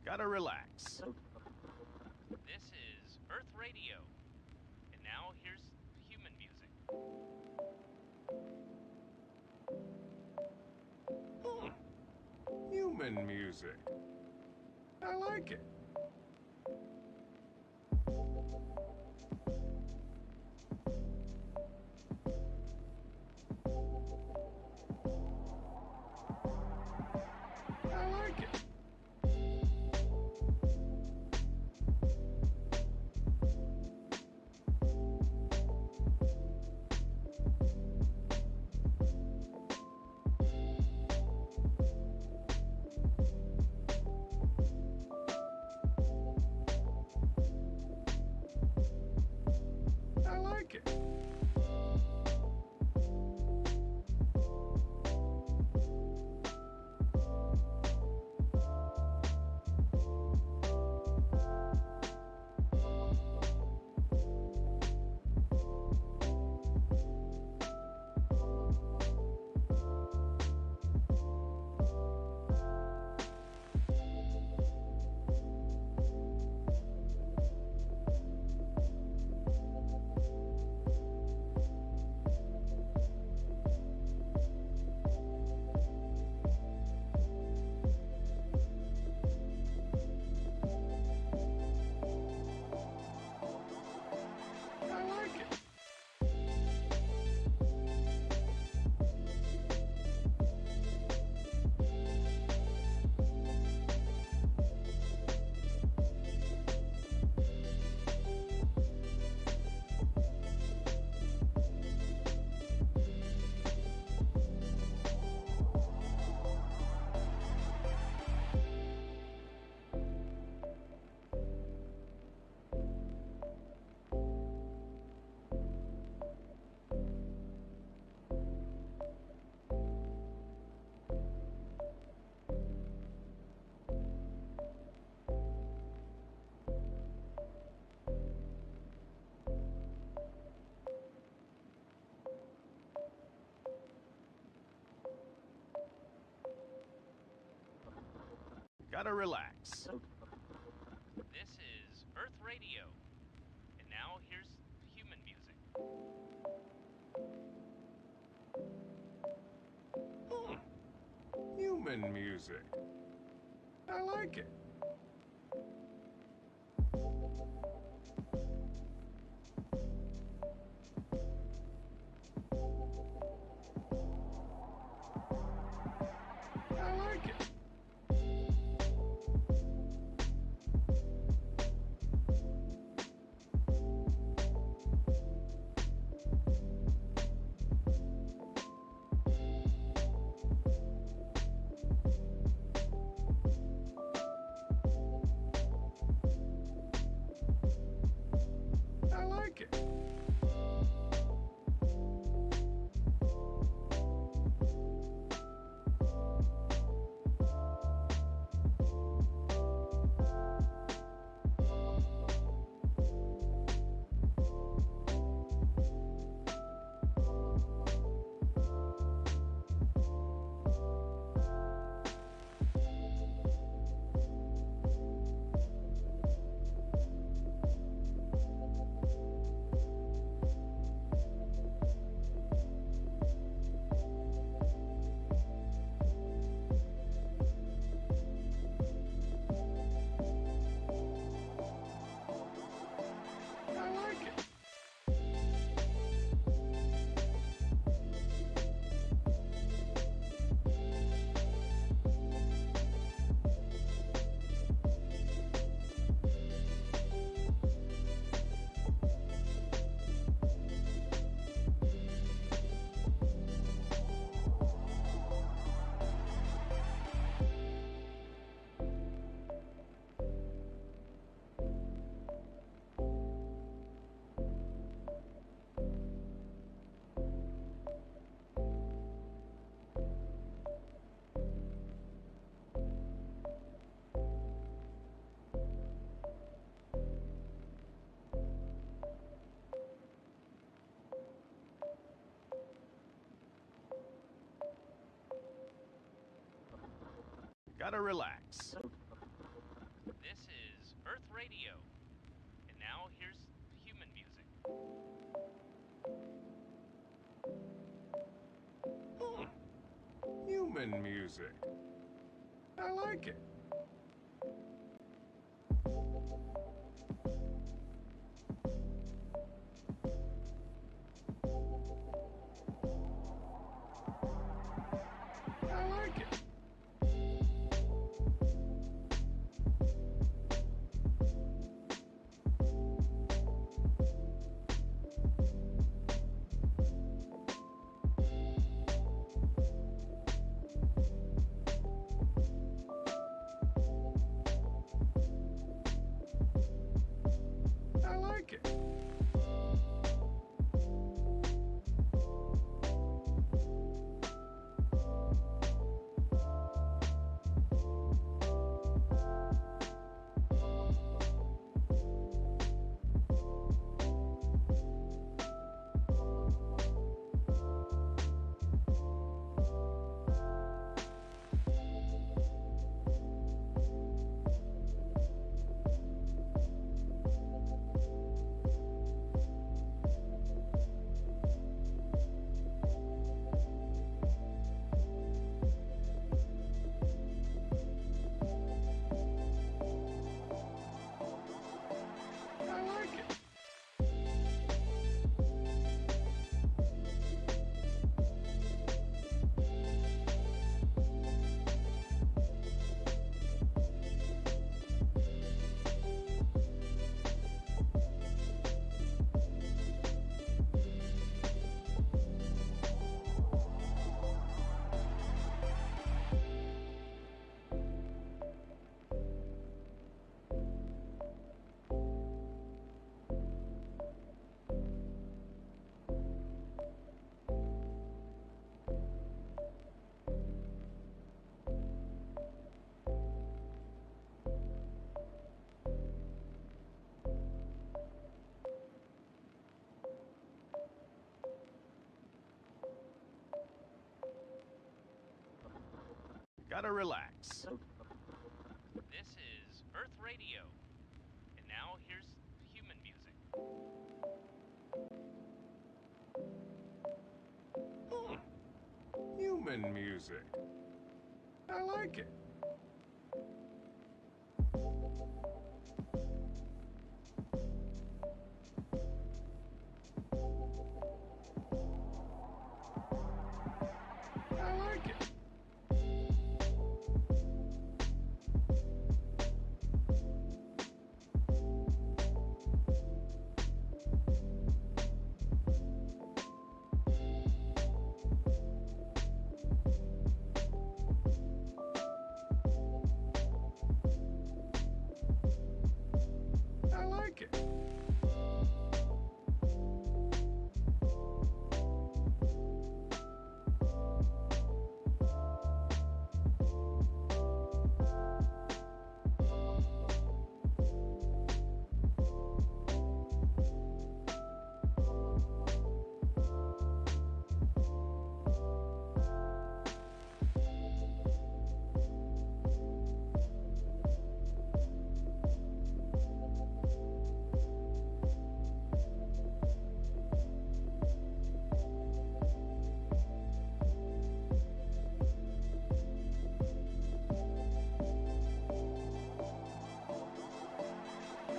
Gotta relax. This is Earth Radio. And now here's human music. Human music. I like it. I like it. I like it. I like it. Gotta relax. This is Earth Radio. And now here's human music. Human music. I like it. I like it. I like it. I like it. Gotta relax. This is Earth Radio. And now here's human music. Human music. I like it. I like it. I like it. I like it. Gotta relax. This is Earth Radio. And now here's human music. Human music. I like it. I like it. I like it.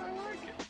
I like it.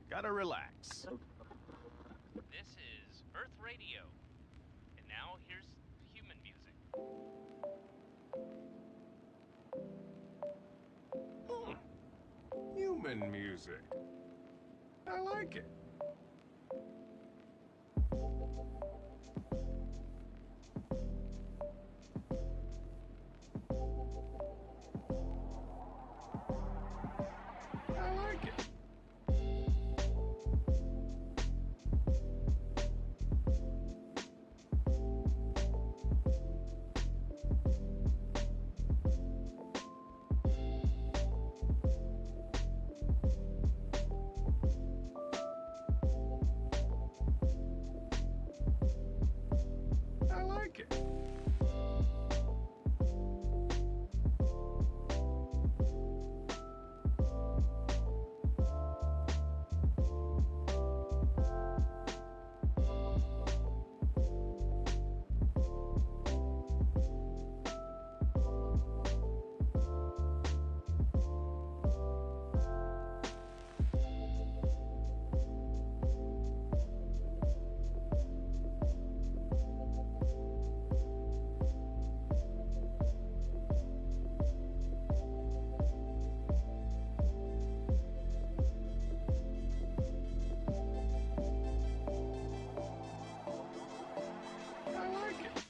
Gotta relax. This is Earth Radio. now here's human music. Human music. I like it. I like it. I like it. I like it.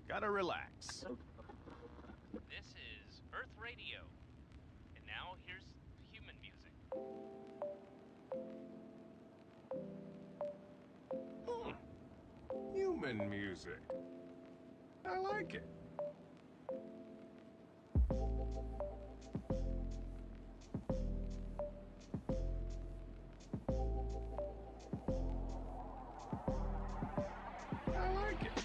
Gotta relax. This is Earth Radio. And now here's human music. Human music. I like it. I like it.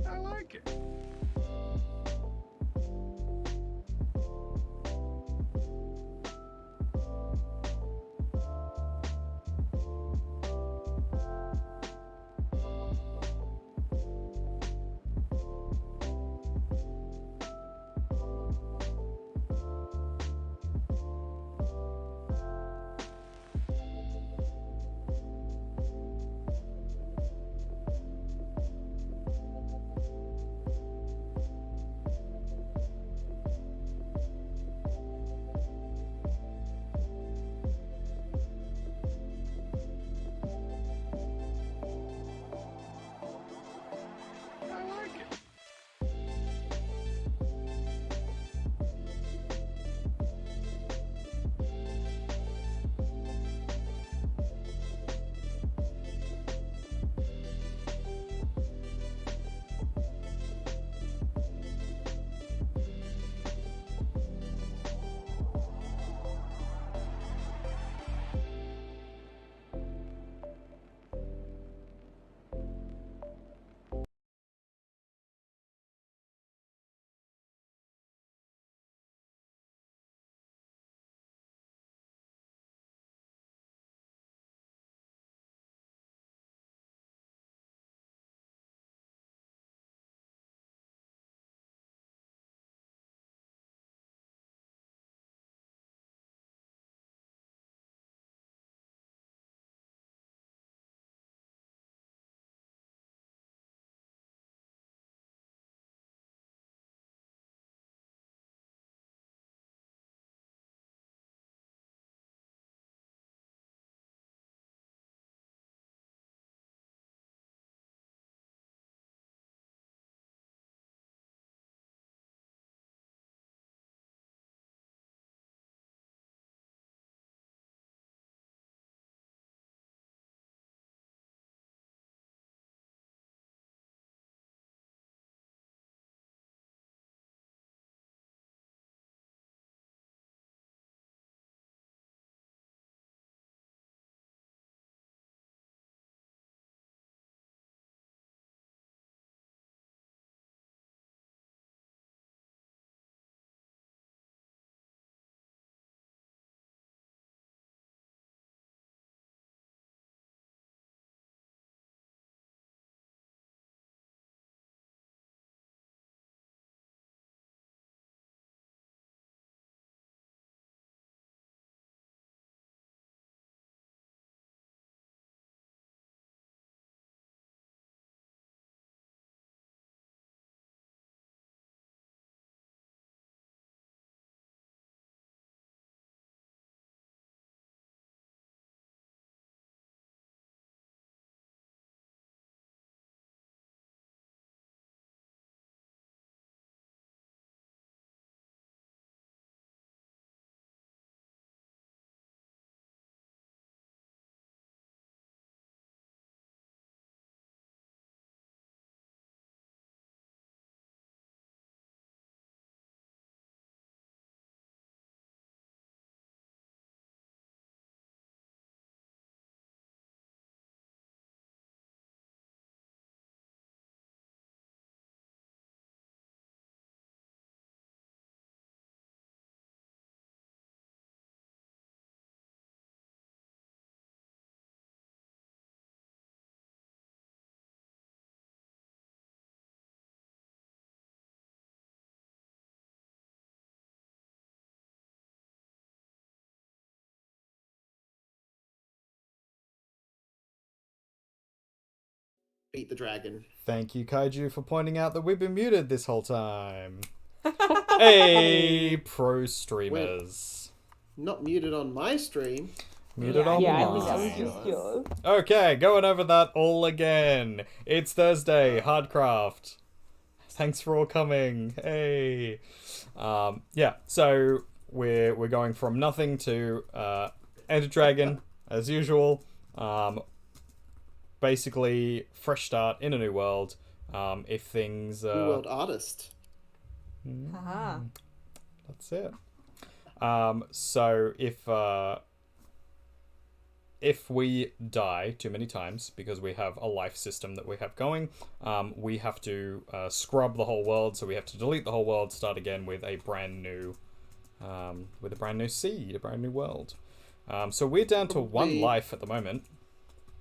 I like it. beat the dragon. Thank you, Kaiju, for pointing out that we've been muted this whole time. Hey, pro streamers. Not muted on my stream. Muted on I mine. think that was just yours. Okay, going over that all again. It's Thursday, Hardcraft. Thanks for all coming. Hey. So we're going from nothing to Enter Dragon as usual. Basically, fresh start in a new world. If things New world artist. Haha. That's it. So if we die too many times because we have a life system that we have going, we have to scrub the whole world. So we have to delete the whole world, start again with a brand new seed, a brand new world. So we're down to one life at the moment.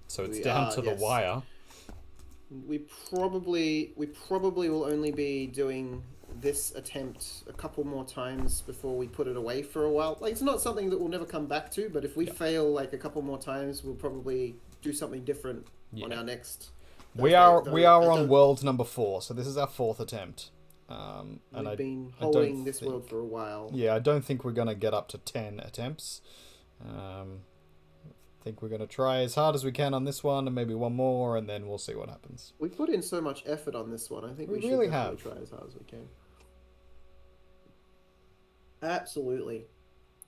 So it's down to the wire. We probably will only be doing this attempt a couple more times before we put it away for a while. Like, it's not something that we'll never come back to, but if we fail like a couple more times, we'll probably do something different on our next. We are on world number 4, so this is our 4th attempt. We've been holding this world for a while. Yeah, I don't think we're gonna get up to 10 attempts. I think we're gonna try as hard as we can on this one, and maybe one more, and then we'll see what happens. We put in so much effort on this one. I think we should really definitely try as hard as we can. Absolutely.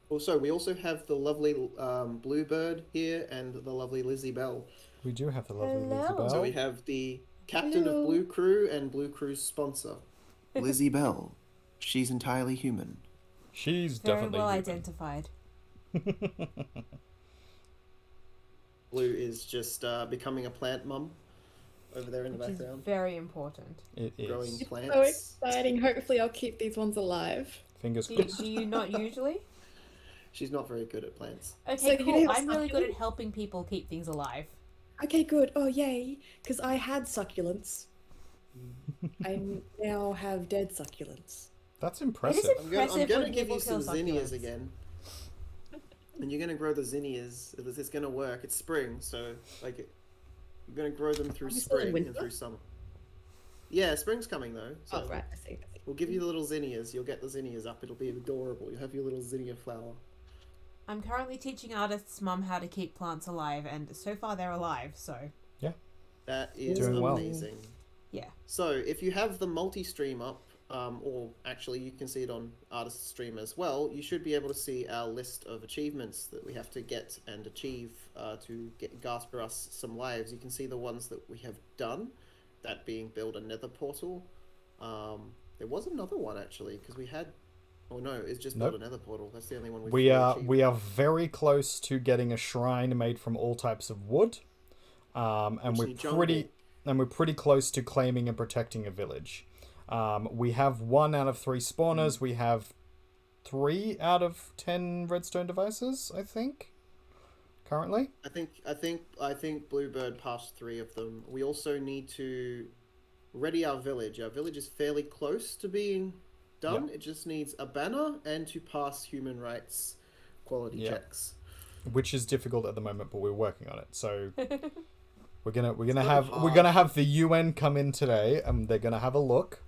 Also, we also have the lovely Bluebird here and the lovely Lizzie Bell. We do have the lovely Hello. Lizzie Bell. So we have the captain of Blue Crew and Blue Crew's sponsor, Lizzie Bell. She's entirely human. She's Very definitely well human. identified. Blue is just becoming a plant mum over there in the Which is background. very important. It is. Growing plants. So exciting. Hopefully I'll keep these ones alive. Fingers Do crossed. you not usually? She's not very good at plants. Okay, So you cool. have I'm really good at succulents? helping people keep things alive. Okay, good. Oh, yay. Because I had succulents. I now have dead succulents. That's impressive. It is I'm impressive gonna when give you people some kill zinnias succulents. again. And you're gonna grow the zinnias. It's gonna work. It's spring, so like you're gonna grow them through Are we still in spring and winter? through summer. Yeah, spring's coming though. So Oh, right. I see. we'll give you the little zinnias. You'll get the zinnias up. It'll be adorable. You'll have your little zinnia flower. I'm currently teaching artists' mum how to keep plants alive, and so far they're alive, so... That is Doing well. amazing. Yeah. So if you have the multi-stream up, or actually you can see it on Artist Stream as well, you should be able to see our list of achievements that we have to get and achieve to gasper us some lives. You can see the ones that we have done, that being build a nether portal. There was another one actually, because we had... Oh no, it's just build a nether portal. That's the only one We are very close to getting a shrine made from all types of wood. And we're pretty close to claiming and protecting a village. We have 1 out of 3 spawners. We have 3 out of 10 redstone devices, I think. Currently. I think Bluebird passed 3 of them. We also need to ready our village. Our village is fairly close to being done. It just needs a banner and to pass human rights quality checks. Which is difficult at the moment, but we're working on it. So we're gonna have the UN come in today, and they're gonna have a look,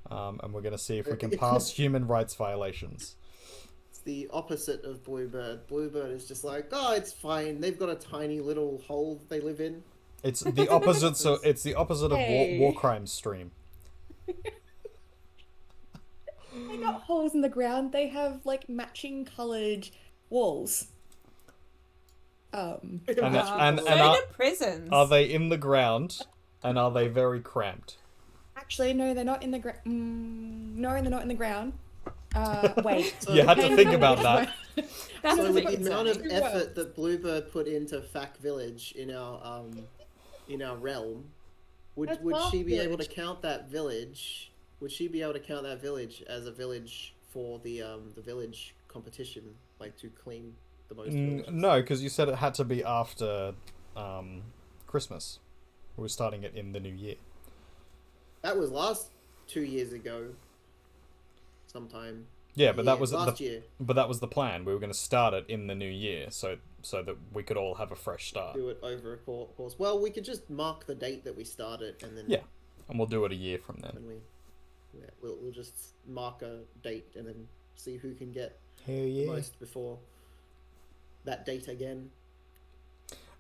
and we're gonna see if we can pass human rights violations. It's the opposite of Bluebird. Bluebird is just like, oh, it's fine. They've got a tiny little hole they live in. It's the opposite. So it's the opposite of war crime stream. They got holes in the ground. They have like matching coloured walls. And So are, do prisons. are they in the ground, and are they very cramped? Actually, no, they're not in the ground. No, they're not in the ground. Wait. You had to think about that. That's So a with bit the amount of concerning. effort that Bluebird put into Fac Village in our realm, would she be able to count that village? Would she be able to count that village as a village for the village competition, like to claim the most villages? No, because you said it had to be after Christmas. We were starting it in the new year. That was last 2 years ago. Sometime. Yeah, but that was last year. But that was the plan. We were going to start it in the new year, so that we could all have a fresh start. Do it over a course. Well, we could just mark the date that we started, and then Yeah, and we'll do it a year from then. We'll just mark a date and then see who can get the most before that date again.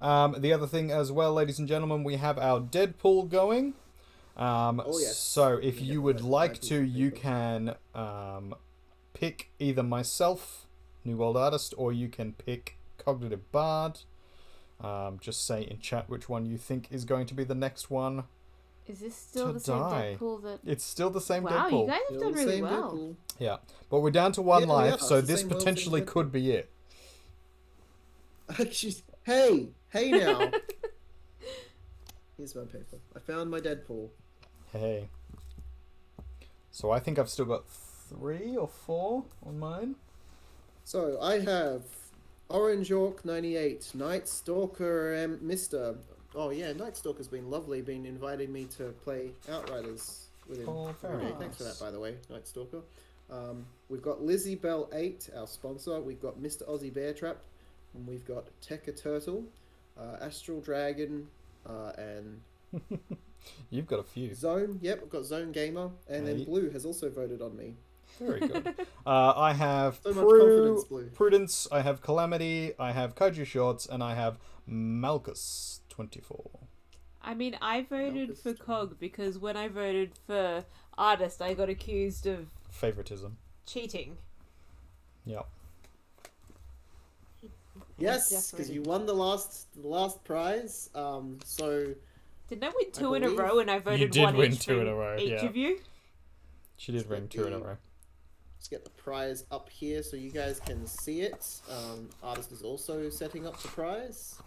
The other thing as well, ladies and gentlemen, we have our Deadpool going. Yes. So if you would like to, you can pick either myself, New World Artist, or you can pick Cognitive Bard. Just say in chat which one you think is going to be the next one. Is this still the same Deadpool that... It's still the same wow, Deadpool. you guys have done really well. Deadpool. Yeah, but we're down to one life, so it's the this same world, potentially same could be it. Hey now. Here's my paper. I found my Deadpool. Hey. So I think I've still got 3 or 4 on mine. So I have Orange York 98, Night Stalker, Mr. Oh yeah, Night Stalker's been lovely, been inviting me to play Outriders with him. Oh, very Okay, nice. thanks for that, by the way, Night Stalker. We've got Lizzie Bell 8, our sponsor. We've got Mr. Aussie Bear Trap, and we've got Tekka Turtle, Astral Dragon, and You've got a few. Zone. Yep, I've got Zone Gamer, and then Blue has also voted on me. Very good. I have So much confidence, Blue. Prudence, I have Calamity, I have Kaiju Shorts, and I have Malchus24. I mean, I voted Malchus for 20. Cog because when I voted for Artist, I got accused of Favoritism. cheating. Yep. Yes, because you won the last prize. So Didn't I win 2 in a believe- row and I voted You did one win each 2 in for a row, each yeah. of you? She did ring 2 in a row. let's get the prize up here so you guys can see it. Artist is also setting up the prize.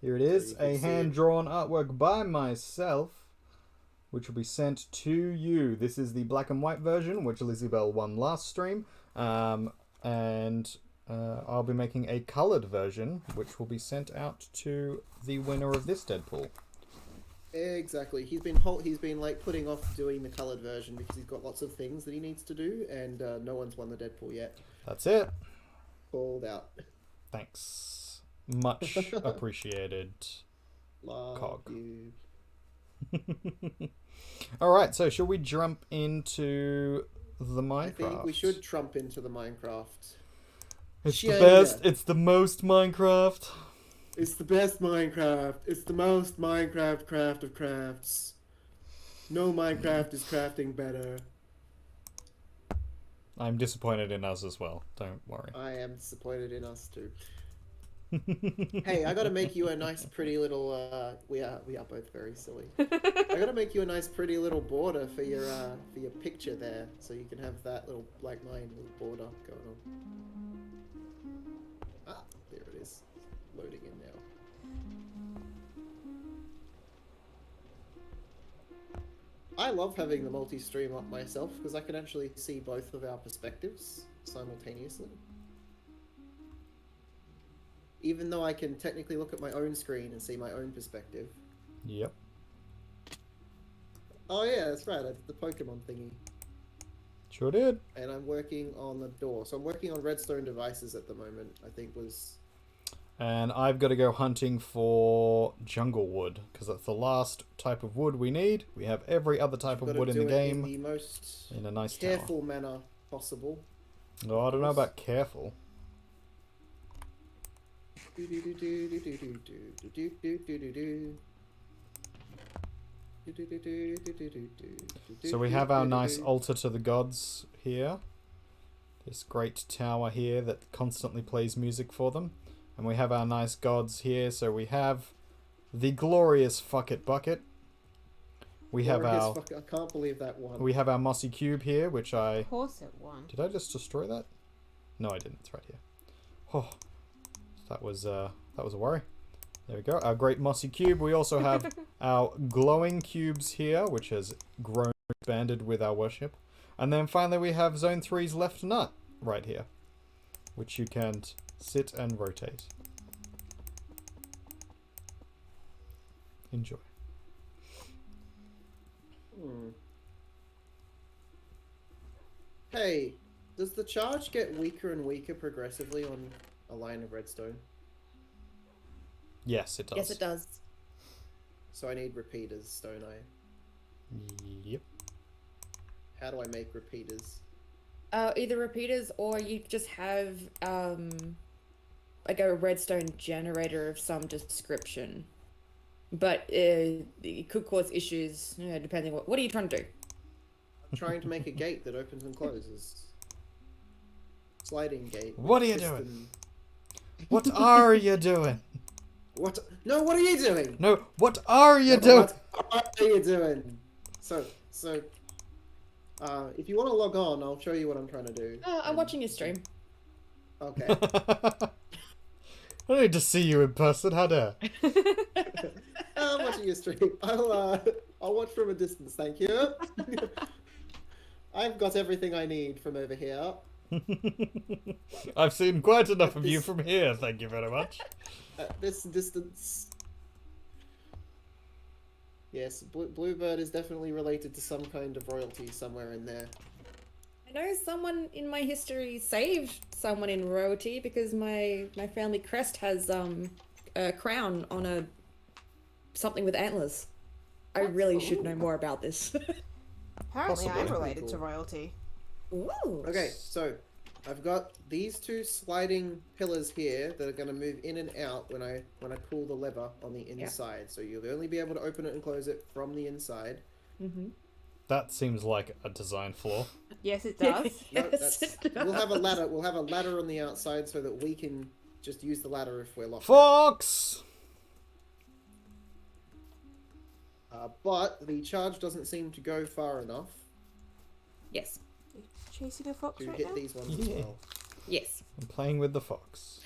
Here it is, you can a see hand-drawn artwork by myself, which will be sent to you. This is the black and white version, which Lizzie Bell won last stream. And I'll be making a coloured version, which will be sent out to the winner of this Deadpool. Exactly. He's been like putting off doing the coloured version because he's got lots of things that he needs to do, and no one's won the Deadpool yet. That's it. Called out. Thanks. Much appreciated. Love Cog. you. Alright, so shall we jump into the Minecraft? I think we should trump into the Minecraft. It's the Shanga. best, it's the most Minecraft. It's the best Minecraft. It's the most Minecraft craft of crafts. No Minecraft is crafting better. I'm disappointed in us as well, don't worry. I am disappointed in us too. Hey, I gotta make you a nice pretty little we are both very silly. I gotta make you a nice pretty little border for your picture there, so you can have that little like mine little border going on. Ah, there it is. Loading in now. I love having the multi-stream up myself because I can actually see both of our perspectives simultaneously. Even though I can technically look at my own screen and see my own perspective. Yep. Oh yeah, that's right, I did the Pokemon thingy. Sure did. And I'm working on the door. So I'm working on redstone devices at the moment, I think was... And I've got to go hunting for jungle wood, because that's the last type of wood we need. We have every other type of wood in the game. In the most in a nice careful manner possible. Oh, I don't know about careful. So we have our nice altar to the gods here. This great tower here that constantly plays music for them. And we have our nice gods here. So we have the glorious Fuck It Bucket. We have our... I can't believe that one. We have our mossy cube here, which I... Of course it won. Did I just destroy that? No, I didn't. It's right here. Oh, that was a worry. There we go. Our great mossy cube. We also have our glowing cubes here, which has grown and expanded with our worship. And then finally we have Zone 3's left nut right here, which you can sit and rotate. Enjoy. Hey, does the charge get weaker and weaker progressively on a line of redstone? Yes, it does. Yes, it does. So I need repeaters, don't I? Yep. How do I make repeaters? Either repeaters or you just have like a redstone generator of some description. But it could cause issues depending what are you trying to do? I'm trying to make a gate that opens and closes. Sliding gate. What are you doing? What are you doing? What? No, what are you doing? No, what are you doing? What are you doing? So, if you want to log on, I'll show you what I'm trying to do. I'm watching your stream. Okay. I need to see you in person. How dare? I'm watching your stream. I'll watch from a distance, thank you. I've got everything I need from over here. I've seen quite enough of you from here, thank you very much. At this distance. Yes, Bluebird is definitely related to some kind of royalty somewhere in there. I know someone in my history saved someone in royalty because my family crest has a crown on a something with antlers. I really should know more about this. Apparently, I'm Possibly. related to Cool. royalty. Ooh. Okay, so I've got these two sliding pillars here that are going to move in and out when I pull the lever on the inside. So you'll only be able to open it and close it from the inside. Mm-hmm. That seems like a design flaw. Yes, it does. No, Yes, that's, it we'll have a does. ladder. We'll have a ladder on the outside so that we can just use the ladder if we're locked out. Fox! But the charge doesn't seem to go far enough Yes. Chasing a fox to right hit now? these ones as Yeah. well. Yes. I'm playing with the fox.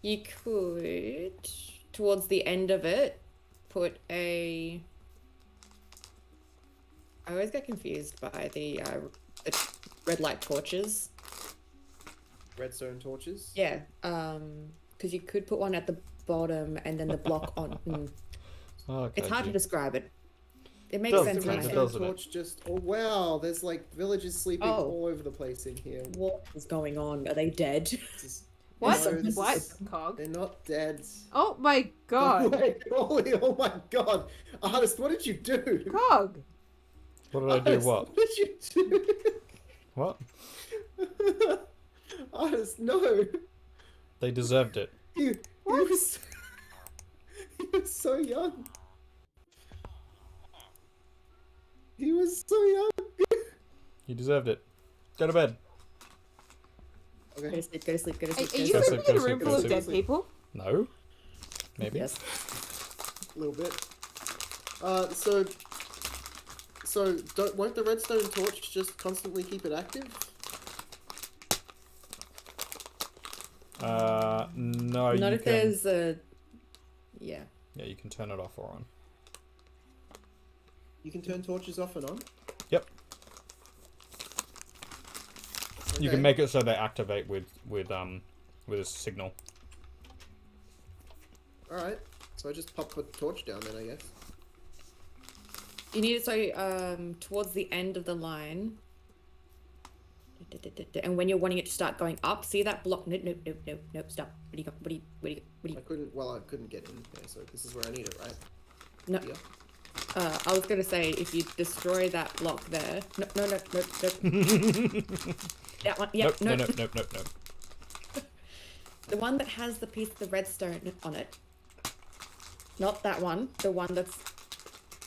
You could, towards the end of it, put a... I always get confused by the red light torches. Redstone torches. Yeah, because you could put one at the bottom and then the block on... Okay, It's hard to describe it. It makes Does sense The in my kind of head. does. redstone torch just... Oh wow, there's like villagers sleeping Oh. all over the place in here. What is going on? Are they dead? This is- What? No, this What? is- Cog? They're not dead. Oh my Oh god. oh my god. Artist, what did you do? Cog! What did I do? Artist, What? did you do? What? Artist, no. They deserved it. He was so young. He was so young. You deserved it. Go to bed. Go Okay. to sleep, go to sleep, go to Are, sleep. are Go you to Go sleep. living in a sleep, room go full of sleep. dead people? No? Maybe? Yes. A little bit. So won't the redstone torch just constantly keep it active? No, Not you if can... there's a... Yeah. Yeah, you can turn it off or on. You can turn torches off and on? Yep. You Okay. can make it so they activate with a signal. Alright. So I just pop a torch down then, I guess. You need it so towards the end of the line. And when you're wanting it to start going up, see that block? Nope, stop. What do you got? What do you I couldn't get in there, so this is where I need it, right? No. Yeah. I was gonna say if you destroy that block there. No. That one. Yeah. Nope. The one that has the piece of the redstone on it. Not that one. The one that's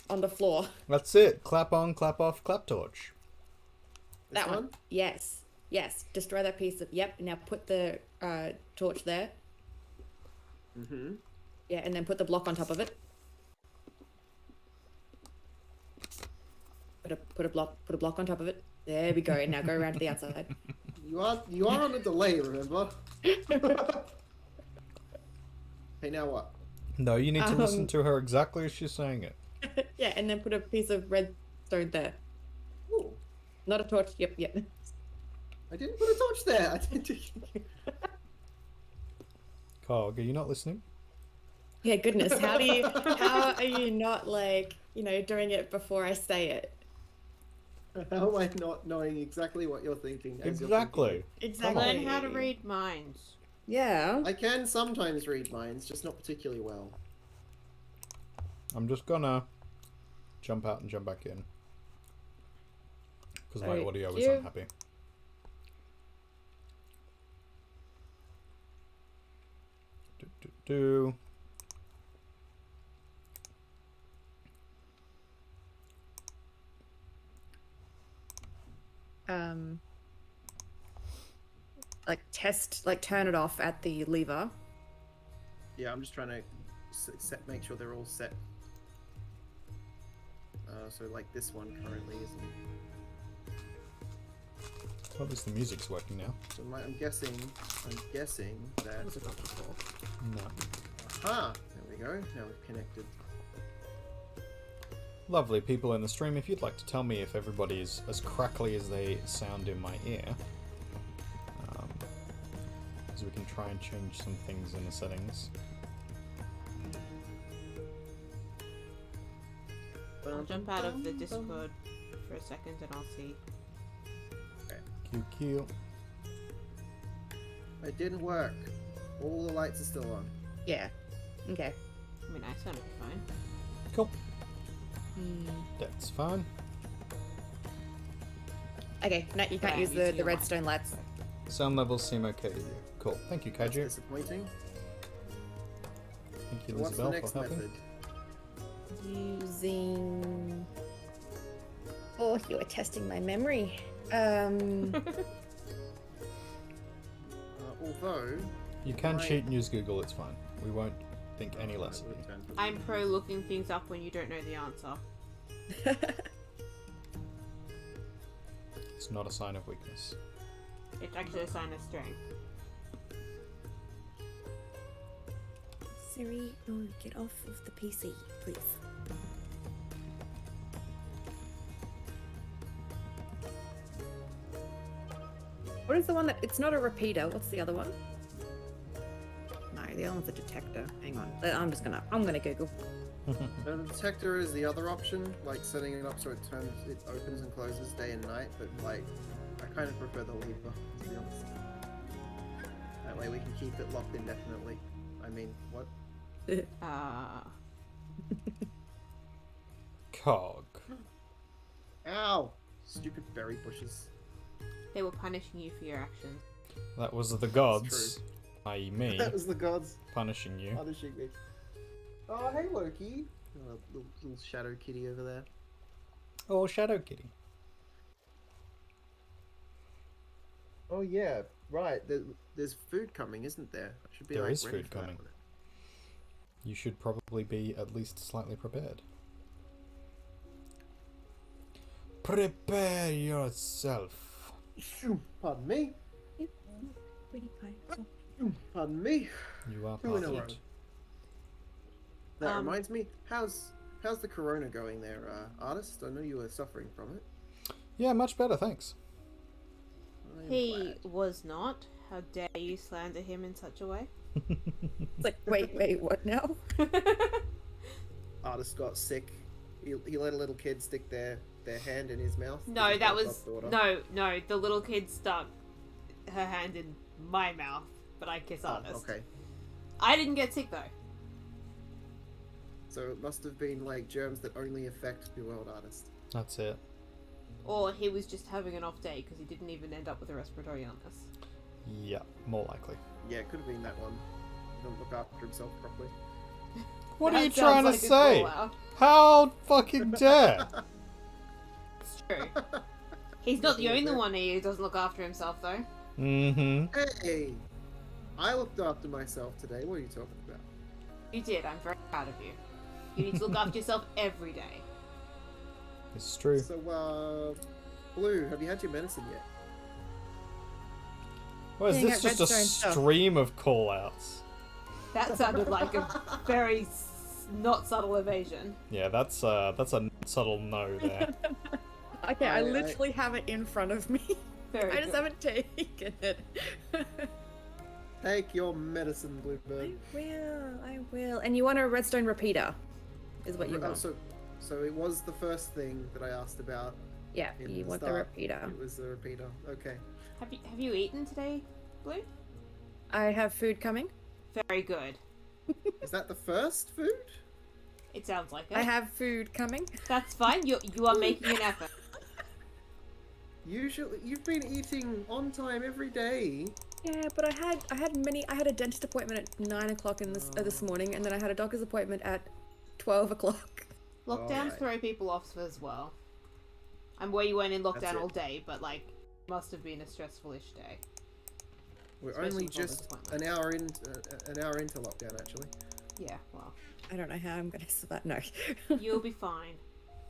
on the floor. That's it. Clap on, clap off, clap torch. This That one. Yes. Destroy that piece of. Yep. Now put the torch there. Mm-hmm. Yeah, and then put the block on top of it. Put a block on top of it. There we go. Now go around to the outside. You are on a delay, remember? Okay, now what? No, you need to listen to her exactly as she's saying it. Yeah, and then put a piece of redstone there. Ooh, Not a torch. Yep. I didn't put a torch there. I didn't. Cog, are you not listening? Yeah, goodness. How are you not like, doing it before I say it? How am I not knowing exactly what you're thinking? As you're Exactly. Exactly. Learn how to read minds. Yeah. thinking? I can sometimes read minds, just not particularly well. I'm just gonna jump out and jump back in. Because my So, audio is you- unhappy. Do. Like test, like turn it off at the lever. Yeah, I'm just trying to make sure they're all set. So like this one currently isn't. At least the music's working now. So I'm guessing that. Was it not before? No. Aha! There we go. Now we've connected. Lovely people in the stream, if you'd like to tell me if everybody is as crackly as they sound in my ear, as we can try and change some things in the settings. I'll jump out of the Discord for a second and I'll see. QQ. It didn't work. All the lights are still on. Yeah. Okay. I mean, I sound fine. Cool. That's fine. Okay, no, you can't Right, use you see the your redstone lights. Sound levels seem okay to you. Cool. Thank you, That's Kaiju. disappointing. Thank you, So what's the Isabel, next for helping. method? Using. Oh, you are testing my memory. Although You can Right. cheat and use Google, it's fine. We won't think any less of you. I'm pro looking things up when you don't know the answer. It's not a sign of weakness. It's actually a sign of strength. Siri, no, get off of the PC, please. What is the one that? It's not a repeater. What's the other one? No, the other one's a detector. Hang on. I'm gonna Google. The detector is the other option, like setting it up so it opens and closes day and night. But like, I kind of prefer the lever, to be honest. That way we can keep it locked indefinitely. I mean, what? Cog. Ow! Stupid berry bushes. They were punishing you for your actions. That was the gods, i.e. me, That was the gods punishing you. punishing me. Oh, hey Loki. Oh, little shadow kitty over there. Oh, Shadow Kitty. Oh yeah, right. There's food coming, isn't there? I should be There like, is ready food for that coming. one. You should probably be at least slightly prepared. Prepare yourself. Pardon me. Pardon me. You are Who in a row? pardoned. That reminds me. How's the corona going there, artist? I know you were suffering from it. Yeah, much better, thanks. I am He glad. was not. How dare you slander him in such a way? It's like, wait, what now? Artist got sick. He let a little kid stick their hand in his mouth. No, His that adopted was daughter. no. The little kid stuck her hand in my mouth, but I kiss Oh, Artist. okay. I didn't get sick though. So it must have been like germs that only affect the world artist. That's it. Or he was just having an off day because he didn't even end up with a respiratory illness. Yeah, more likely. Yeah, it could have been that one. He didn't look after himself properly. What are That you sounds trying to like a say? call-out. How fucking dare? It's true. He's not the only one who doesn't look after himself though. Mm-hmm. Hey, I looked after myself today. What are you talking about? You did. I'm very proud of you. You need to look after yourself every day. It's true. So, Blue, have you had your medicine yet? Well, is Dang this it, just a redstone stuff. stream of call-outs? That sounded like a very not subtle evasion. Yeah, that's a subtle no there. Okay, I I- literally have it in front of me. Very I just good. haven't taken it. Take your medicine, Bluebird. I will. And you want a redstone repeater, is what you want. So it was the first thing that I asked about. Yeah, in you want the start. repeater. It was the repeater. Okay. Have you eaten today, Blue? I have food coming. Very good. Is that the first food? It sounds like it. I have food coming. That's fine. You are making an effort. Usually, you've been eating on time every day. Yeah, but I had a dentist appointment at 9 o'clock this morning, and then I had a doctor's appointment at 12 o'clock. Lockdowns Alright. throw people off as well. I'm where you weren't in That's lockdown it. all day, but like, must have been a stressful-ish day. We're Especially only with all just this an hour into lockdown, actually. Yeah, well, I don't know how I'm gonna survive. No. you'll be fine.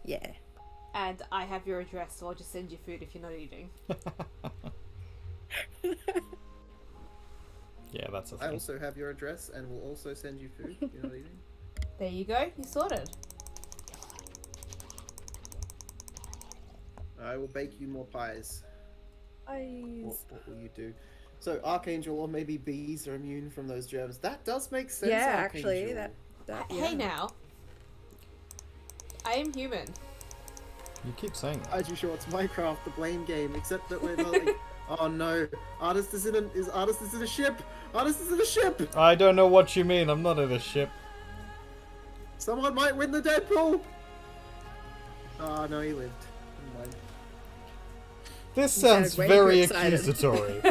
Yeah. And I have your address, so I'll just send you food if you're not eating. Yeah, that's a I thing. also have your address and will also send you food. You're not eating. There you go. You sorted. I will bake you more pies. What Pies. will you do? So, Archangel or maybe bees are immune from those germs. That does make sense. Yeah, Archangel. actually, that Hey yeah. now. I am human. You keep saying that. Are you sure it's Minecraft, the blame game? Except that we're not like, oh no, Artist is in a ship. Artist is in a ship. I don't know what you mean. I'm not in a ship. Someone might win the Deadpool. Oh no, he lived. Never mind. This You sounded sounds way too very excited. accusatory.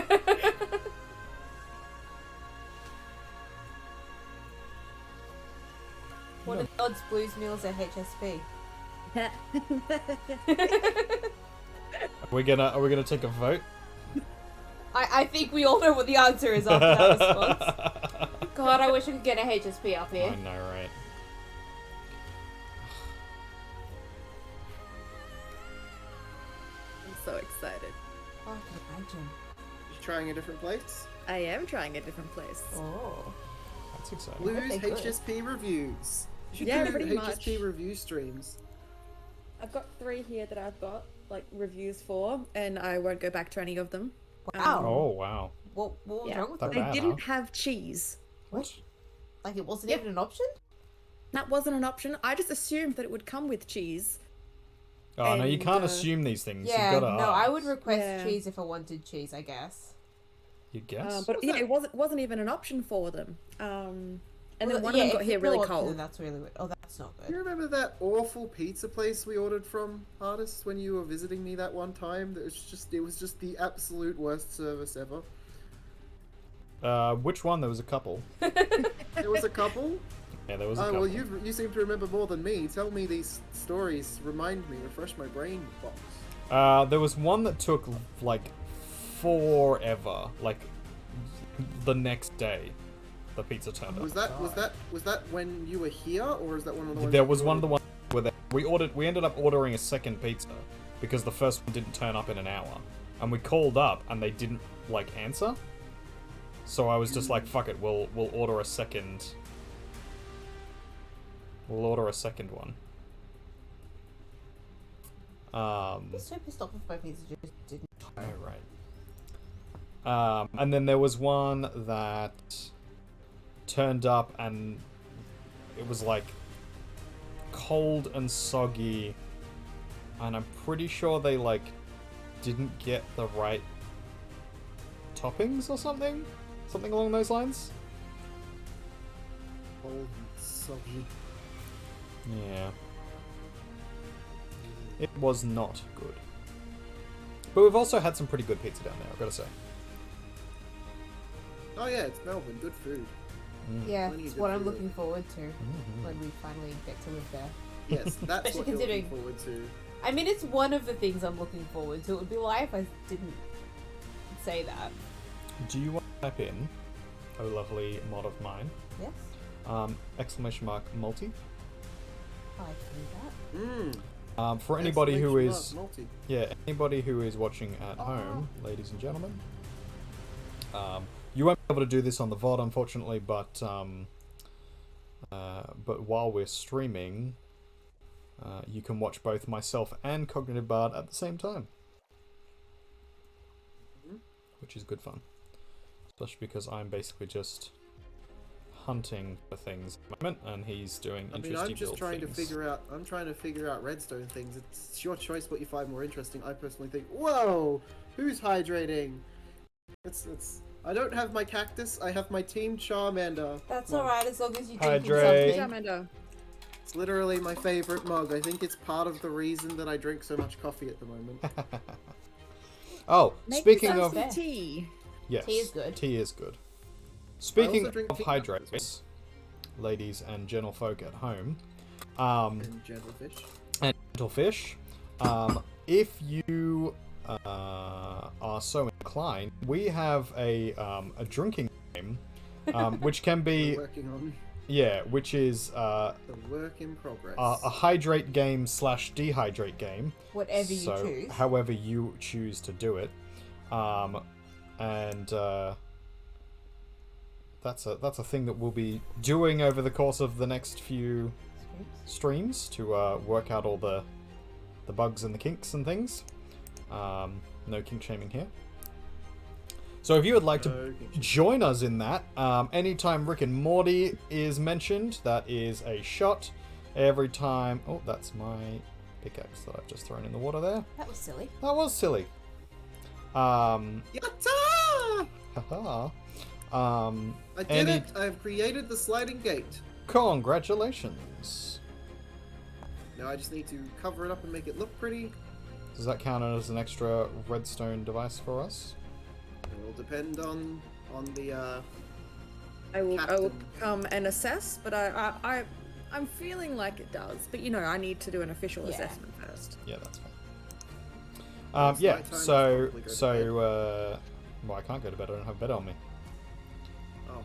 What are the odds Blues meals at HSP? Are we gonna take a vote? I think we all know what the answer is after that response. God, I wish I could get a HSP up I here. know, right? I'm so excited. Oh, I can imagine. You trying a different place? I am trying a different place. Oh. That's exciting. Blues they could. HSP reviews. You should Yeah, do pretty HSP much. review streams. I've got 3 here that I've got like reviews for, and I won't go back to any of them. Wow. Oh wow. What was Yeah. wrong with That them? They bad, didn't huh? have cheese. What? Like, it wasn't Yep. even an option? That wasn't an option. I just assumed that it would come with cheese. Oh no, you And, can't uh, assume these things. Yeah, You've gotta no, I ask. would request Yeah. cheese if I wanted cheese, I guess. You guess? But yeah, it wasn't even an option for them. And Well, then one of them got if here there's no really option, then cold. that's really weird. Oh, that's not You good. remember that awful pizza place we ordered from, Artist, when you were visiting me that one time? It was just the absolute worst service ever. Which one? There was a couple. There was a couple. Yeah, there was a Oh couple. well, you seem to remember more than me. Tell me these stories. Remind me. Refresh my brain box. There was one that took like forever. Like the next day, the pizza turned up. Was that when you were here, or is that one of the ones? There you was one of the ordered? ones where we ended up ordering a second pizza because the first one didn't turn up in an hour, and we called up and they didn't like answer. So I was just like, "Fuck it, we'll order a second. We'll order a second one." I'm so pissed off if my pizza just didn't. Oh, right. And then there was one that turned up and it was like cold and soggy, and I'm pretty sure they like didn't get the right toppings or something along those lines. Cold and soggy. Yeah. It was not good. But we've also had some pretty good pizza down there, I've got to say. Oh yeah, it's Melbourne. Good food. Yeah, Plenty of it's good what I'm food. looking forward to when we finally get to live there. Yes, that's Especially what you're looking considering- forward to. I mean, it's one of the things I'm looking forward to. It would be lie if I didn't say that. Do you want to type in, oh lovely mod of mine, Yes? exclamation mark multi? I can do that. For anybody who Exclamation is, mark, multi. yeah, anybody who is watching at home, ladies and gentlemen, you won't be able to do this on the VOD, unfortunately, but while we're streaming, you can watch both myself and Cognitive Bard at the same time, which is good fun, especially because I'm basically just hunting for things at the moment, and he's doing I mean, interesting I'm just build trying to things. figure out. I'm trying to figure out redstone things. It's your choice what you find more interesting. I personally think, whoa, who's hydrating? It's. I don't have my cactus. I have my Team Charmander. That's mug. alright as long as you Hydrate. drink something. Charmander. It's literally my favorite mug. I think it's part of the reason that I drink so much coffee at the moment. Oh, Make speaking yourself of some tea. yes, Tea is good. Tea is good. Speaking drink of peanut butter hydrates, ladies and gentlefolk at home, And jellyfish. and gentlefish, if you are so inclined, we have a drinking game, which can be Working on which is the work in progress. a hydrate game / dehydrate game. Whatever you So, choose. however you choose to do it, and that's a thing that we'll be doing over the course of the next few streams to work out all the bugs and the kinks and things. No kink shaming here. So if you would like to join us in that, anytime Rick and Morty is mentioned, that is a shot. Every time... Oh, that's my pickaxe that I've just thrown in the water there. That was silly. That was silly. Yatta! Haha. I did it! I've created the sliding gate. Congratulations. Now I just need to cover it up and make it look pretty. Does that count as an extra redstone device for us? It will depend on the I will Captain. come and assess, but I'm feeling like it does. But you know, I need to do an official Yeah. assessment first. Yeah, that's fine. It's Yeah, nighttime, so probably go to well, I can't go to bed. I don't have bed on me. Oh.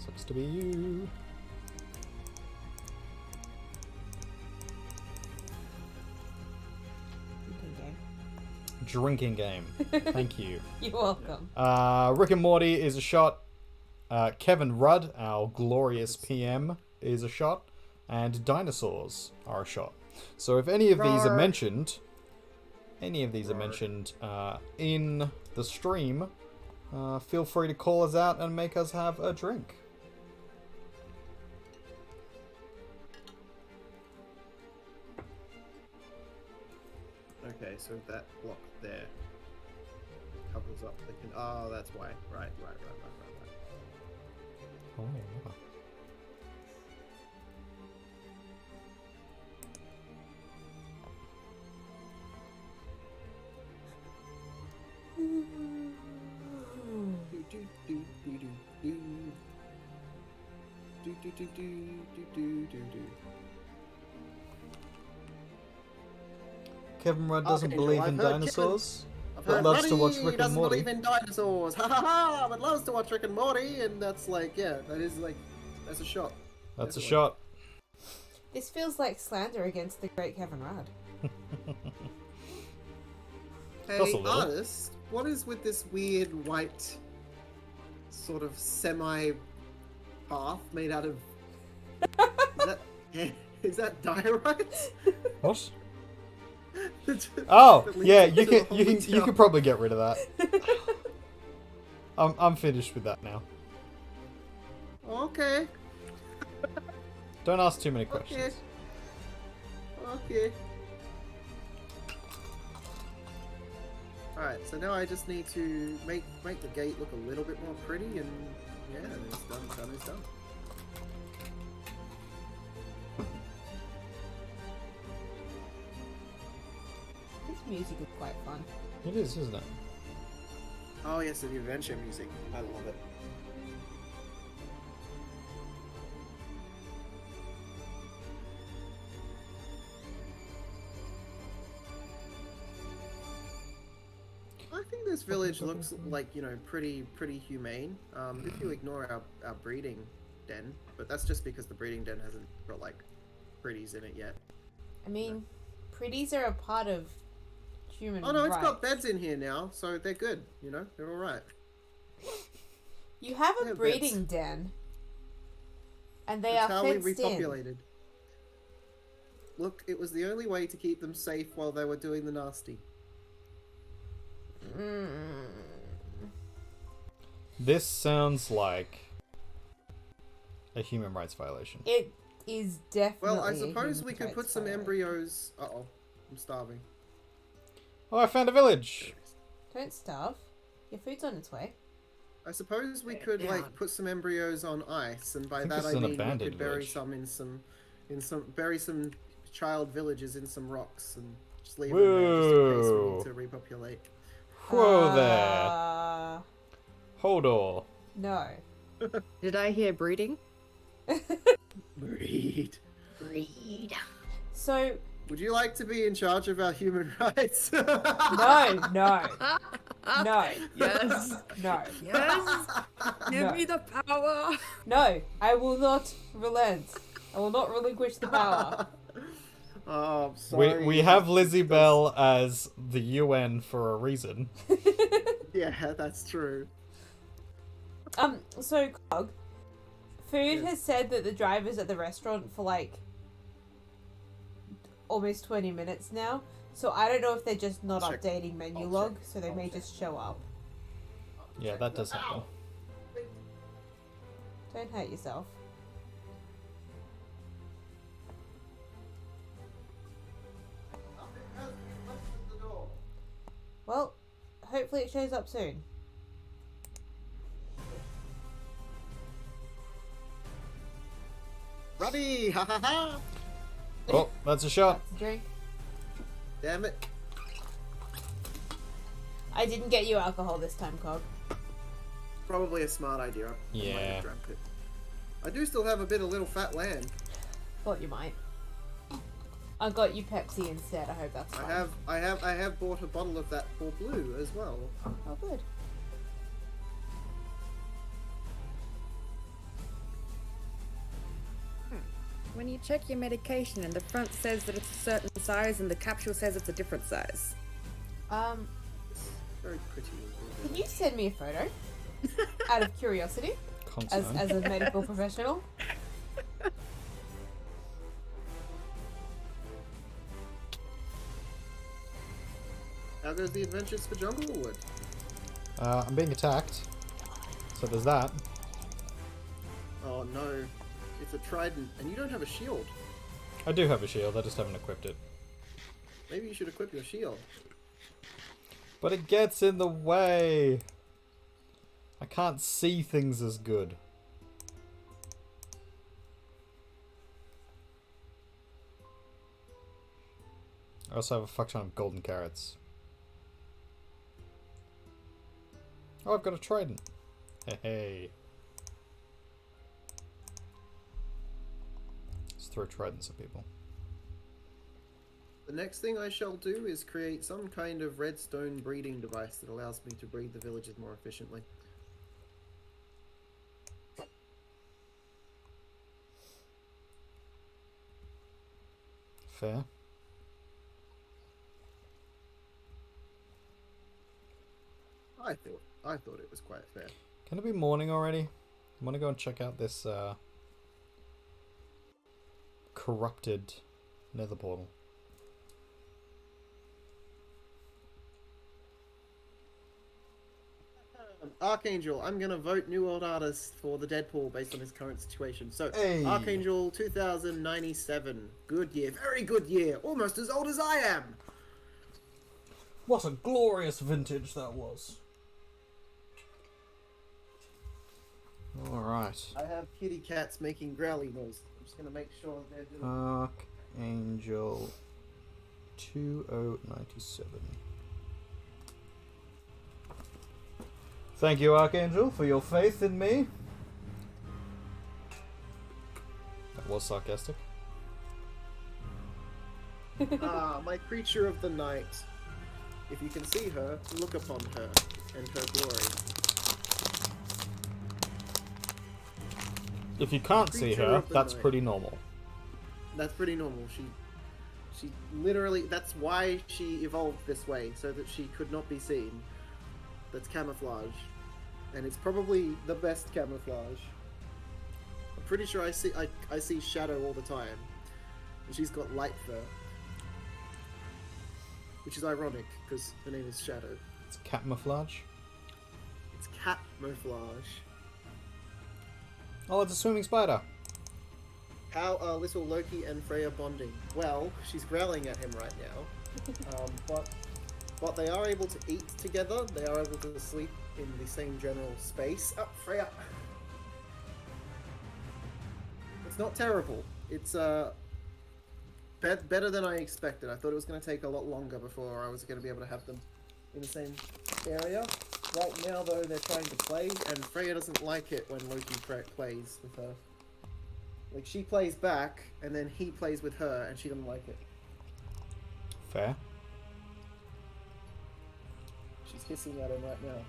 Sucks to be you. Drinking game. Thank you. You're welcome. Rick and Morty is a shot. Kevin Rudd, our glorious PM, is a shot. And dinosaurs are a shot. So if any of these are mentioned, in the stream, feel free to call us out and make us have a drink. Okay, so that block there covers up the... Oh, that's why. Right. Oh, wow. Kevin Rudd doesn't Okay, believe I've in heard dinosaurs, I've but heard loves to Buddy watch Rick and doesn't Morty. believe in dinosaurs. Ha ha ha! But loves to watch Rick and Morty, and that's like, yeah, that is like, that's a shot. That's a Definitely. shot. This feels like slander against the great Kevin Rudd. Hey, Just a little. artist, what is with this weird white, sort of semi path made out of? Is that diorite? What? Oh, That leads yeah, to you the can you holy can you tower. could probably get rid of that. I'm finished with that now. Okay. Don't ask too many questions. Okay. Alright, so now I just need to make the gate look a little bit more pretty, and yeah, it's done. Done is done. This music is quite fun. It is, isn't it? Oh yes, the adventure music. I love it. I think this village looks like, you know, pretty humane. If you ignore our breeding den, but that's just because the breeding den hasn't got like pretties in it yet. I mean, pretties are a part of human Oh no, it's rights. got beds in here now, so they're good. You know, they're all right. You have a Yeah, breeding den. And they That's are how we fenced in. repopulated. Look, it was the only way to keep them safe while they were doing the nasty. This sounds like a human rights violation. It is definitely. Well, I a suppose human we could rights put some violation. embryos. Uh-oh. I'm starving. Oh, I found a village. Don't starve. Your food's on its way. I suppose we could like put some embryos on ice, and by think that this I is an mean we abandoned could bury village. some bury some child villages in some rocks and just leave them there just in case we Whoa. need to repopulate. Whoa there. Hold on. No. Did I hear breeding? Breed. So, Would you like to be in charge of our human rights? no. No. Yes. No. Yes. Give No. me the power. No. I will not relent. I will not relinquish the power. Oh, I'm sorry. We have Lizzie Bell as the UN for a reason. Yeah, that's true. So, Cog, food Yes. has said that the driver's at the restaurant for like almost 20 minutes now. So I don't know if they're just not Check. updating menu I'll log, check. so they I'll may check. just show up. Yeah, that does happen. Don't hurt yourself. Well, hopefully it shows up soon. Ruddy! Ha ha ha! Oh, that's a shot. That's a drink. Damn it. I didn't get you alcohol this time, Cog. Probably a smart idea. I might Yeah. have drank it. I do still have a bit of little fat land. Thought you might. I got you Pepsi instead. I hope that's fine. I have bought a bottle of that for Blue as well. Oh, good. When you check your medication and the front says that it's a certain size and the capsule says it's a different size. It's very pretty. Can you send me a photo? Out of curiosity, Consonant. as a medical professional. How goes the adventures for Junglewood? I'm being attacked. So there's that. Oh no, it's a trident, and you don't have a shield. I do have a shield, I just haven't equipped it. Maybe you should equip your shield. But it gets in the way. I can't see things as good. I also have a fuck ton of golden carrots. Oh, I've got a trident. Hey, hey. Let's throw tridents at people. The next thing I shall do is create some kind of redstone breeding device that allows me to breed the villages more efficiently. Fair. I thought it was quite fair. Can it be morning already? I want to go and check out this corrupted nether portal. Archangel, I'm gonna vote New World Artist for the Deadpool based on his current situation. So, Hey. Archangel 2097. Good year. Very good year. Almost as old as I am. What a glorious vintage that was. Alright. I have kitty cats making growly noise. I'm just gonna make sure they're doing. Archangel 2097. Thank you, Archangel, for your faith in me. That was sarcastic. My creature of the night. If you can see her, look upon her and her glory. If you can't see Creature her, of the that's night. pretty normal. That's pretty normal. She literally. That's why she evolved this way, so that she could not be seen. That's camouflage, and it's probably the best camouflage. I'm pretty sure I see Shadow all the time, and she's got light fur, which is ironic because her name is Shadow. It's camouflage. It's camouflage. Oh, it's a swimming spider. How are little Loki and Freya bonding? Well, she's growling at him right now. But they are able to eat together. They are able to sleep in the same general space. Oh, Freya! It's not terrible. It's better than I expected. I thought it was going to take a lot longer before I was going to be able to have them in the same area. Right now, though, they're trying to play, and Freya doesn't like it when Loki plays with her. Like, she plays back, and then he plays with her, and she doesn't like it. Fair. She's hissing at him right now.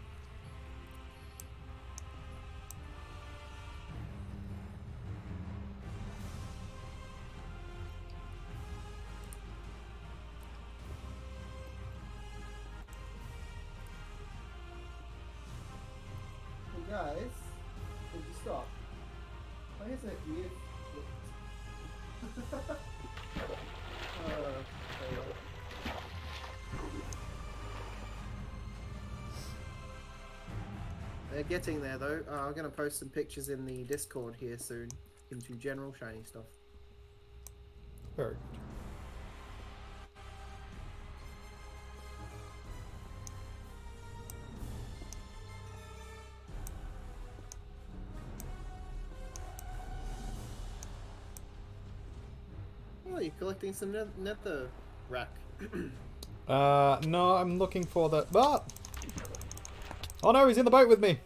Hey guys, would you stop? Why is that weird? They're getting there though. I'm going to post some pictures in the Discord here soon into general shiny stuff. Very good. Oh, you're collecting some nether rack. No, I'm looking for the... Ah! Oh no, he's in the boat with me!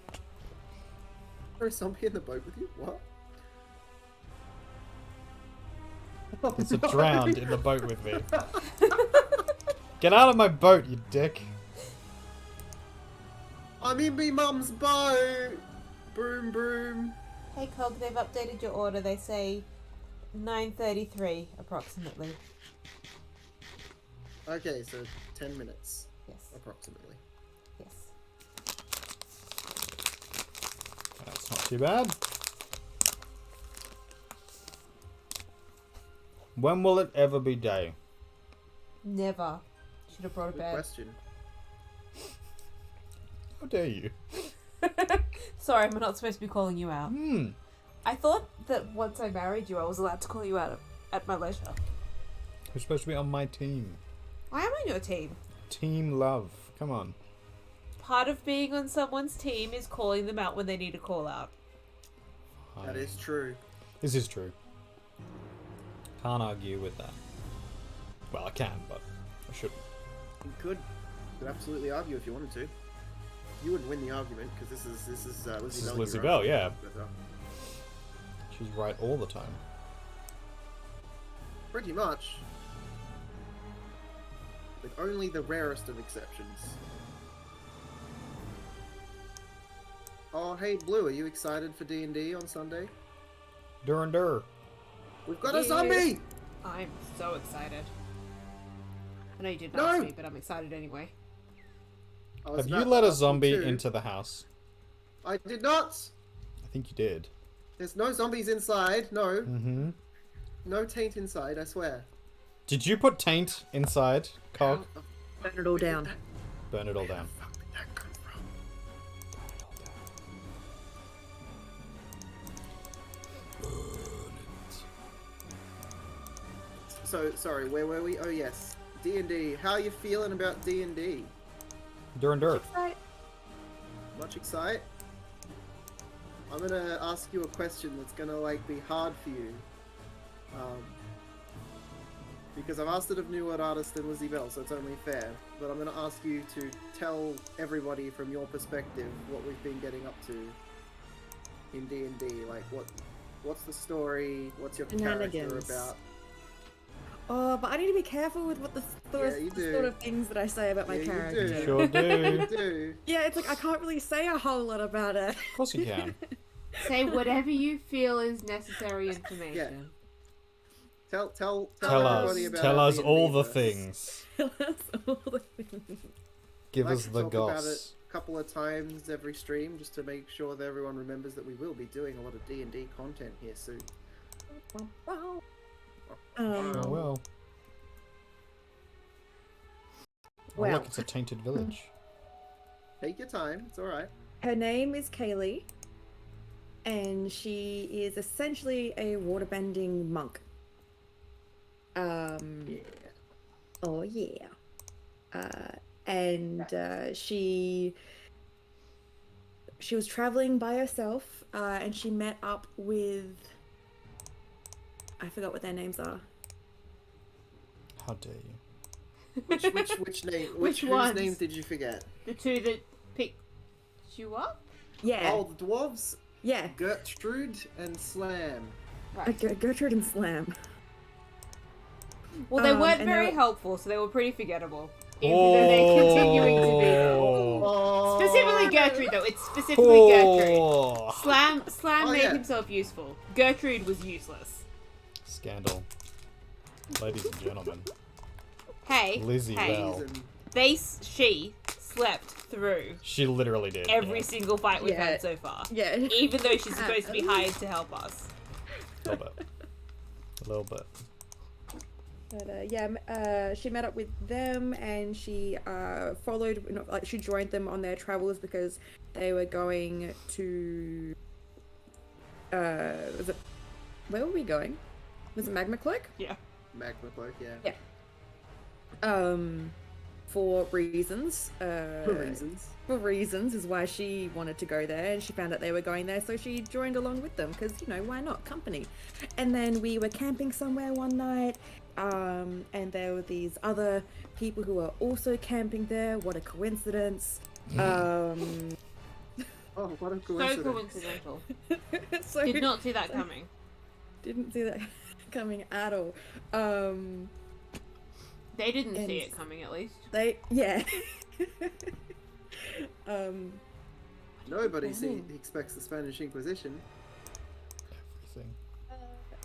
There's a zombie in the boat with you? What? It's drowned in the boat with me. Get out of my boat, you dick! I'm in me mum's boat! Broom, broom. Hey Cog, they've updated your order. They say 9:33 approximately. Okay, so 10 minutes. Yes. Approximately. Yes. That's not too bad. When will it ever be day? Never. Should have brought a Good bed. question. How dare you? Sorry, I'm not supposed to be calling you out. Hmm. I thought that once I married you, I was allowed to call you out at my leisure. You're supposed to be on my team. I am on your team. Team love. Come on. Part of being on someone's team is calling them out when they need a call out. That is true. This is true. Can't argue with that. Well, I can, but I shouldn't. You could absolutely argue if you wanted to. You wouldn't win the argument because this is Lizzie Bell, yeah. She's right all the time. Pretty much. With only the rarest of exceptions. Oh, hey Blue, are you excited for D&D on Sunday? Dur. We've got a zombie! I'm so excited. I know you didn't No! ask me, but I'm excited anyway. I was Have you about let to a ask you zombie too. into the house? I did not! I think you did. There's no zombies inside, no. Mm-hmm. No taint inside, I swear. Did you put taint inside, Cog? Burn it all down. Burn it all down. Where the fuck did that come from? So, sorry, where were we? Oh yes, D&D. How are you feeling about D&D? Dur. Much excite? I'm gonna ask you a question that's gonna like be hard for you. Because I've asked it of New World Artist and Lizzie Bell, so it's only fair. But I'm gonna ask you to tell everybody from your perspective what we've been getting up to in D&D. Like, what's the story? What's your character Shenanigans. about? Oh, but I need to be careful with what the you do. sort of things that I say about my Yeah, you character. do. Sure do. You do. Yeah, it's like I can't really say a whole lot about it. Of course you can. Say whatever you feel is necessary information. Tell Tell everybody us. about Tell our us all the D&D things. That's all the things. Give I like us to the talk about it goss. a couple of times every stream just to make sure that everyone remembers that we will be doing a lot of D&D content here soon. Oh Um, well. Oh, Well. look, it's a tainted village. Take your time, it's alright. her name is Kaylee. and she is essentially a waterbending monk. Oh yeah. She was traveling by herself, and she met up with, I forgot what their names are. How dare you? Which name? Which whose ones? name did you forget? The two that picked you up? Yeah. Oh, the dwarves. Yeah. Gertrude and Slam. Right. Gertrude and Slam. Well, they weren't and very they were- helpful, so they were pretty forgettable. Even though they're continuing to be there. Oh. Specifically Gertrude, though. It's specifically Gertrude. Oh. Slam Oh, made yeah. himself useful. Gertrude was useless. Scandal. Ladies and gentlemen. Hey, Lizzie hey. Bell. She slept through She literally did. every yeah. single fight we've Yeah. had so far. Yeah. Even though she's supposed to be hired to help us. A little bit. A little bit. But she met up with them, and she she joined them on their travels because they were going to. Was it? Where were we going? Was it Magma Cloak? Yeah. Magma Cloak, yeah. Yeah. For reasons. For reasons. For reasons is why she wanted to go there, and she found out they were going there, so she joined along with them because, why not? Company. And then we were camping somewhere one night, and there were these other people who were also camping there. What a coincidence. Oh, what a So coincidence. coincidental. So Did not see that coming. didn't see that coming at all. They didn't And- see it coming, at least. Yeah. Nobody expects the Spanish Inquisition.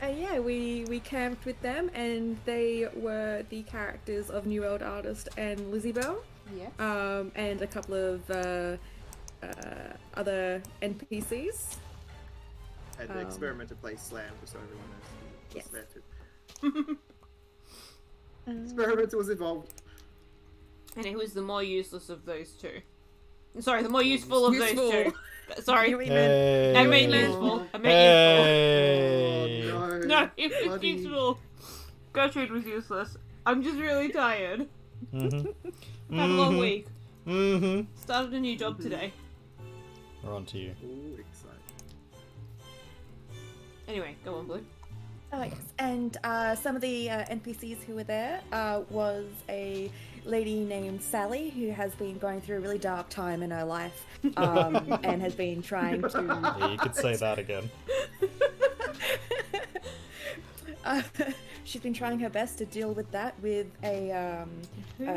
Everything. Yeah, we camped with them, and they were the characters of New World Artist and Lizzie Bell, Yeah. and a couple of other NPCs. And the experimenter plays Slam, just so everyone knows. Yes. There too. Experimenter was involved. And it was the more useless of those two. Sorry, the more useful of those Useful. two. Sorry. You mean Hey. I meant useful. I meant Hey. Oh, no. useful. No, it was Bloody- useful. Gertrude was useless. I'm just really tired. Mm-hmm. Had a long week. Mm-hmm. Started a new job today. We're on to you. Ooh, exciting. Anyway, go on, Blue. Oh yes, and some of the NPCs who were there was a lady named Sally who has been going through a really dark time in her life, and has been trying to. Yeah, you could say that again. She's been trying her best to deal with that with a Whose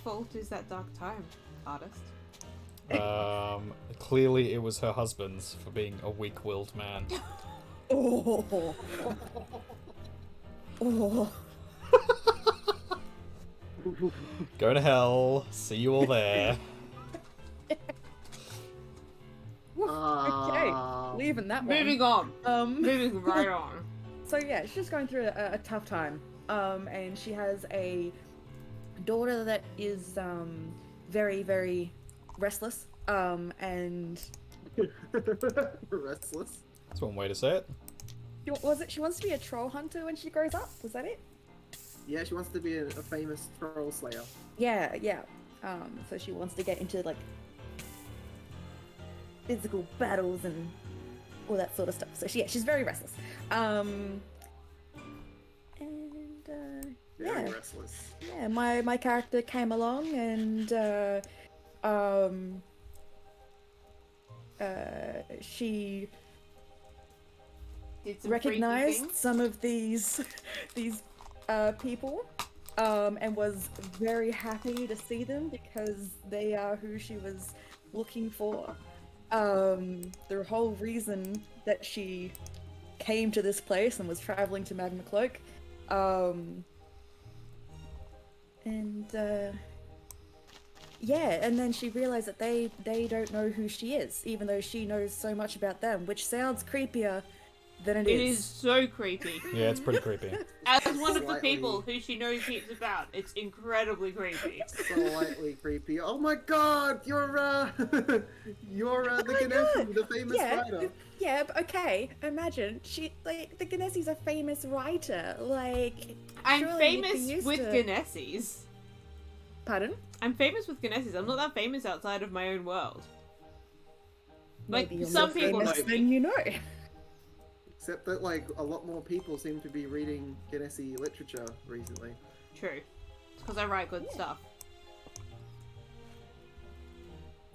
fault is that dark time, artist? Clearly it was her husband's for being a weak-willed man. oh. Go to hell. See you all there. Okay, leaving that one. Moving on. Um, Moving right on. So yeah, she's just going through a tough time. And she has a daughter that is very, very restless. And Restless. That's one way to say it. she wants to be a troll hunter when she grows up? Was that it? Yeah, she wants to be a famous troll slayer. Yeah, yeah. So she wants to get into like physical battles and all that sort of stuff. So she's very restless. Very Yeah. restless. Yeah, my character came along and she Did some freaky recognized things. some of these people, and was very happy to see them because they are who she was looking for. The whole reason that she came to this place and was traveling to Magma Cloak, and then she realized that they don't know who she is, even though she knows so much about them, which sounds creepier than it It is. is so creepy. Yeah, it's pretty creepy. As one of the Slightly. people who she knows heaps about, it's incredibly creepy. Slightly creepy. Oh my god, you're you're the Ganesi, the famous writer. Yeah, but okay. Imagine the Ganesi's a famous writer. Like, I'm surely you'd be famous used with to... Ganessis. Pardon? I'm famous with Ganessis. I'm not that famous outside of my own world. Like, Maybe you're some more people famous know me. than you know. Except that like a lot more people seem to be reading Ganesi literature recently. True. It's because I write good stuff.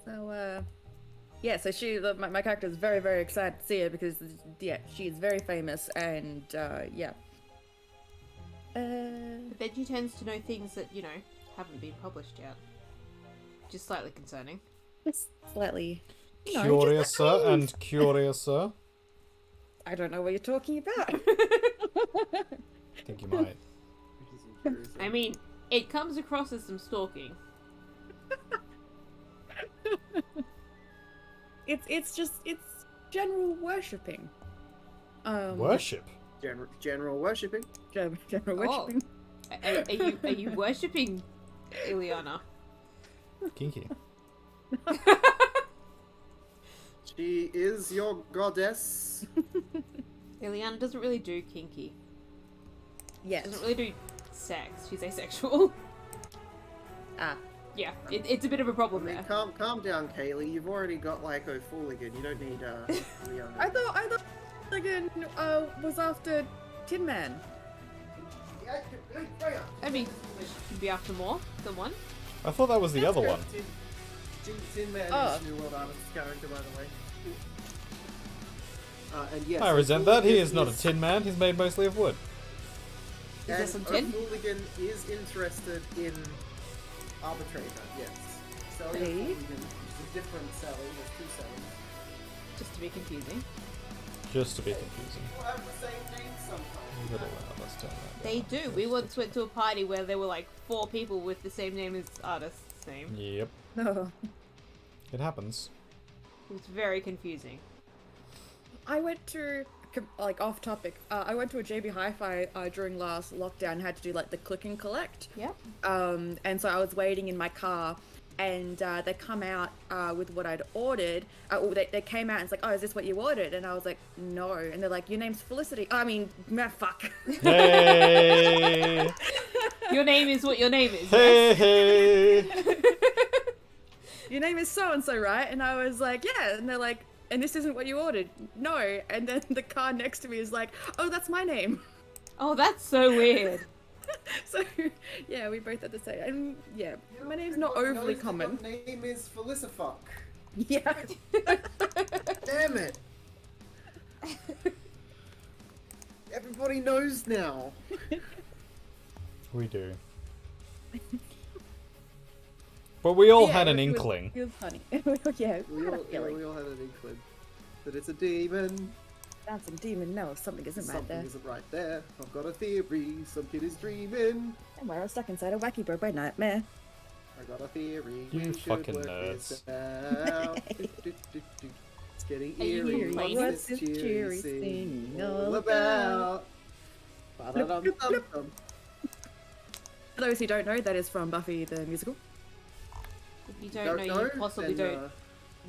So, yeah, so my character is very, very excited to see her because, yeah, she is very famous and, yeah. But then she tends to know things that, you know, haven't been published yet. Which is slightly concerning. Just slightly, you know, Curiouser and curiouser. I don't know what you're talking about. I think you might. I mean, it comes across as some stalking. It's general worshipping. Worship. General worshipping. General Oh. worshipping. Are you worshipping Ileana? Kinky. She is your goddess. Ileana doesn't really do kinky. Yes. Doesn't really do sex. She's asexual. Ah. Yeah, it's a bit of a problem there. Calm down, Kaylee. You've already got like O'Fooligan. You don't need Leona. I thought Hooligan was after Tin Man. I mean, should be after more than one. I thought that was the other one. Tin Man Oh. is New World Artist's character, by the way. And yes, I resent that. He is not a tin. tin man. He's made mostly of wood. Is there And some tin? O'Fooligan is interested in Arbitrator, yes. Sally Hey. O'Fooligan is a different Sally, there's two Sallys. Just to be confusing. Just to be confusing. People have the same name sometimes. Little loud, let's turn that They down. do. We once went to a party where there were like 4 people with the same name as artist's name. Yep. No. It happens. It was very confusing. I went to, like, off topic, I went to a JB Hi-Fi during last lockdown and had to do, like, the click and collect. Yep. And so I was waiting in my car and they come out with what I'd ordered. They came out and it's like, oh, is this what you ordered? And I was like, no. And they're like, your name's Felicity. I mean, fuck. Hey! Your name is what your name is. Hey, Yes? hey! Your name is so-and-so, right? And I was like, yeah. And they're like, and this isn't what you ordered. No. And then the car next to me is like, oh, that's my name. Oh, that's so weird. So, yeah, we both had to say, and yeah, my name's not overly common. Your name is Felicifuck. Yeah. Damn it! Everybody knows now. We do. But we all Yeah, had an it was- inkling. It was funny. Yeah, We all had an inkling that it's a demon. That's a demon. No, something isn't right Something there. isn't right there. I've got a theory. Some kid is dreaming. And we're all stuck inside a wacky bird by nightmare. I got a theory. You we should fucking work nerds. this out. It's getting Are you eerie. playing What's this this cheery cheery singing singing all all about? Ba-da-dum-dum-dum. For those who don't know, that is from Buffy the Musical. If you don't know, you possibly then, don't.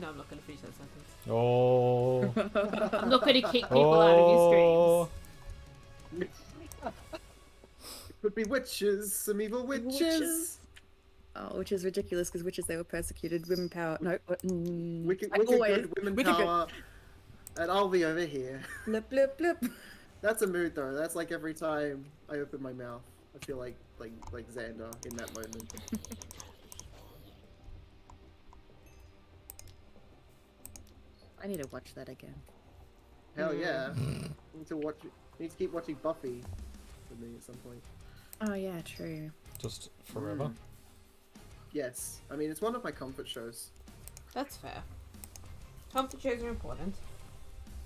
No, I'm not going to finish that sentence. Oh. I'm not going to kick people out of your streams. It could be witches, some evil witches. Witches. Oh, which is ridiculous because witches, they were persecuted. Women power. No. Wicked, I wicked always- good women wicked good. power. And I'll be over here. Blip, blip, blip. That's a mood though. That's like every time I open my mouth, I feel like Xander in that moment. I need to watch that again. Hell yeah. Need to keep watching Buffy with me at some point. Oh yeah, true. Just forever. Yes. I mean, it's one of my comfort shows. That's fair. Comfort shows are important.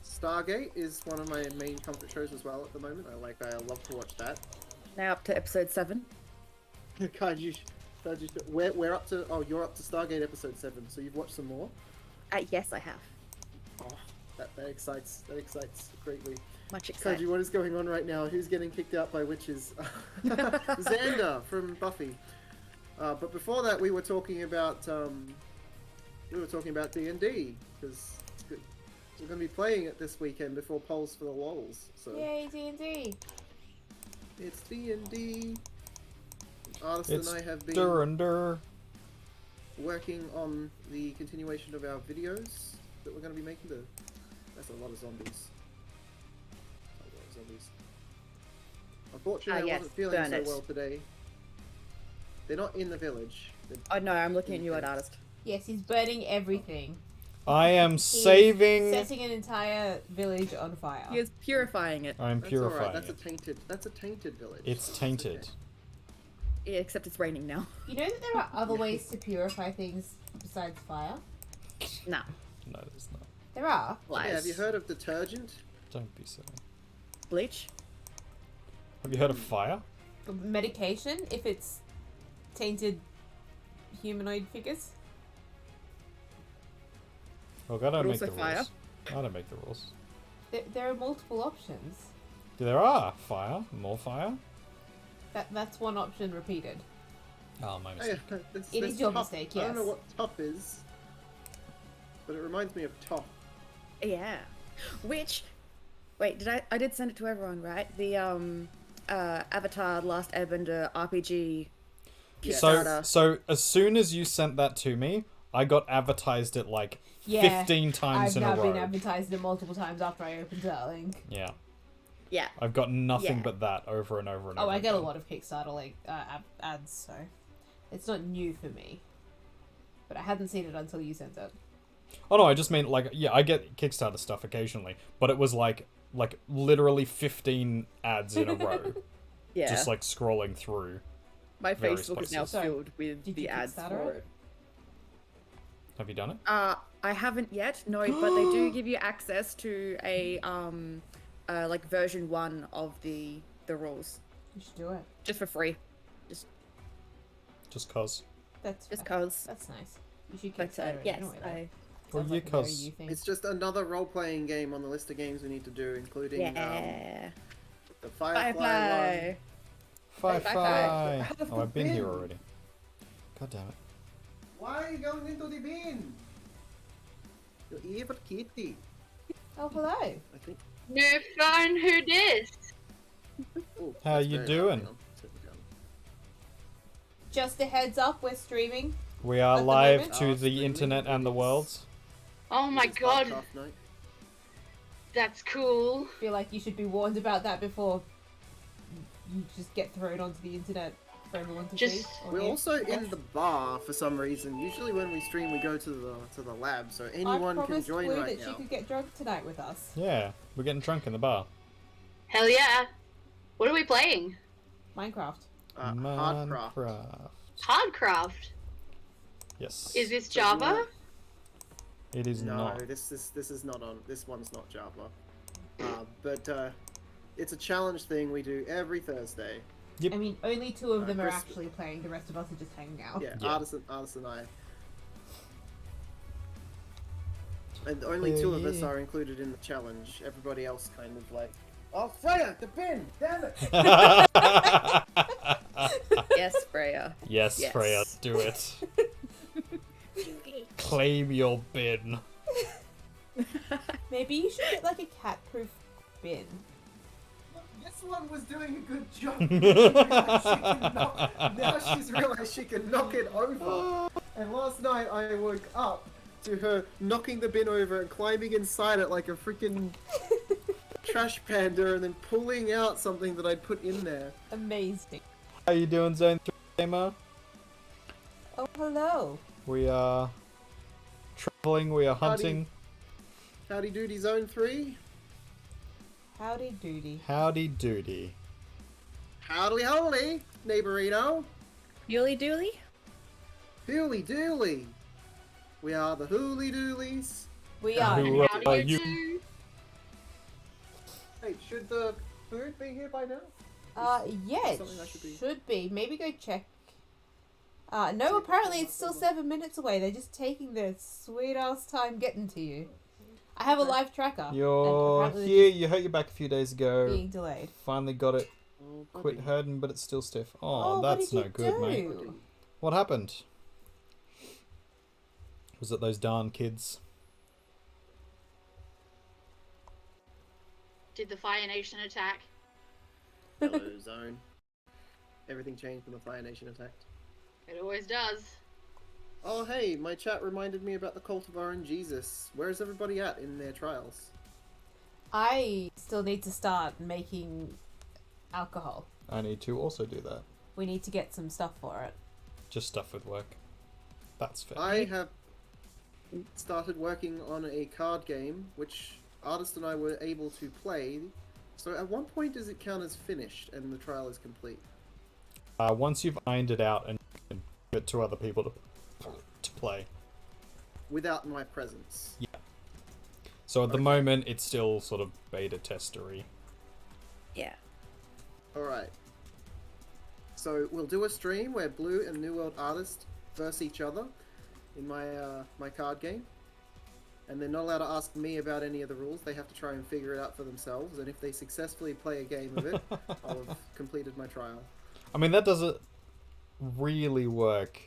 Stargate is one of my main comfort shows as well at the moment. I love to watch that. Now up to episode 7. We're up to, oh, you're up to Stargate episode 7, so you've watched some more? Yes, I have. Oh, that excites greatly. Much excited. Koji, what is going on right now? Who's getting kicked out by witches? Xander from Buffy. But before that, we were talking about D&D because we're going to be playing it this weekend before polls for the lols. So Yay, D&D. it's D&D. Artist It's and I have been Dur. working on the continuation of our videos that we're going to be making. That's a lot of zombies. Unfortunately, I yes, wasn't feeling burn so it. well today. They're not in the village. Oh no, I'm looking at you, at artist. Yes, he's burning everything. I am He's saving. setting an entire village on fire. He is purifying it. I'm That's purifying alright. That's it. a tainted village. It's tainted. okay. Yeah, except it's raining now. You know that there are other ways to purify things besides fire? Nah. No, there's not. There are. Lies. Yeah, have you heard of detergent? Don't be silly. Bleach? Have you heard of fire? But medication, if it's tainted humanoid figures. Look, I don't But make the also fire. rules. I don't make the rules. There are multiple options. There are fire. More fire. That's one option repeated. Oh, my Oh, mistake. yeah, It is your top. mistake, I don't know yes. what top is, but it reminds me of top. Yeah. Which, wait, I did send it to everyone, right? The Avatar Last Airbender RPG Yeah. Kickstarter. So as soon as you sent that to me, I got advertised it like 15 times I've in a now row. been advertised it multiple times after I opened that link. Yeah. Yeah. I've got nothing Yeah. but that over and over and Oh, over I get a again. lot of Kickstarter ads, so it's not new for me. But I hadn't seen it until you sent it. Oh no, I just mean like, yeah, I get Kickstarter stuff occasionally, but it was like literally 15 ads in a row, Yeah. just like scrolling through. My various Facebook is now places. filled with Did the you ads Kickstarter for it? it. Have you done it? I haven't yet, no, but they do give you access to a like version 1 of the rules, You should do it. just for free, Just cause. That's just fair. cause. That's nice. You should But Kickstarter it yes, anyway. though. I Well, Sounds yeah, like a very 'cause you thing. It's just another role-playing game on the list of games we need to do, including yeah. the Firefly Firefly. one. Firefly! Out of Oh, the I've been here bin. already. God damn it. Why are you going into the bin? You evil kitty. Oh, hello. I think. New phone, who dis? Oh, How that's you very doing? loud. Hang on. Set it down. Just a heads up, we're streaming. We are At the live moment? to Oh, the internet and the world. Oh my It's god, Hardcraft night. that's cool. Feel like you should be warned about that before you just get thrown onto the internet for everyone to Just- see. or We're hear. also in the bar for some reason. Usually when we stream, we go to the lab, so anyone I can promised join Blue right that now. she could get drunk tonight with us. Yeah, we're getting drunk in the bar. Hell yeah. What are we playing? Minecraft. Hardcraft. Minecraft. Hardcraft. Yes. Is this So do you Java? wanna- It is No, not. this is not on. This one's not Java. But it's a challenge thing we do every Thursday. I mean, only two of them are Chris- actually playing. The rest of us are just hanging out. Yeah, Yeah. Artist and I. And only two of us are included in the challenge. Everybody else kind of like, oh Freya, the bin, damn it! Yes, Freya. Yes, Yes. Freya, do it. Claim your bin. Maybe you should get like a cat-proof bin. This one was doing a good job. Now she's realized she can knock it over. And last night I woke up to her knocking the bin over and climbing inside it like a freaking trash panda and then pulling out something that I'd put in there. Amazing. How you doing, Zone 3 Gamer? Oh, hello. We are traveling, we are hunting. Howdy doody zone 3. Howdy doody. Howdy doody. Howdy holy, neighborino. Yuli Dooley? Hooly dooly. We are the Hooly Doolies. We are. Who How do are you you? do? Hey, should the food be here by now? Yeah, it Something I should be- should be. Maybe go check. No, apparently it's still 7 minutes away. They're just taking their sweet ass time getting to you. I have a live tracker. You're and apparently here. You hurt your back a few days ago. being delayed. Finally got it. Oh, Quit buddy. hurting, but it's still stiff. Oh, Oh, what that's did no you good, mate. do? What happened? Was it those darn kids? Did the Fire Nation attack? Hello, Zone. Everything changed when the Fire Nation attacked. It always does. Oh, hey, my chat reminded me about the Cult of Orange Jesus. Where is everybody at in their trials? I still need to start making alcohol. I need to also do that. We need to get some stuff for it. Just stuff with work. That's fair. I have started working on a card game, which Artist and I were able to play. So at one point does it count as finished and the trial is complete? Once you've ironed it out and give it to other people to play. Without my presence. Yeah. So at the Okay. moment, it's still sort of beta testery. Yeah. Alright. So we'll do a stream where Blue and New World Artist verse each other in my my card game. And they're not allowed to ask me about any of the rules. They have to try and figure it out for themselves. And if they successfully play a game of it, I'll have completed my trial. I mean, that doesn't really work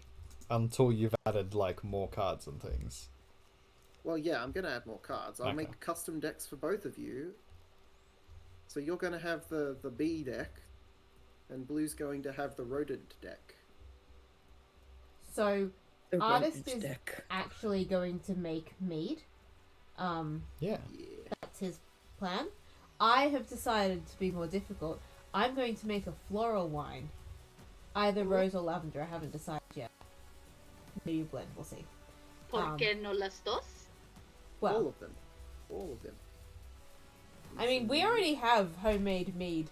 until you've added, like, more cards and things. Well, yeah, I'm going to add more cards. I'll Okay. make custom decks for both of you. So you're going to have the bee deck, and Blue's going to have the rodent deck. So, The Artist rodent is deck. actually going to make mead. Yeah. Yeah. That's his plan. I have decided to be more difficult. I'm going to make a floral wine. Either rose or lavender, I haven't decided yet. Maybe blend, we'll see. ¿Por qué no las dos? All Well, of them. All of them. I mean, we already have homemade mead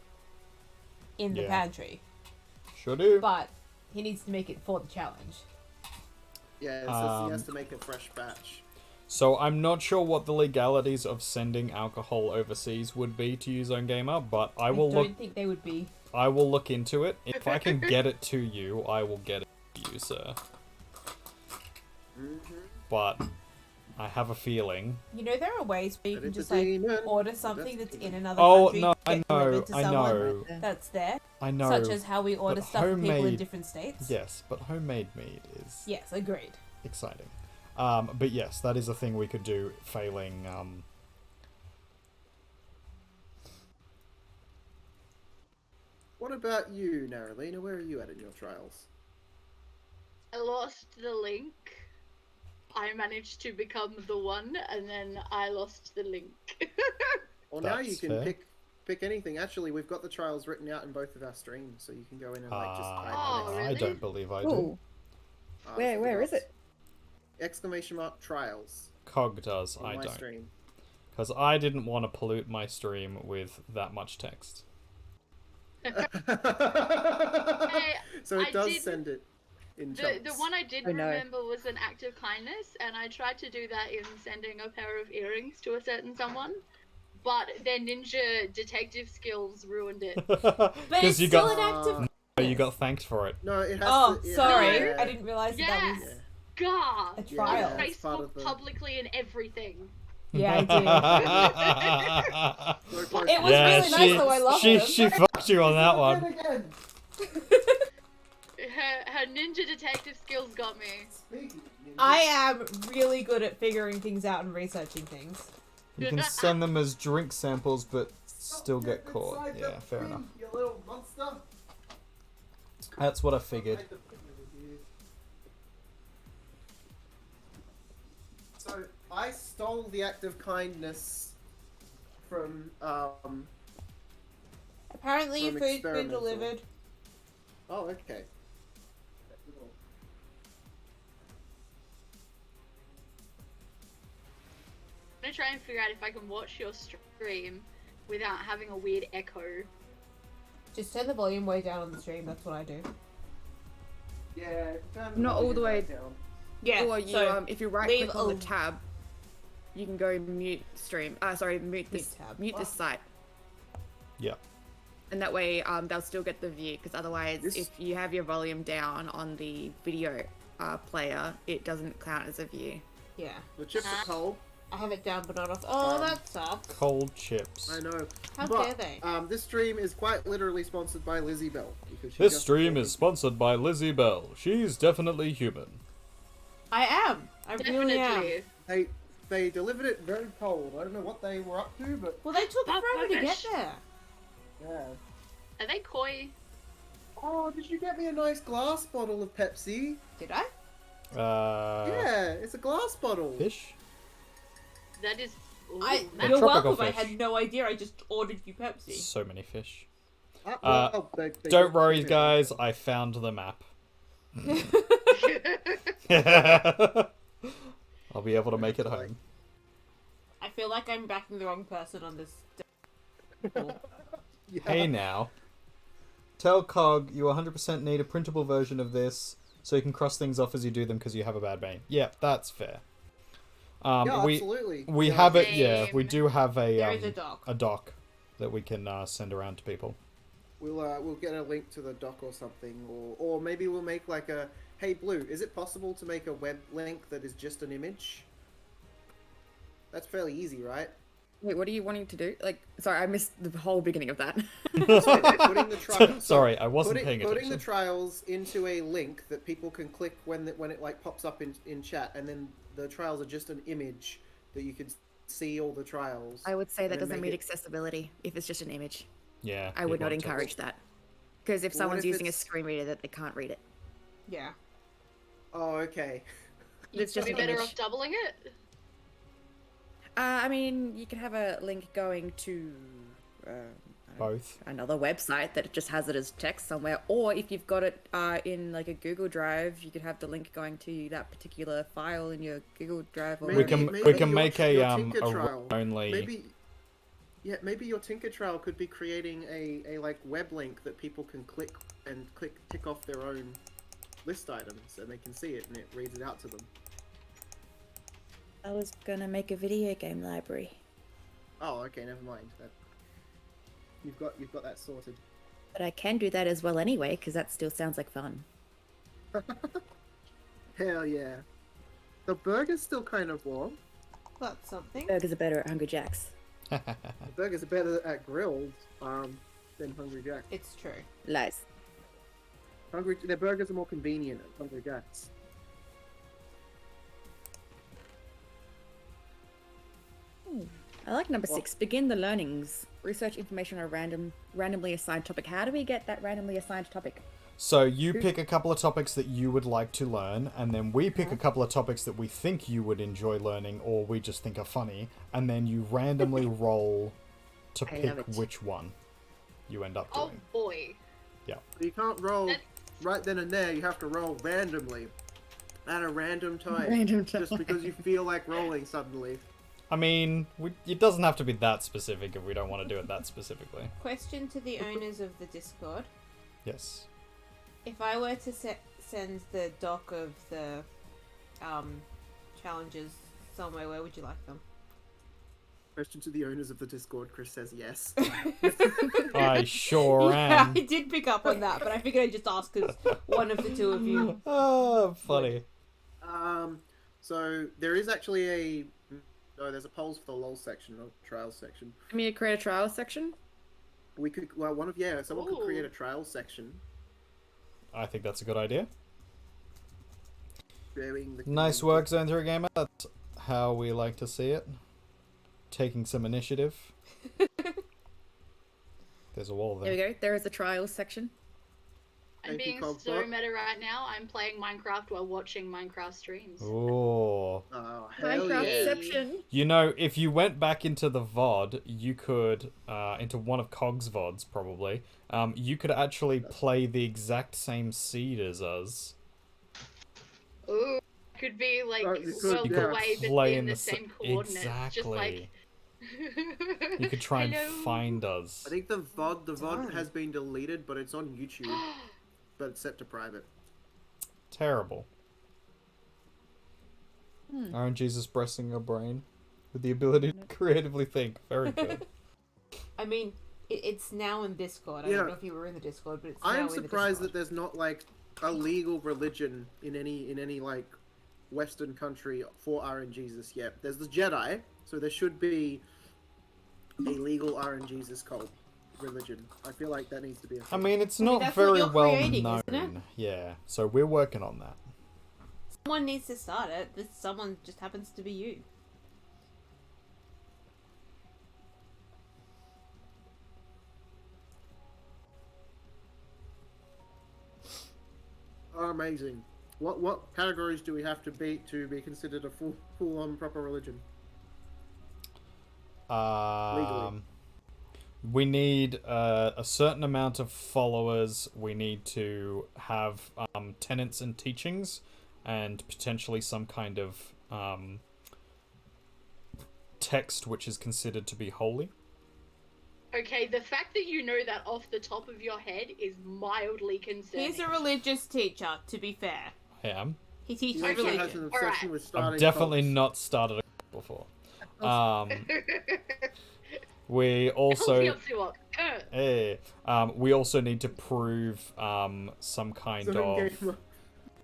in the Yeah. pantry, Sure do. but he needs to make it for the challenge. Yeah, it says he has to make a fresh batch. So I'm not sure what the legalities of sending alcohol overseas would be to use on Gamer, but I will don't look. think they would be. I will look into it. If I can get it to you, I will get it to you, sir. But I have a feeling. You know, there are ways where you But can it's a just like demon. order something That's that's a in another Oh country, no, I get know, delivered to I someone know, that's there, I know. such as how we order but stuff for people in homemade- different states. Yes, but homemade mead is Yes, agreed. exciting. But yes, that is a thing we could do. Failing. What about you, Naralina? Where are you at in your trials? I lost the link. I managed to become the one, and then I lost the link. Well, now you That's can fair. pick anything. Actually, we've got the trials written out in both of our streams, so you can go in and like just type Oh, it. I really? don't believe I do. Ooh. Where is it? Exclamation mark trials Cog does. on I my don't. stream. Because I didn't want to pollute my stream with that much text. So it I does did- send it in The chunks. one I did Oh, no. remember was an act of kindness, and I tried to do that in sending a pair of earrings to a certain someone, but their ninja detective skills ruined it. But it's you still got an active. you got thanked for it. No, it has Oh, to. sorry, Yeah. I didn't realize that Yeah. was God! a Yeah, trial. On it's part Facebook of the- publicly and everything. Yeah, I So do. close. It was really nice though. I loved she, them. she fucked you on that one. Again. Her ninja detective skills got me. Speaking of ninjas, I am really good at figuring things out and researching things. You can send them as drink samples, but still get Get caught. inside Yeah, the fair pin, enough. You little monster. That's what I figured. Hide the pin over here. So I stole the act of kindness from Apparently, your From food's been experimental. delivered. Oh, okay. I'm gonna try and figure out if I can watch your stream without having a weird echo. Just turn the volume way down on the stream. That's what I do. Yeah. Not all the way down. Yeah. Or you, so if you right leave click on the a- tab, you can go mute stream. Sorry, mute this Mute tab. mute this site. Yeah. And that way, they'll still get the view. Because otherwise, This- if you have your volume down on the video player, it doesn't count as a view. yeah. The chips are cold. I have it down but not off. Oh, that sucks. Cold chips. I know. How but, dare they? This stream is quite literally sponsored by Lizzie Bell. Because she This just stream bought is sponsored by Lizzie Bell. She's definitely human. I am. I really am. Definitely. They delivered it very cold. I don't know what they were up to, but Well, they took That's forever to get rubbish. there. yeah. Are they koi? Oh, did you get me a nice glass bottle of Pepsi? Did I? Yeah, it's a glass bottle. Fish? That is. Ooh, You're tropical welcome. I fish. had no idea. I just ordered you Pepsi. So many fish. Well, they Don't did- worry, they- guys. I found the map. I'll be able to make it home. I feel like I'm backing the wrong person on this. Yeah. Hey now. Tell Cog you 100% need a printable version of this so you can cross things off as you do them because you have a bad brain. Yeah, that's fair. Yeah, we absolutely. we Yeah. have it. Yeah, we Same. do have There is a doc. a doc that we can send around to people. We'll get a link to the doc or something, or maybe we'll make like a. Hey Blue, is it possible to make a web link that is just an image? That's fairly easy, right? Wait, what are you wanting to do? Like, sorry, I missed the whole beginning of that. So putting the trials. Sorry, I wasn't paying Putting attention. the trials into a link that people can click when it like pops up in chat, and then the trials are just an image that you can see all the trials. I would say and that then doesn't make meet it- accessibility if it's just an image. Yeah, I would it not won't encourage text. that. Because if What someone's if using a it's- screen reader that they can't read it. Yeah. Oh, okay. It's You'd just be an better image. off doubling it. I mean, you could have a link going to Both. another website that just has it as text somewhere, or if you've got it in like a Google Drive, you could have the link going to that particular file in your Google Drive. Or Maybe- We can maybe we can your- make your a Tinker trial. only. Maybe your Tinker trial could be creating a like web link that people can click tick off their own list items, and they can see it and it reads it out to them. I was gonna make a video game library. Oh, okay, never mind. You've got that sorted. But I can do that as well anyway, because that still sounds like fun. Hell yeah. The burger's still kind of warm. That's something. Burgers are better at Hungry Jack's. The burgers are better at grilled than Hungry Jack's. It's true. Lies. Their burgers are more convenient at Hungry Jack's. I like number 6. Begin the learnings. Research information on a randomly assigned topic. How do we get that randomly assigned topic? So you pick a couple of topics that you would like to learn, and then we pick a couple of topics that we think you would enjoy learning, or we just think are funny, and then you randomly roll to I pick love it. which one you end up Oh doing. boy. You can't roll That's- right then and there. You have to roll randomly at a random time. Random Just time. because you feel like rolling suddenly. I mean, it doesn't have to be that specific if we don't want to do it that specifically. Question to the owners of the Discord. Yes. If I were to send the doc of the challenges somewhere, where would you like them? Question to the owners of the Discord. Chris says yes. I sure Yeah, am. I did pick up on that, but I figured I'd just ask because one of the two of you. Oh, funny. So there is actually there's a polls for the LOL section or trials section. I mean, create a trial section. We could someone could create Ooh. a trials section. I think that's a good idea. Sharing the Nice work, Zone 3 Gamer. That's how we like to see it. Taking some initiative. There's a wall There we there. go. There is a trial section. I'm Thank you, being Cogbot. so meta right now. I'm playing Minecraft while watching Minecraft streams. Oh. Oh, hell yeah. Minecraftception. You know, if you went back into the VOD, you could, into one of Cog's VODs probably, you could actually play the exact same seed as us. Ooh, could be like Oh, you could, worlds yeah. away, but Play be in in the the same coordinates. Just like. Exactly. You could try and Hello. find us. I think the VOD Darn. has been deleted, but it's on YouTube, but it's set to private. Terrible. Aren't Jesus breasting a brain with the ability to creatively think? Very good. I mean, it's now in Discord. I Yeah. don't know if you were in the Discord, but it's now I'm in the surprised that Discord. there's not like a legal religion in any like Western country for RNGesus yet. There's the Jedi, so there should be a legal RNGesus cult religion. I feel like that needs to be a I thing. mean, it's I mean, not that's what very you're well creating, known. isn't it? Yeah, so we're working on that. Someone needs to start it. This someone just happens to be you. Amazing. What categories do we have to beat to be considered a full on proper religion? Legally. We need a certain amount of followers. We need to have tenets and teachings, and potentially some kind of text which is considered to be holy. Okay, the fact that you know that off the top of your head is mildly concerning. He's a religious teacher, to be fair. I am. He teaches He also has religion. an obsession with starting I've definitely cults. not started a cult before. We also we also need to prove some kind So of.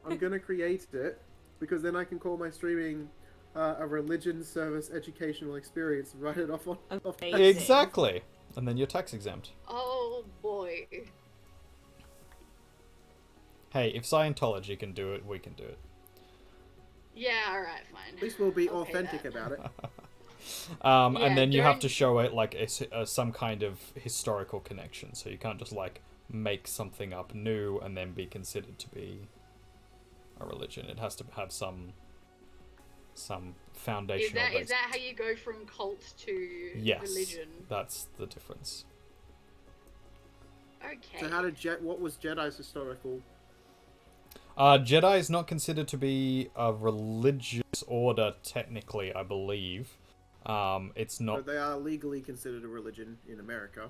I'm gonna create it because then I can call my streaming a religion service educational experience. Write it off on. Amazing. Exactly, and then you're tax exempt. Oh boy. Hey, if Scientology can do it, we can do it. Yeah, alright, fine. At least we'll be Okay, authentic that. about it. And Yeah, then you have don't- to show it like some kind of historical connection. So you can't just like make something up new and then be considered to be a religion. It has to have some foundational. Is that how you go from cult to Yes, religion? that's the difference. Okay. So how did what was Jedi's historical? Jedi is not considered to be a religious order technically, I believe. It's not. But they are legally considered a religion in America.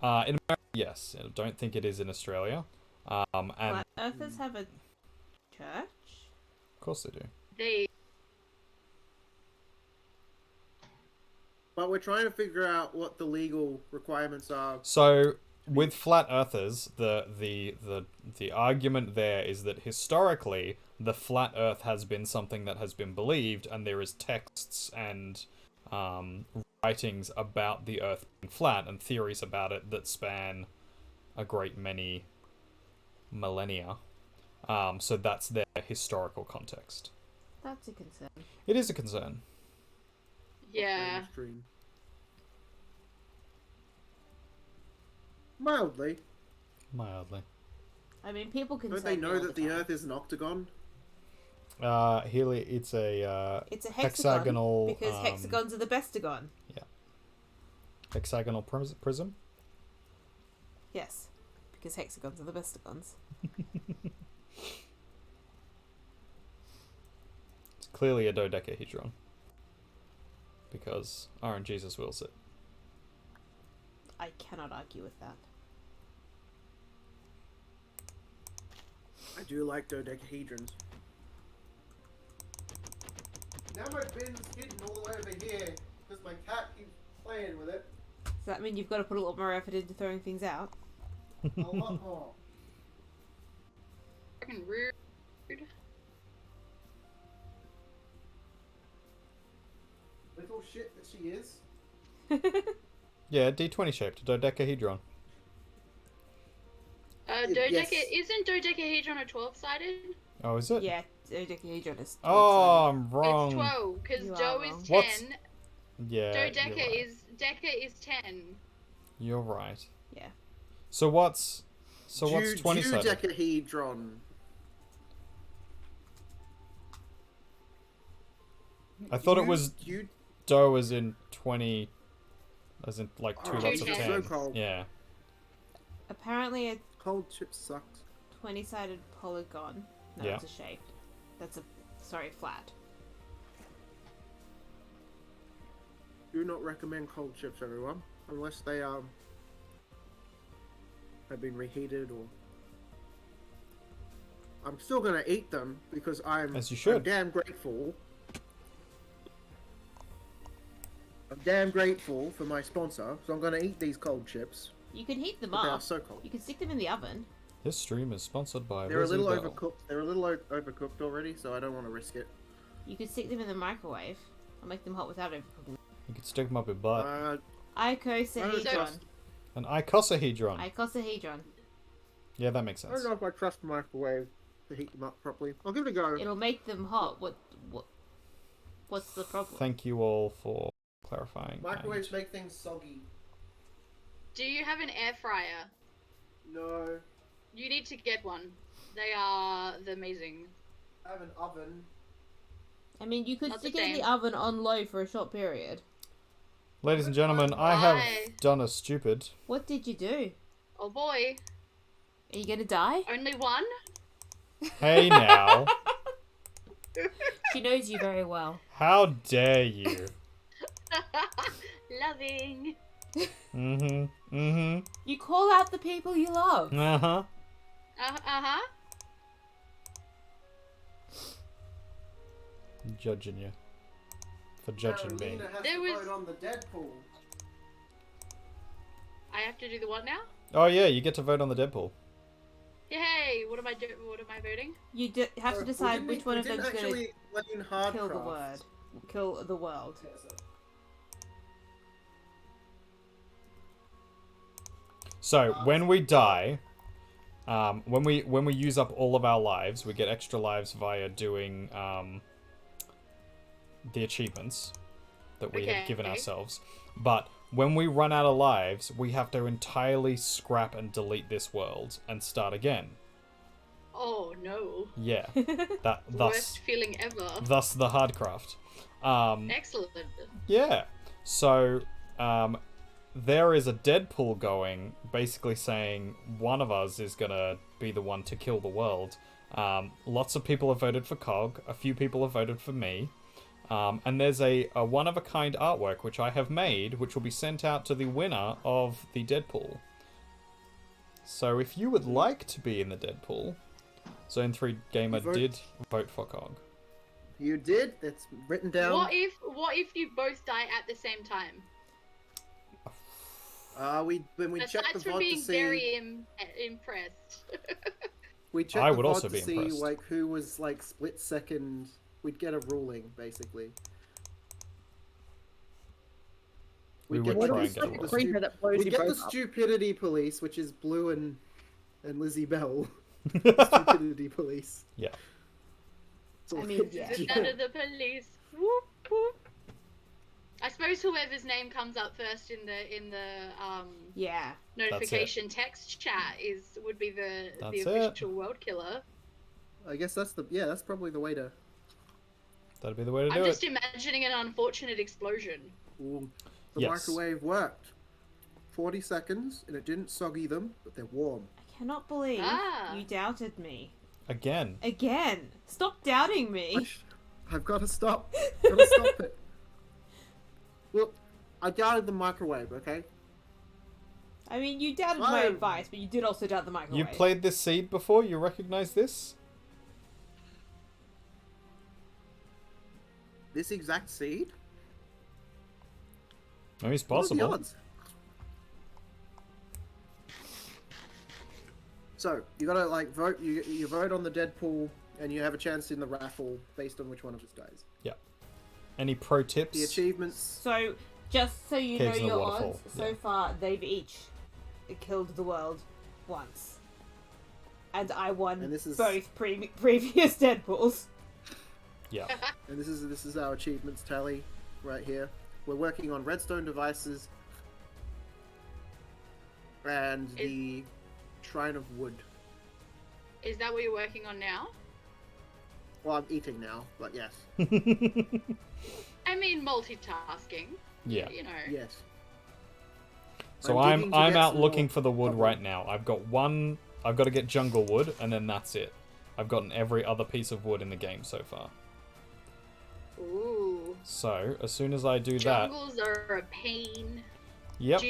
In America, yes. I don't think it is in Australia. And Flat Earthers have a church? of course they do. They But we're trying to figure out what the legal requirements are. So with flat earthers, the argument there is that historically the flat earth has been something that has been believed, and there is texts and writings about the earth being flat and theories about it that span a great many millennia. So that's their historical context. That's a concern. It is a concern. yeah. Mainstream. Mildly. Mildly. I mean, people can Don't they know that the Earth is an octagon? It's a It's a hexagonal, because hexagons are the bestagon. hexagonal prism. Yes, because hexagons are the bestagons. It's clearly a dodecahedron. Because RNGesus wills it. I cannot argue with that. I do like dodecahedrons. Now my bin's hidden all the way over here because my cat keeps playing with it. Does that mean you've got to put a lot more effort into throwing things out? A lot more. Fucking rude. Little shit that she is. Yeah, D20 shaped, dodecahedron. Isn't dodecahedron a 12-sided? Oh, is it? Yeah, dodecahedron is. Oh, I'm wrong. It's 12 because You are Do wrong. is 10. What's- Yeah. Dodeca you're right. is 10. You're right. Yeah. So what's 20 sided? Dodecahedron. I thought it was You do as in 20, as in like two Oh, lots of Jesus. 10. So cold. Yeah. Apparently, a cold chip sucks. 20-sided polygon. No, Yeah. it's a shape. That's a flat. Do not recommend cold chips, everyone, unless they have been reheated or. I'm still gonna eat them because I'm. As you should. I'm damn grateful. I'm damn grateful for my sponsor, so I'm gonna eat these cold chips. You can heat them But they are up. so cold. You can stick them in the oven. This stream is sponsored by They're a Lizzie little Bell. overcooked. They're a little overcooked already, so I don't want to risk it. You could stick them in the microwave. I'll make them hot without overcooking. You could stick them up your butt. Icosahedron. An icosahedron. Icosahedron. Yeah, that makes I don't sense. know if I trust the microwave to heat them up properly. I'll give it a go. It'll make them hot. What's the problem? Thank you all for clarifying. Microwaves and- make things soggy. Do you have an air fryer? No. You need to get one. They are amazing. I have an oven. I mean, you could Not the stick it in the same. oven on low for a short period. Ladies and gentlemen, I Why? have done a stupid. What did you do? Oh boy. Are you gonna die? Only one? Hey now. She knows you very well. How dare you? Loving. You call out the people you love. Uh-huh. Uh-huh. Judging you. For judging me. Carolina has There to was- vote on the Deadpool. I have to do the what now? Oh yeah, you get to vote on the Deadpool. Yay! What am I doing? What am I voting? You have to decide which one of them's gonna actually explain Hardcraft. kill the word. Kill the world. So when we die, when we use up all of our lives, we get extra lives via doing the achievements that we have given Okay. ourselves. But when we run out of lives, we have to entirely scrap and delete this world and start again. Oh no. Yeah, that Worst feeling ever. thus the Hardcraft. Excellent. Yeah. So, there is a Deadpool going, basically saying one of us is gonna be the one to kill the world. Lots of people have voted for Cog. A few people have voted for me. And there's a one-of-a-kind artwork which I have made, which will be sent out to the winner of the Deadpool. So if you would like to be in the Deadpool, Zone 3 Gamer did vote for Cog. You did? It's written down. What if you both die at the same time? When we checked the Aside from VOD to being see, very impressed. we checked I the would VOD also to be see impressed. like who was like split second. We'd get a ruling basically. We We'd would get, try like, and get a the ruling. Creeper that blows We'd you get the both up. stupidity police, which is Blue and Lizzie Bell. Stupidity police. Yeah. So, I mean, yeah. None of the police. Whoop, whoop. I suppose whoever's name comes up first in the Yeah. notification text chat would be the That's it. official world killer. I guess that's probably the way to. That'd be the way to I'm do just it. imagining an unfortunate explosion. Ooh, the Yes. microwave worked. 40 seconds, and it didn't soggy them, but they're warm. I cannot believe Ah. you doubted me. Again. Again. Stop doubting me. I've got to stop. Gotta stop it. Look, I doubted the microwave, okay? I mean, you doubted my Fine. advice, but you did also doubt the microwave. You played this seed before? You recognize this? This exact seed? I mean, it's What are the possible. odds? So, you gotta, like, vote, you vote on the Deadpool, and you have a chance in the raffle based on which one of us dies. Yeah. Any pro tips? The achievements... So, just so you Caves know in the your waterfall, odds, so yeah. far they've each killed the world once. And I won And this is- both previous Deadpools. Yeah. And this is our achievements tally right here. We're working on redstone devices and the Shrine of Wood. Is that what you're working on now? Well, I'm eating now, but yes. I mean, multitasking. Yeah. You know. Yes. So I'm I'm digging to I'm get out some looking more for the wood copper. right now. I've got to get jungle wood, and then that's it. I've gotten every other piece of wood in the game so far. Ooh. So as soon as I do Jungles are a pain. that, yep,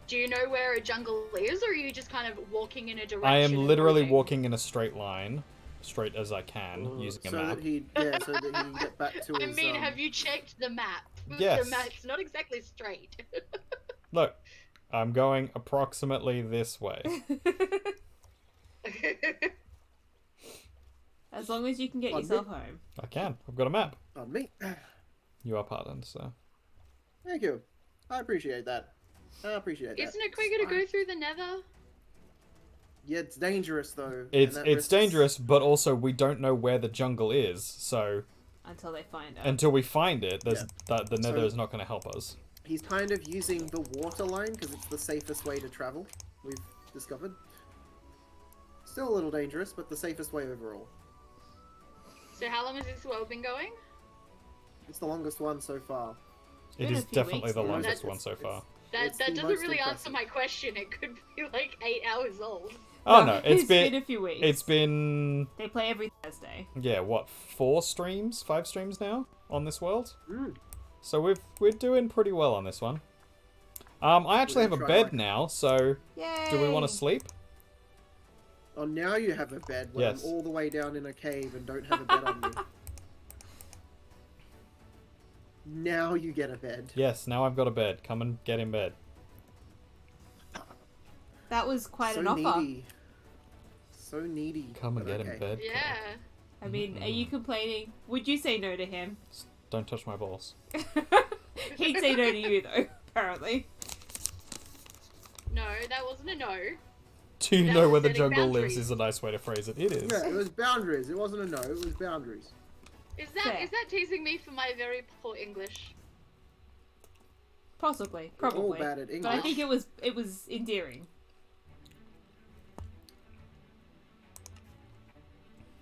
Do you know where a jungle is, or are you just kind of walking in a direction? I am and literally moving? walking in a straight line, straight as I can, using a so map. that he so that he can get back to I his. mean, have you checked the map? Yes. The map's not exactly straight. Look, I'm going approximately this way. long as you can get On yourself me? home. I can. I've got a map. On me. You are pardoned, so. Thank you. I appreciate that. I appreciate that. Isn't it quicker to go through the nether? Yeah, it's dangerous though. It's and that it's risks- dangerous, but also we don't know where the jungle is, so Until they find out. until we find it, there's Yeah. the nether So- is not going to help us. He's kind of using the water line because it's the safest way to travel. We've discovered. Still a little dangerous, but the safest way overall. So how long has this well been going? It's the longest one so far. It been a is few definitely weeks the now. longest It's- one so far. That It's that the doesn't most really answer impressive. my question. It could be like 8 hours old. Oh no, it's been been a few weeks. it's been They play every Thursday. yeah, what, 5 streams now on this world? Mm. So we're doing pretty well on this one. I actually have a try bed like- now, so Yay! do we want to sleep? Oh, now you have a bed when Yes. I'm all the way down in a cave and don't have a bed on me. Now you get a bed. Yes, now I've got a bed. Come and get in bed. That was quite So an offer. needy. So needy. Come and but get in okay. bed. Yeah. I mean, are you complaining? Would you say no to him? Don't touch my balls. He'd say no to you, though, apparently. No, that wasn't a no. Do you That know was where the setting jungle lives boundaries. is a nice way to phrase it. It is. Yeah, it was boundaries. It wasn't a no. It was boundaries. Is that Fair. is that teasing me for my very poor English? Possibly, We're all probably. bad at But I English. think it was endearing.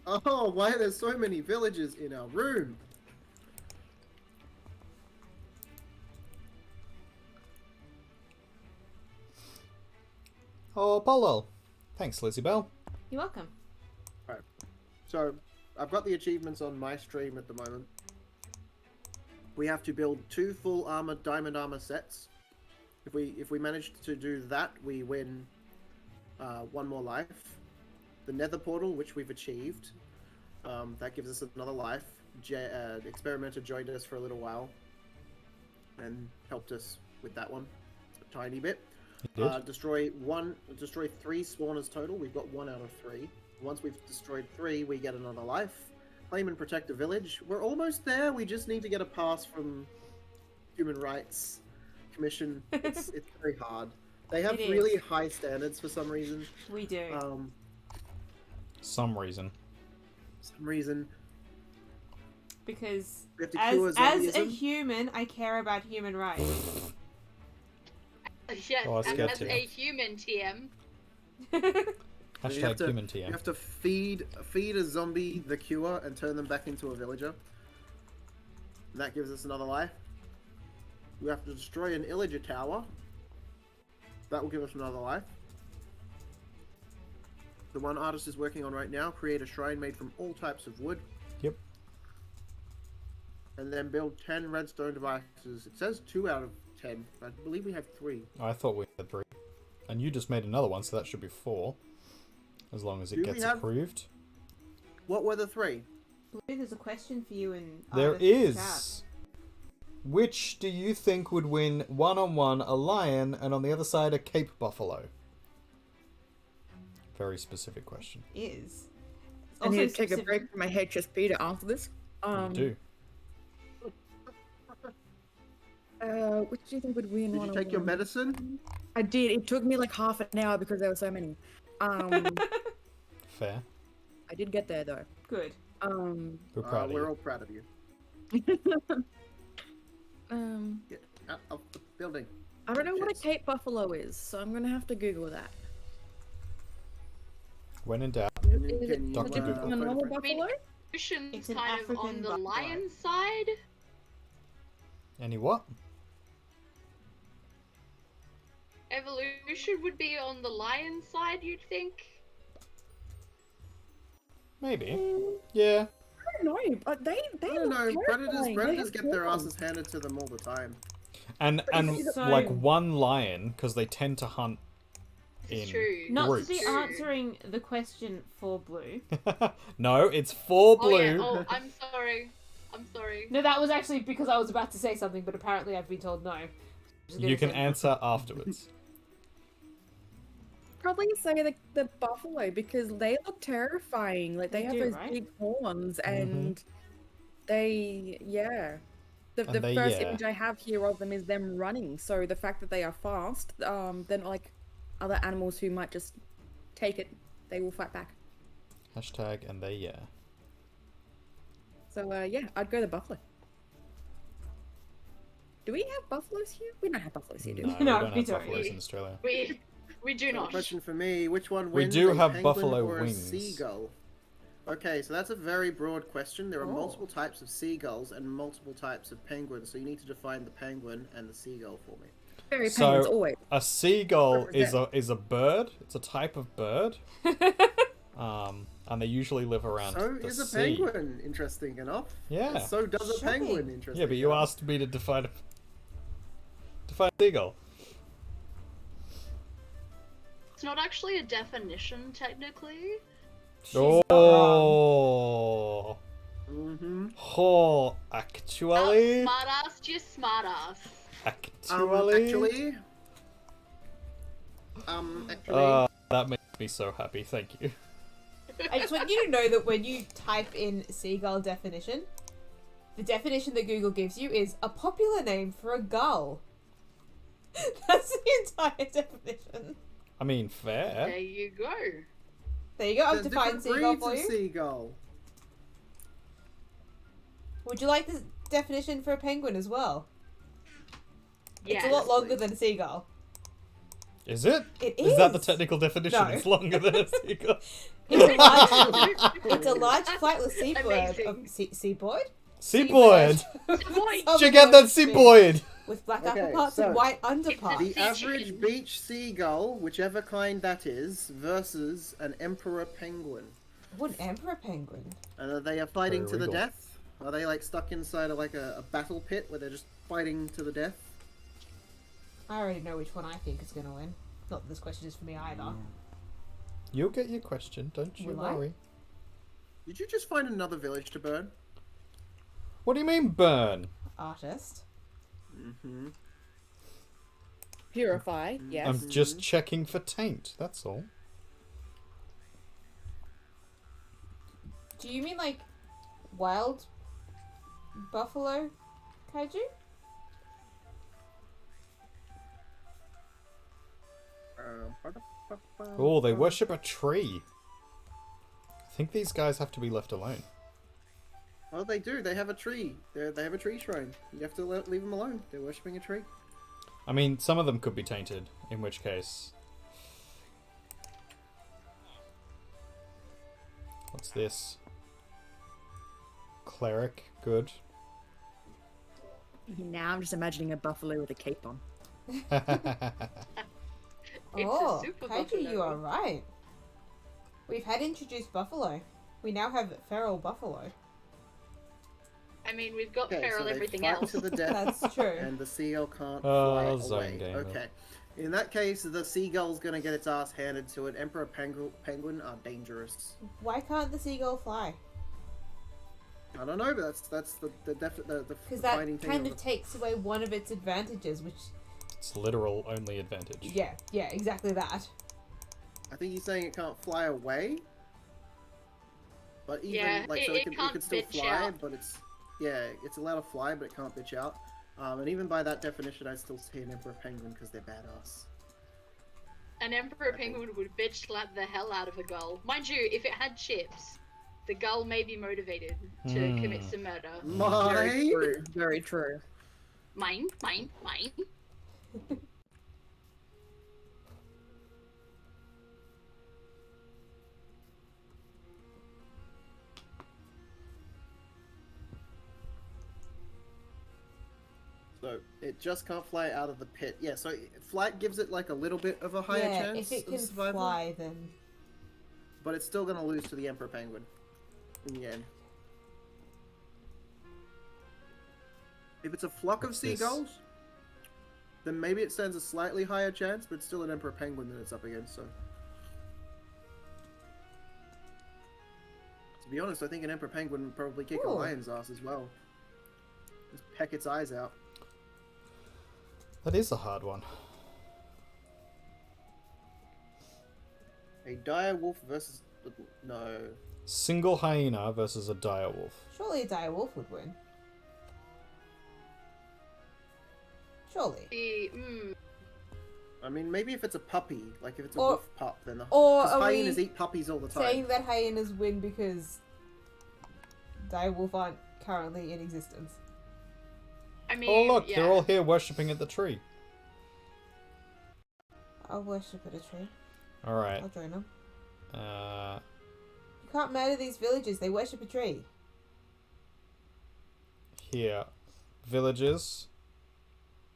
Oh, why are there so many villages in our room? Oh, Polo. Thanks, Lizzie Bell. You're welcome. So, I've got the achievements on my stream at the moment. We have to build 2 full armor diamond armor sets. If we manage to do that, we win 1 more life. The Nether portal, which we've achieved, that gives us another life. Experimenter joined us for a little while and helped us with that one a tiny bit. You did? Destroy 3 spawners total. We've got 1 out of 3. Once we've destroyed 3, we get another life. Claim and protect a village. We're almost there. We just need to get a pass from Human Rights Commission. It's very hard. They have It is. really high standards for some reason. We do. Some reason. Because We have to cure as a zombieism. human, I care about human rights. Yes, Oh, I was scared as too. a human TM. You have Hashtag to- human You TM. have to feed a zombie the cure and turn them back into a villager. And that gives us another life. We have to destroy an illager tower. That will give us another life. The one artist is working on right now, create a shrine made from all types of wood. Yep. And then build 10 redstone devices. It says 2 out of 10. I believe we have 3. I thought we had 3. And you just made another one, so that should be 4. As long as it Do we gets have- approved. What were the 3? Blue, there's a question for you in There Artist's chat. is. Which do you think would win one-on-one, a lion, and on the other side a Cape Buffalo? Very specific question. Is. It's I also need to take a specific- break from my HSP to answer this. You do. Which do you think would win? Did you take your one-on-one? medicine? I did. It took me like half an hour because there were so many. Fair. I did get there though. Good. We're proud of We're you. all proud of you. Get out of the building. I don't know what a Shits. Cape Buffalo is, so I'm gonna have to Google that. When in doubt. Is it Can you, Dr. different from a normal photograph- buffalo? Ocean's It's an kind of on African the buffalo. lion side. Any what? Evolution would be on the lion side, you'd think. Maybe. Yeah. I don't know, but they I don't know. look terrifying. Predators They get their have asses handed to them all the time. And So- like one lion, because they tend to hunt This is in true. Not groups. to be answering the question for Blue. No, it's for Oh blue. yeah. Oh, I'm sorry. I'm sorry. No, that was actually because I was about to say something, but apparently I've been told no. Just gonna You can say- answer afterwards. probably say the buffalo because they look terrifying. Like they They have do, those right? big horns and yeah. The And they, first yeah. image I have here of them is them running. So the fact that they are fast, they're not like other animals who might just take it. They will fight back. Hashtag and they, yeah. So yeah, I'd go the buffalo. Do we have buffaloes here? We don't have buffaloes here, do we? No, we No, don't we have don't. buffaloes in Australia. We do So not. question for me: which one We wins? do a have penguin buffalo or a wings. seagull? Okay, so that's a very broad question. There are Oh. multiple types of seagulls and multiple types of penguins, so you need to define the penguin and the seagull for me. Very So- penguins always. A seagull is Represent. a bird. It's a type of bird. And they usually live around So the is a sea. penguin, interesting enough. Yeah. And so does a Shocking. penguin, interesting Yeah, but you enough. asked me to define a seagull. It's not actually a definition, technically. She's not wrong. Oh. Mm-hmm. Oh, actually. Smartass, you smartass. Actually. Actually, That makes me so happy. Thank you. I just want you to know that when you type in seagull definition, the definition that Google gives you is a popular name for a gull. That's the entire definition. I mean, fair. There you go. There you go. I've there's defined different seagull breeds for of you. seagull. Would you like the definition for a penguin as well? Yes. It's a lot longer please. than a seagull. Is it? It Is that the is. technical definition? No. It's longer than a seagull. It's a large flightless seabird. Amazing. Seabird? Seaboard. Boy, Check out that seaboard. With black Okay, upperparts so and white underparts. The Sea average chicken. beach seagull, whichever kind that is, versus an emperor penguin. What, an emperor penguin? And they are fighting Very to the regal. death? Are they like stuck inside of like a battle pit where they're just fighting to the death? I already know which one I think is going to win. Not that this question is for me either. You'll get your question, don't you Will I? worry. Did you just find another village to burn? What do you mean burn? Artist. Mm-hmm. Purify, yes. I'm just checking for taint, that's all. Do you mean like wild buffalo kaiju? Oh, they worship a tree. I think these guys have to be left alone. Well, they do. They have a tree. They have a tree shrine. You have to leave them alone. They're worshipping a tree. I mean, some of them could be tainted, in which case... What's this? Cleric, good. Now I'm just imagining a buffalo with a cape on. It's Oh, a super kaiju, buffalo. you are right. We've had introduced buffalo. We now have feral buffalo. I mean, we've got Okay, feral so they everything fight else. to the death, That's true. and the seagull can't Oh, fly zone away. game. Okay. In that case, the seagull's gonna get its ass handed to it. Emperor penguin are dangerous. Why can't the seagull fly? I don't know, but that's the Because defining that thing. kind of of takes away one of its advantages, which, It's literal only advantage. yeah, exactly that. I think he's saying it can't fly away. But even Yeah, like so it it can't can still bitch fly, out. but it's allowed to fly, but it can't bitch out. And even by that definition, I'd still say an emperor penguin because they're badass. An emperor penguin would bitch slap the hell out of a gull. Mind you, if it had chips, the gull may be motivated to commit some murder. Very Mine. true. Very true. Mine. So it just can't fly out of the pit. Yeah, so flight gives it like a little bit of a higher yeah, chance if it of can survival, fly, then but it's still gonna lose to the emperor penguin in the end. If it's a flock of What's this? seagulls, then maybe it stands a slightly higher chance, but it's still an emperor penguin that it's up against. So, to be honest, I think an emperor penguin would probably kick a Ooh. lion's ass as well. Just peck its eyes out. That is a hard one. dire wolf versus no. Single hyena versus a dire wolf. Surely a dire wolf would win. Surely. I mean, maybe if it's a puppy, like if it's a Or- wolf pup, then or because are we hyenas eat puppies all the time. saying that hyenas win because dire wolf aren't currently in existence? I mean, Oh look, yeah. they're all here worshipping at the tree. I'll worship at a tree. Alright. I'll join them. Uh, You can't murder these villagers. They worship a tree. here. Villagers.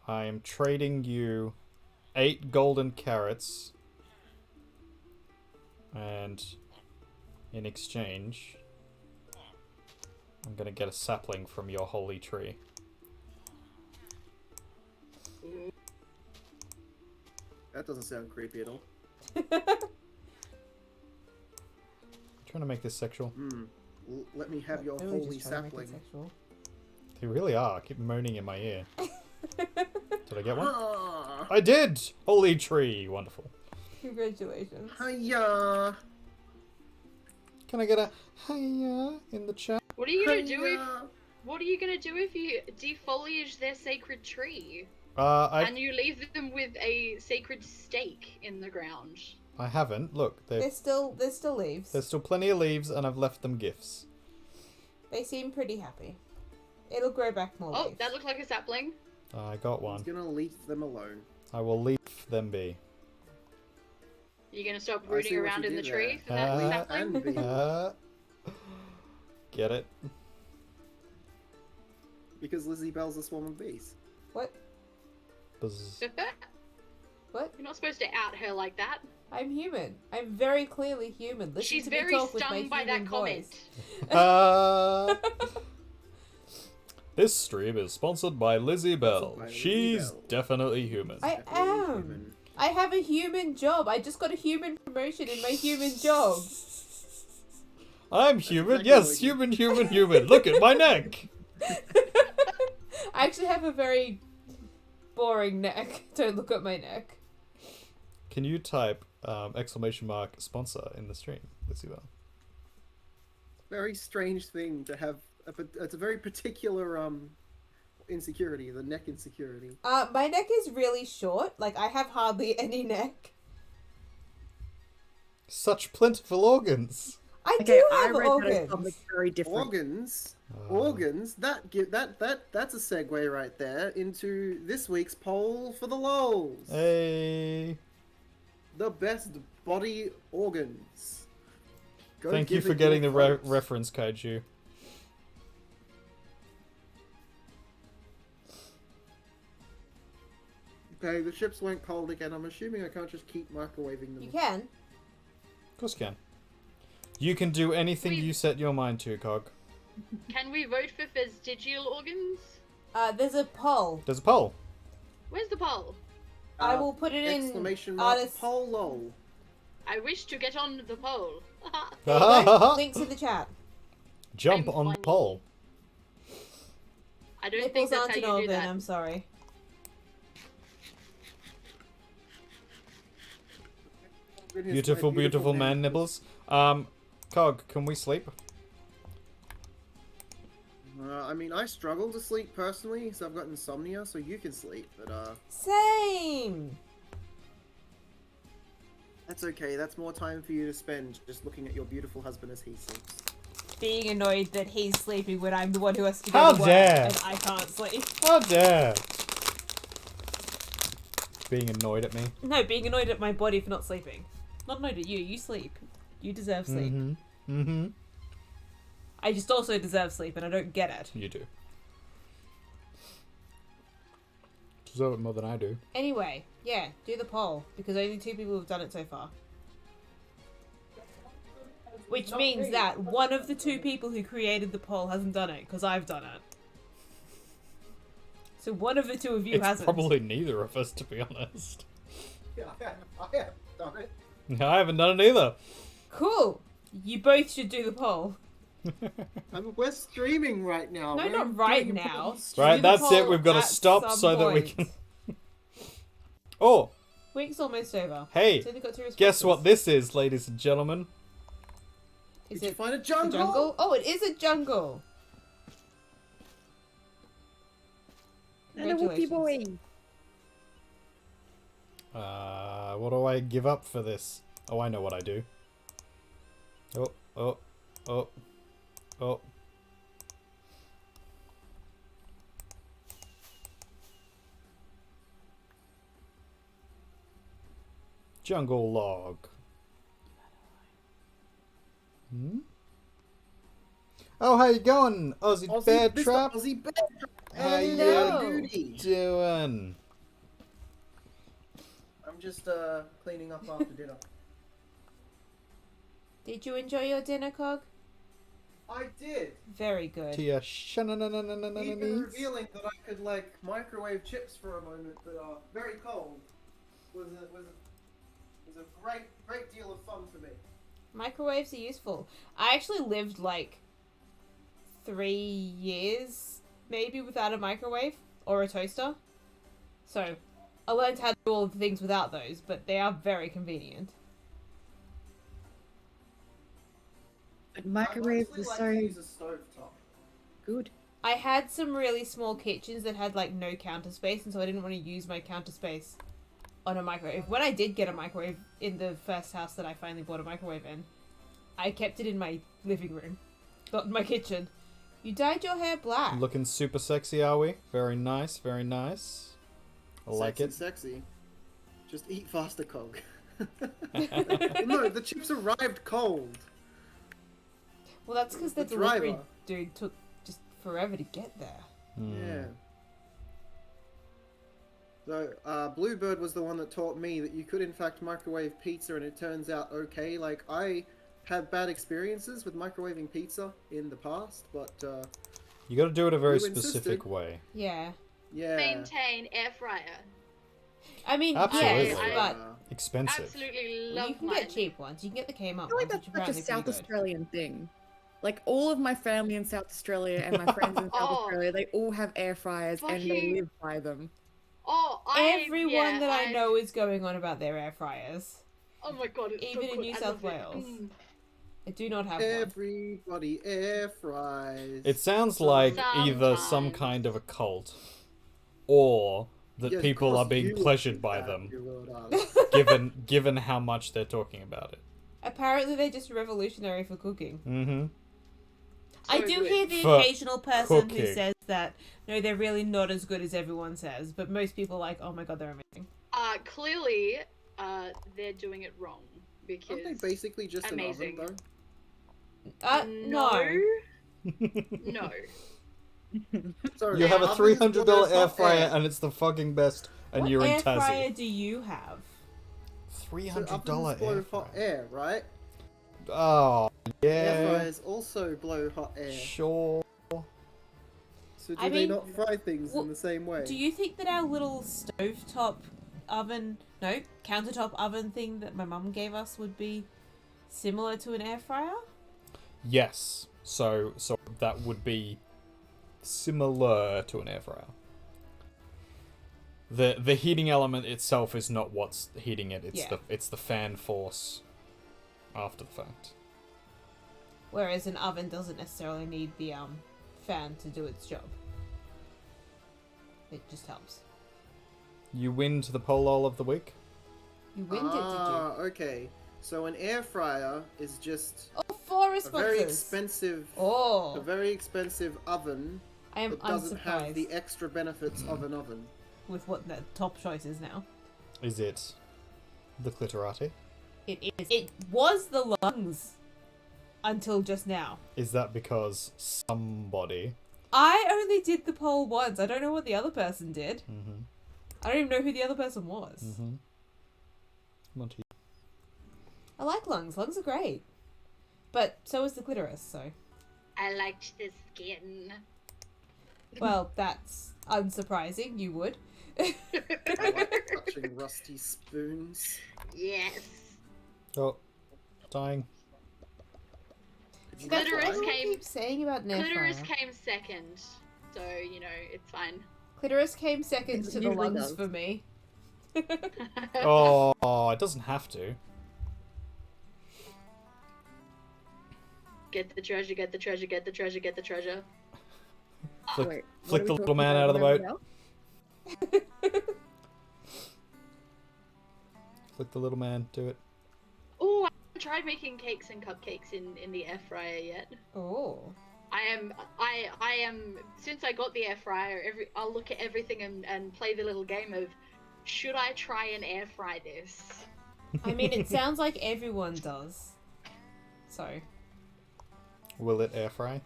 I am trading you 8 golden carrots. And in exchange, I'm gonna get a sapling from your holy tree. That doesn't sound creepy at all. Trying to make this sexual. Let me have your They were holy just trying to make it sapling. sexual. They really are. Keep moaning in my ear. Did I get one? Ah, I did! Holy tree. Wonderful. Congratulations. hiya, Can I get a hiya in the chat? What are you gonna do if? hiya. What are you gonna do if you defoliage their sacred tree I and you leave them with a sacred stake in the ground? haven't. Look, There's still leaves. there's still plenty of leaves and I've left them gifts. They seem pretty happy. It'll grow back more Oh, leaves. that looked like a sapling. I got He's one. gonna leave them alone. I will leave them be. You're gonna stop I see rooting what around you in the did tree there. for that Leave sapling? and be. Get it? Because Lizzie Bell's a swarm of bees. What? Buzz. What? You're not supposed to out her like that. I'm human. I'm very clearly human. Listen She's to me very talk with my stung by human that voice. comment. This stream is sponsored by Lizzie Bell. by Lizzie She's Bell. definitely human. I am. Human. I have a human job. I just got a human promotion in my human job. I'm human. exactly Yes, what you- human. Look at my neck. I actually have a very boring neck. Don't look at my neck. Can you type exclamation mark sponsor in the stream, Lizzie Bell? Very strange thing to have. It's a very particular insecurity, the neck insecurity. My neck is really short. Like, I have hardly any neck. Such plentiful organs. I Okay, do I have read that as organs. something very different. Organs, organs. That's a segue right there into this week's poll for the lols. Hey. The best body organs. Go Thank you give for it getting the your votes. reference, Kaiju. Okay, the ships went cold again. I'm assuming I can't just keep microwaving them. You can. Of course you can. You can do anything We- you set your mind to, Cog. Can we vote for vestigial organs? There's a poll. There's a poll. Where's the poll? I will put it in Exclamation mark artist. poll lol. I wish to get on the poll. There you go. Links in the chat. Jump I'm on the funny. poll. I don't think Nipples that's aren't how an you do organ. that. I'm sorry. Beautiful, beautiful man nibbles. Cog, can we sleep? I mean, I struggle to sleep personally, so I've got insomnia, so you can sleep, but Same. that's okay. That's more time for you to spend just looking at your beautiful husband as he sleeps. Being annoyed that he's sleeping when I'm the one who has to go How to work dare. and I can't sleep. How dare! Being annoyed at me. No, being annoyed at my body for not sleeping. Not annoyed at you. You sleep. You deserve sleep. Mm-hmm. I just also deserve sleep, and I don't get it. You do. Deserve it more than I do. Anyway, yeah, do the poll because only 2 people have done it so far. Which means that one of the 2 people who created the poll hasn't done it because I've done it. So one of the 2 of you It's hasn't. probably neither of us, to be honest. Yeah, I have done it. I haven't done it either. Cool. You both should do the poll. We're streaming right now. No, We're not right doing a now. stream. Right, Do the that's it. poll We've got to at stop some so that we point. can. Oh, Week's almost over. Hey, It's only got 2 responses. guess what this is, ladies and gentlemen? Is Did you it find a a jungle? jungle? Oh, it is a jungle. And a whoopie boy. What do I give up for this? Oh, I know what I do. Oh. Jungle log. Hmm? Oh, how you going, Aussie Bear Mr. Trap? Aussie Bear Trap. How Hello. you doing? I'm just cleaning up after dinner. Did you enjoy your dinner, Cog? I did. Very good. Tia Even revealing that I could like microwave chips for a moment that are very cold was a great deal of fun for me. Microwaves are useful. I actually lived like 3 years maybe without a microwave or a toaster. So I learned how to do all the things without those, but they are very convenient. Microwave I is like so to use a stovetop. good. I had some really small kitchens that had like no counter space, and so I didn't want to use my counter space on a microwave. When I did get a microwave in the first house that I finally bought a microwave in, I kept it in my living room, not in my kitchen. You dyed your hair black. Looking super sexy, are we? Very nice, very nice. I like it. Sexy. Just eat faster, Cog. No, the chips arrived cold. Well, that's because the The delivery driver. dude took just forever to get there. Yeah. So, Bluebird was the one that taught me that you could in fact microwave pizza and it turns out okay. Like, I had bad experiences with microwaving pizza in the past, but, You gotta do it a very You specific insisted. way. Yeah. yeah. Maintain air fryer. I mean, Absolutely. yes, I- but Expensive. Absolutely well, love you can mine. get cheap ones. You can get the Kmart I feel like ones, that's which such a apparently South pretty good. Australian thing. Like all of my family in South Australia and my friends in South Oh. Australia, they all have air fryers and they Fucking- live by them. Oh, Everyone that I know is going on about their air fryers. Oh my god, it's so Even in good. New I South love it. Wales. Mm. I do not have one. Everybody air fries. It sounds like either some Sometimes. kind of a cult, or that Yeah, of people are course being you would pleasured do by that, them, you little darling. given how much they're talking about it. Apparently, they're just revolutionary for cooking. Mm-hmm. I So do good. hear the For occasional person who cooking. says that no, they're really not as good as everyone says, but most people are like, oh my god, they're amazing. Clearly, they're doing it wrong because Aren't they basically just amazing. an oven, No. No. though? Sorry, You have a ovens $300 boil air hot fryer, air. and it's the fucking best, and What you're in air Tassie. fryer do you have? So $300 ovens blow air hot fryer. air, right? Oh, Air yeah. fryers also blow hot air. Sure. So do I they mean, not fry things well, in the same way? Do you think that our little stovetop oven, no, countertop oven thing that my mum gave us would be similar to an air fryer? Yes. So that would be similar to an air fryer. The heating element itself is not what's heating it. It's the fan force after the fact. Whereas an oven doesn't necessarily need the fan to do its job. It just helps. You win to the poll of the week. You winged it, did you? Okay. So an air fryer is just Oh, 4 a responses. very expensive, Oh, a very expensive oven I am that doesn't have unsurprised the extra benefits of an oven. with what the top choice is now. Is it the clitorati? It is. It was the lungs until just now. Is that because somebody? I only did the poll once. I don't know what the other person did. Mm-hmm. I don't even know who the other person was. Mm-hmm. Monty. I like lungs. Lungs are great. But so is the clitoris, so. I liked the skin. Well, that's unsurprising. You would. I like touching rusty spoons. Yes. Oh, dying. Did you That's Clitoris what everyone came- keeps saying about an air Clitoris fryer. came second, so you know it's fine. Clitoris came second It to the usually lungs does. for me. Oh, it doesn't have to. Get the treasure, get the treasure, get the treasure, get the treasure. Flick, Wait, what flick are we the little talking man about? out of the Whatever boat. else? Flick the little man. Do it. Oh, I haven't tried making cakes and cupcakes in the air fryer yet. Oh. I am since I got the air fryer, I'll look at everything and play the little game of should I try and air fry this? I mean, it sounds like everyone does. So. Will it air fry?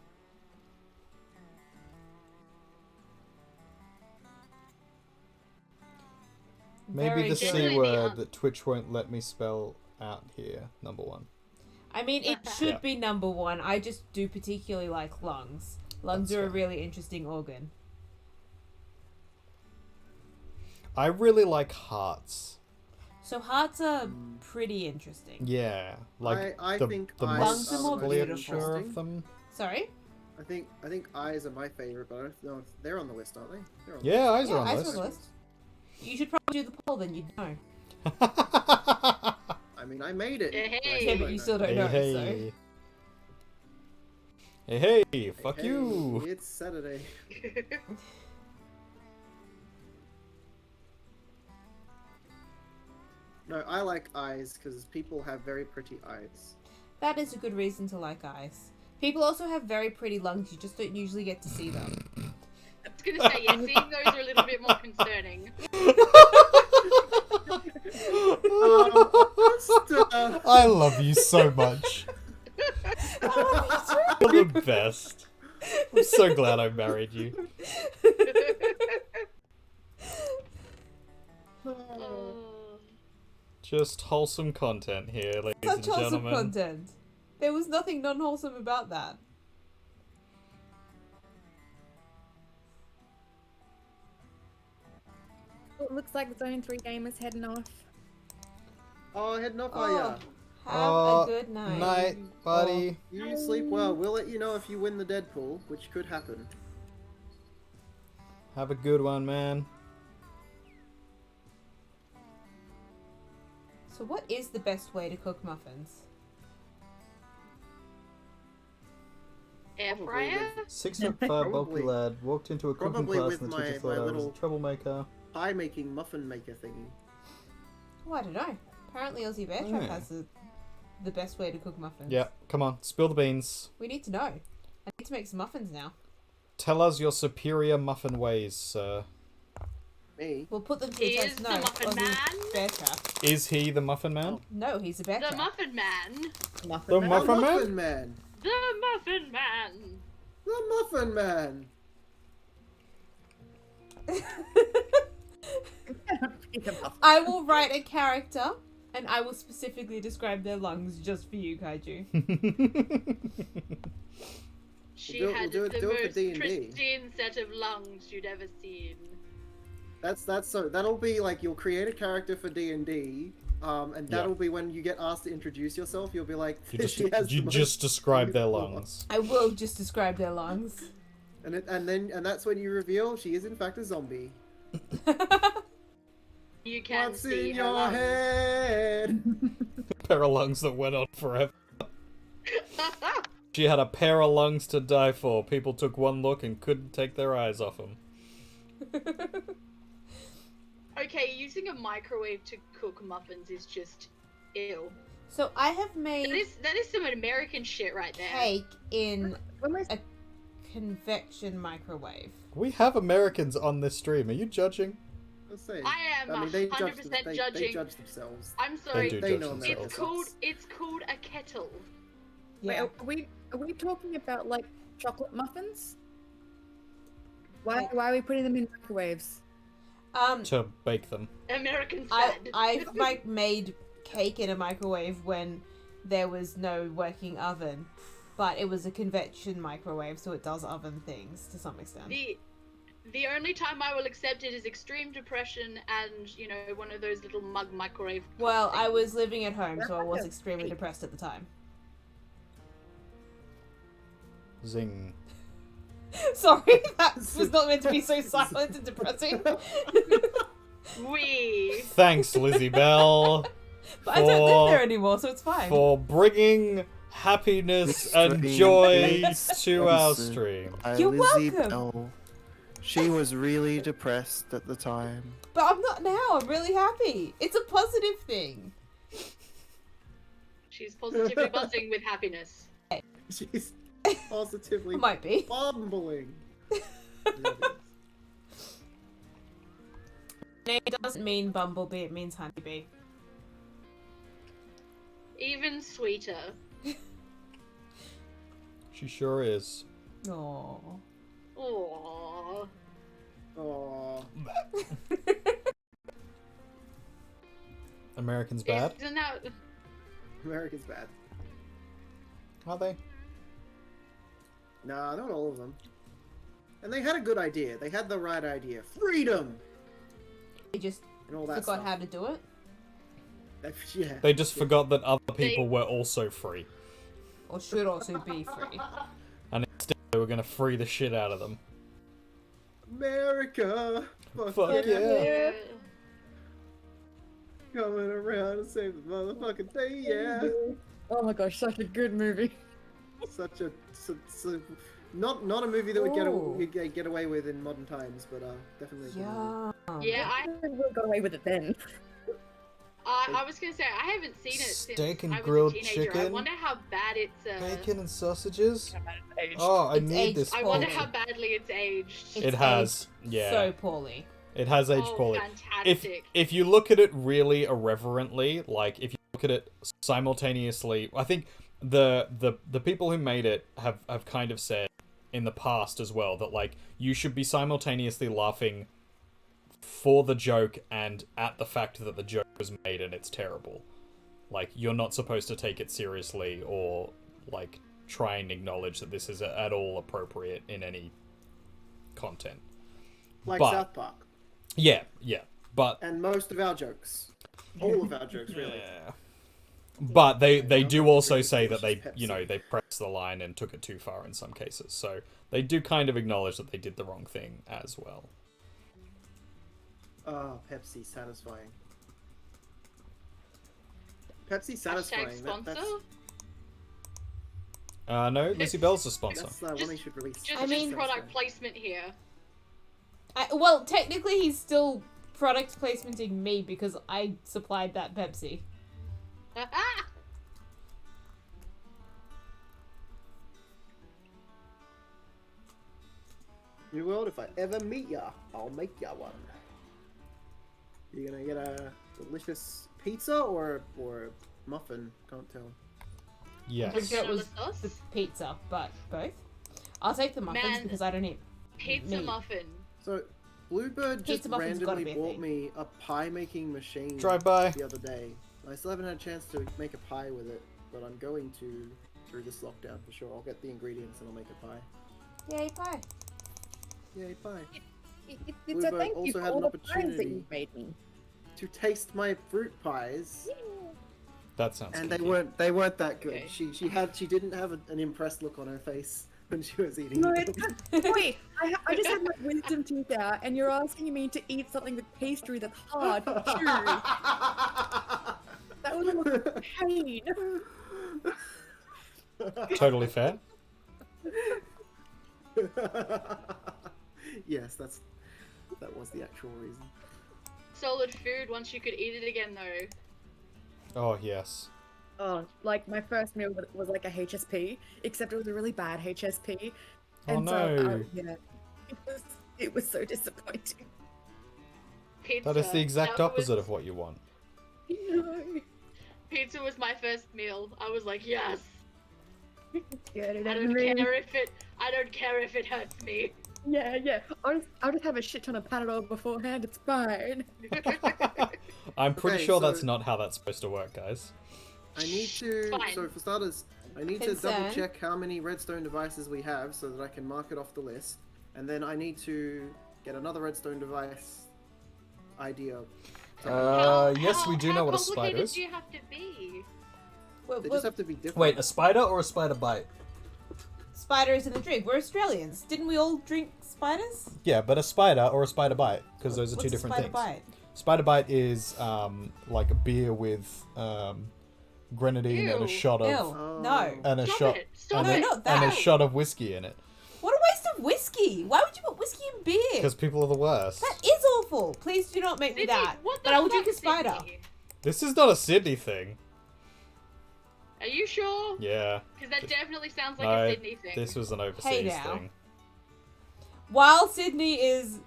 Maybe Very the good. C Generally, word that Twitch won't let me spell out here. Number 1. I mean, it should be number 1. I just do particularly like lungs. Lungs That's are a fair. really interesting organ. I really like hearts. So hearts are pretty interesting. Yeah, like I the, think the eyes Lungs are more musculature beautiful. of them. Sorry? I think eyes are my favorite, but I don't know if they're on the list, aren't they? They're on the Yeah, list. eyes are on eyes the on the list. list. You should probably do the poll, then you'd know. I mean, I made it. Hey, but I hey. Yeah, but don't you know. still don't Hey, know, hey. Hey, hey, fuck Hey, you. It's Saturday. No, I like eyes because people have very pretty eyes. That is a good reason to like eyes. People also have very pretty lungs, you just don't usually get to see them. I was gonna say, yeah, seeing those are a little bit more concerning. I love you so much. You're the best. I'm so glad I married you. Oh. Just wholesome content here, ladies and Such wholesome gentlemen. content. There was nothing non-wholesome about that. It looks like Zone 3 gamers heading off. Oh, heading off, Oh, are ya? have a good night. Night, buddy. Oh, you sleep well. We'll let you know if you win the Deadpool, which could happen. Have a good one, man. So what is the best way to cook muffins? Air Probably fryer? 6'5" bulky Probably- lad walked into a cooking probably class with and the my- teacher my thought I was little- a troublemaker. Pie making muffin maker thingy. Oh, I don't know. Apparently Aussie Bear Oh, Trap yeah. has the best way to cook muffins. Yeah, come on, spill the beans. We need to know. I need to make some muffins now. Tell us your superior muffin ways, sir. Me? We'll put them to the Is test. the No, Muffin Aussie Man? Bear Trap. Is he the muffin man? No, he's a bear The trap. Muffin Man. The Muffin Muffin The Man? Muffin Man! The Muffin Man. The Muffin Man! I will write a character, and I will specifically describe their lungs just for you, Kaiju. She We'll had do it the for most D&D. pristine set of lungs you'd ever seen. That's so that'll be like you'll create a character for D&D, and that'll be when you get asked to introduce yourself. You'll be like, You just, she has you the most just describe their beautiful lungs. I will just describe their lungs. And that's when you reveal she is in fact a zombie. You can What's see in her your lungs. head? A pair of lungs that went on forever. She had a pair of lungs to die for. People took one look and couldn't take their eyes off them. Okay, using a microwave to cook muffins is just ill. So I have made That is some American shit right there. cake in When we're a convection microwave. We have Americans on this stream. Are you judging? Let's see. I am they 100% judge they judging. judge themselves. I'm sorry. They do They judge know themselves. themselves. It's called a kettle. Yeah. Wait, are we talking about like chocolate muffins? Why are we putting them in microwaves? To bake them. American I've sad. like made cake in a microwave when there was no working oven, but it was a convection microwave, so it does oven things to some extent. The only time I will accept it is extreme depression and, you know, one of those little mug microwave. Well, I was living at home, so I was extremely depressed at the time. Zing. Sorry, that was not meant to be so silent and depressing. We. Thanks, Lizzie Bell, But I don't live there anymore, so it's fine. for bringing happiness This and stream joy is to our sponsored stream. by You're Lizzie welcome. Bell. She was really depressed at the time. But I'm not now. I'm really happy. It's a positive thing. She's positively buzzing with happiness. She's positively I might be. bumbling. It doesn't mean bumblebee, it means honeybee. Even sweeter. She sure is. Aww. Aww. Aww. Americans bad? Isn't that... America's bad. Are they? Nah, not all of them. And they had a good idea. They had the right idea. Freedom! They just And all that forgot stuff. how to do it. Yeah. They just forgot that other people were also free. Or should also be free. And instead they were going to free the shit out of them. America! Fuck yeah. Coming around to save the motherfucking day, yeah! Oh my gosh, such a good movie. Such a... not a movie that Ooh. would get away with in modern times, but definitely... a good movie. Yeah. Yeah, I really got away with it then. I was gonna say, I haven't seen it since Steak and I was grilled a teenager. I chicken, wonder how bad it's... Bacon and sausages? Oh, I It's need aged this. I wonder poorly. how badly it's aged. It's It has. aged Yeah. So poorly. It has aged Oh, poorly. fantastic. If you look at it really irreverently, like if you look at it simultaneously, I think the people who made it have kind of said in the past as well that like you should be simultaneously laughing for the joke and at the fact that the joke was made and it's terrible. Like you're not supposed to take it seriously or like try and acknowledge that this is at all appropriate in any content. Like But- South Park. Yeah, but And most of our jokes. All of our jokes, really. yeah. But they do It's also really say that delicious they, Pepsi. they pressed the line and took it too far in some cases. So they do kind of acknowledge that they did the wrong thing as well. Oh, Pepsi, satisfying. Pepsi, satisfying. Hashtag sponsor? No, Lizzie Bell's a sponsor. That's one Just- they should release. Just, I mean- product placement here. Well, technically he's still product placementing me because I supplied that Pepsi. New World, if I ever meet ya, I'll make ya one. You gonna get a delicious pizza or a muffin? Can't tell. I Yes. think it was Mozzarella sauce? the pizza, but both. I'll take the muffins Man. because I don't eat Pizza meat. muffin. So, Bluebird just Pizza muffin's gotta randomly be a bought thing. me a pie making machine Drive by. the other day. I still haven't had a chance to make a pie with it, but I'm going to through this lockdown for sure. I'll get the ingredients and I'll make a pie. Yay, pie. Yay, pie. It's a Bluebird thank you also for had all an the pies that opportunity. you've made me. To taste my fruit pies, That sounds and kinky. they weren't that good. Okay. She didn't have an impressed look on her face when she was eating No, them. wait, I just had my wisdom tooth out, and you're asking me to eat something with pastry that's hard to chew. That was a pain. Totally fair. Yes, that was the actual reason. Solid food once you could eat it again though. Oh, yes. Oh, like my first meal was like a HSP, except it was a really bad HSP. Oh, And no. So, yeah, it was so disappointing. Pizza. That is the exact That opposite was- of what you want. No. Pizza was my first meal. I was like, yes. Get it I out of don't me. care if it hurts me. Yeah. I'll just have a shit ton of Panadol beforehand. It's fine. I'm pretty Okay, sure so- that's not how that's supposed to work, guys. I need to. Fine. So for starters, I need to Concern. double check how many redstone devices we have so that I can mark it off the list, and then I need to get another redstone device idea. Yes, we do know what a spider complicated is. do you have to be? Well, They just have to be different. Wait, a spider or a spider bite? spiders in the drink. We're Australians. Didn't we all drink spiders? Yeah, but a spider or a spider bite, because those are What's two a different spider things. bite? Spider Bite is like a beer with grenadine and a Ew. shot of Ew. No. and a Stop shot it. Stop and, No, it. a, not and that. a shot of whiskey in it. What a waste of whiskey! Why would you put whiskey in beer? Because people are the worst. That is awful. Please do not make me Sydney, that. what the But I will fuck, drink a spider. Sydney? This is not a Sydney thing. Are you sure? Yeah. Because that definitely sounds like No, a Sydney thing. this was an overseas Hey now. thing. While Sydney is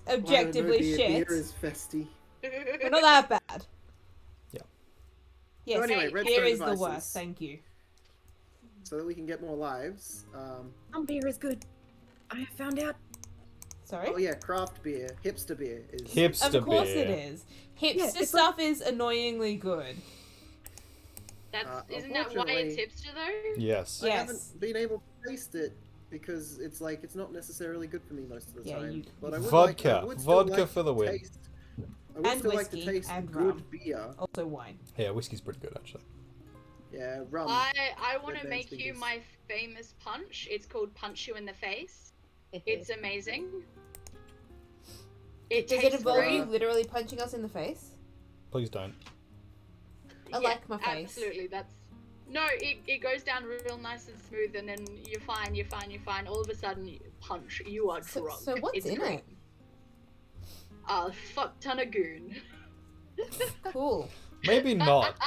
objectively beer, shit, Beer is festy. we're not that bad. Yeah. Yes, So anyway, Hey, redstone beer is the devices. worst. Thank you. So that we can get more lives. Some beer is good. I have found out. Sorry. Oh yeah, craft beer, hipster beer is. Hipster Of course beer. it is. Hipster Yeah, it's stuff is annoyingly good. Isn't that why it's hipster though? Yes. I Yes. haven't been able to taste it because it's like it's not necessarily good for me most of the Yeah, time. you- But I would Vodka. like, I would still Vodka like for the to win. taste- I would And still like to whiskey taste and good rum. beer. Also wine. Yeah, whiskey's pretty good actually. Yeah, rum. I want to Red make Man's you fingers. my famous punch. It's called Punch You in the Face. It's amazing. It Does it tastes involve great. you literally punching us in the face? Please don't. I like my face. Absolutely, no. It goes down real nice and smooth, and then you're fine. You're fine. You're fine. All of a sudden, you punch. You are So, drunk. so what's It's in great. it? A fuck ton of goon. Cool. Maybe not.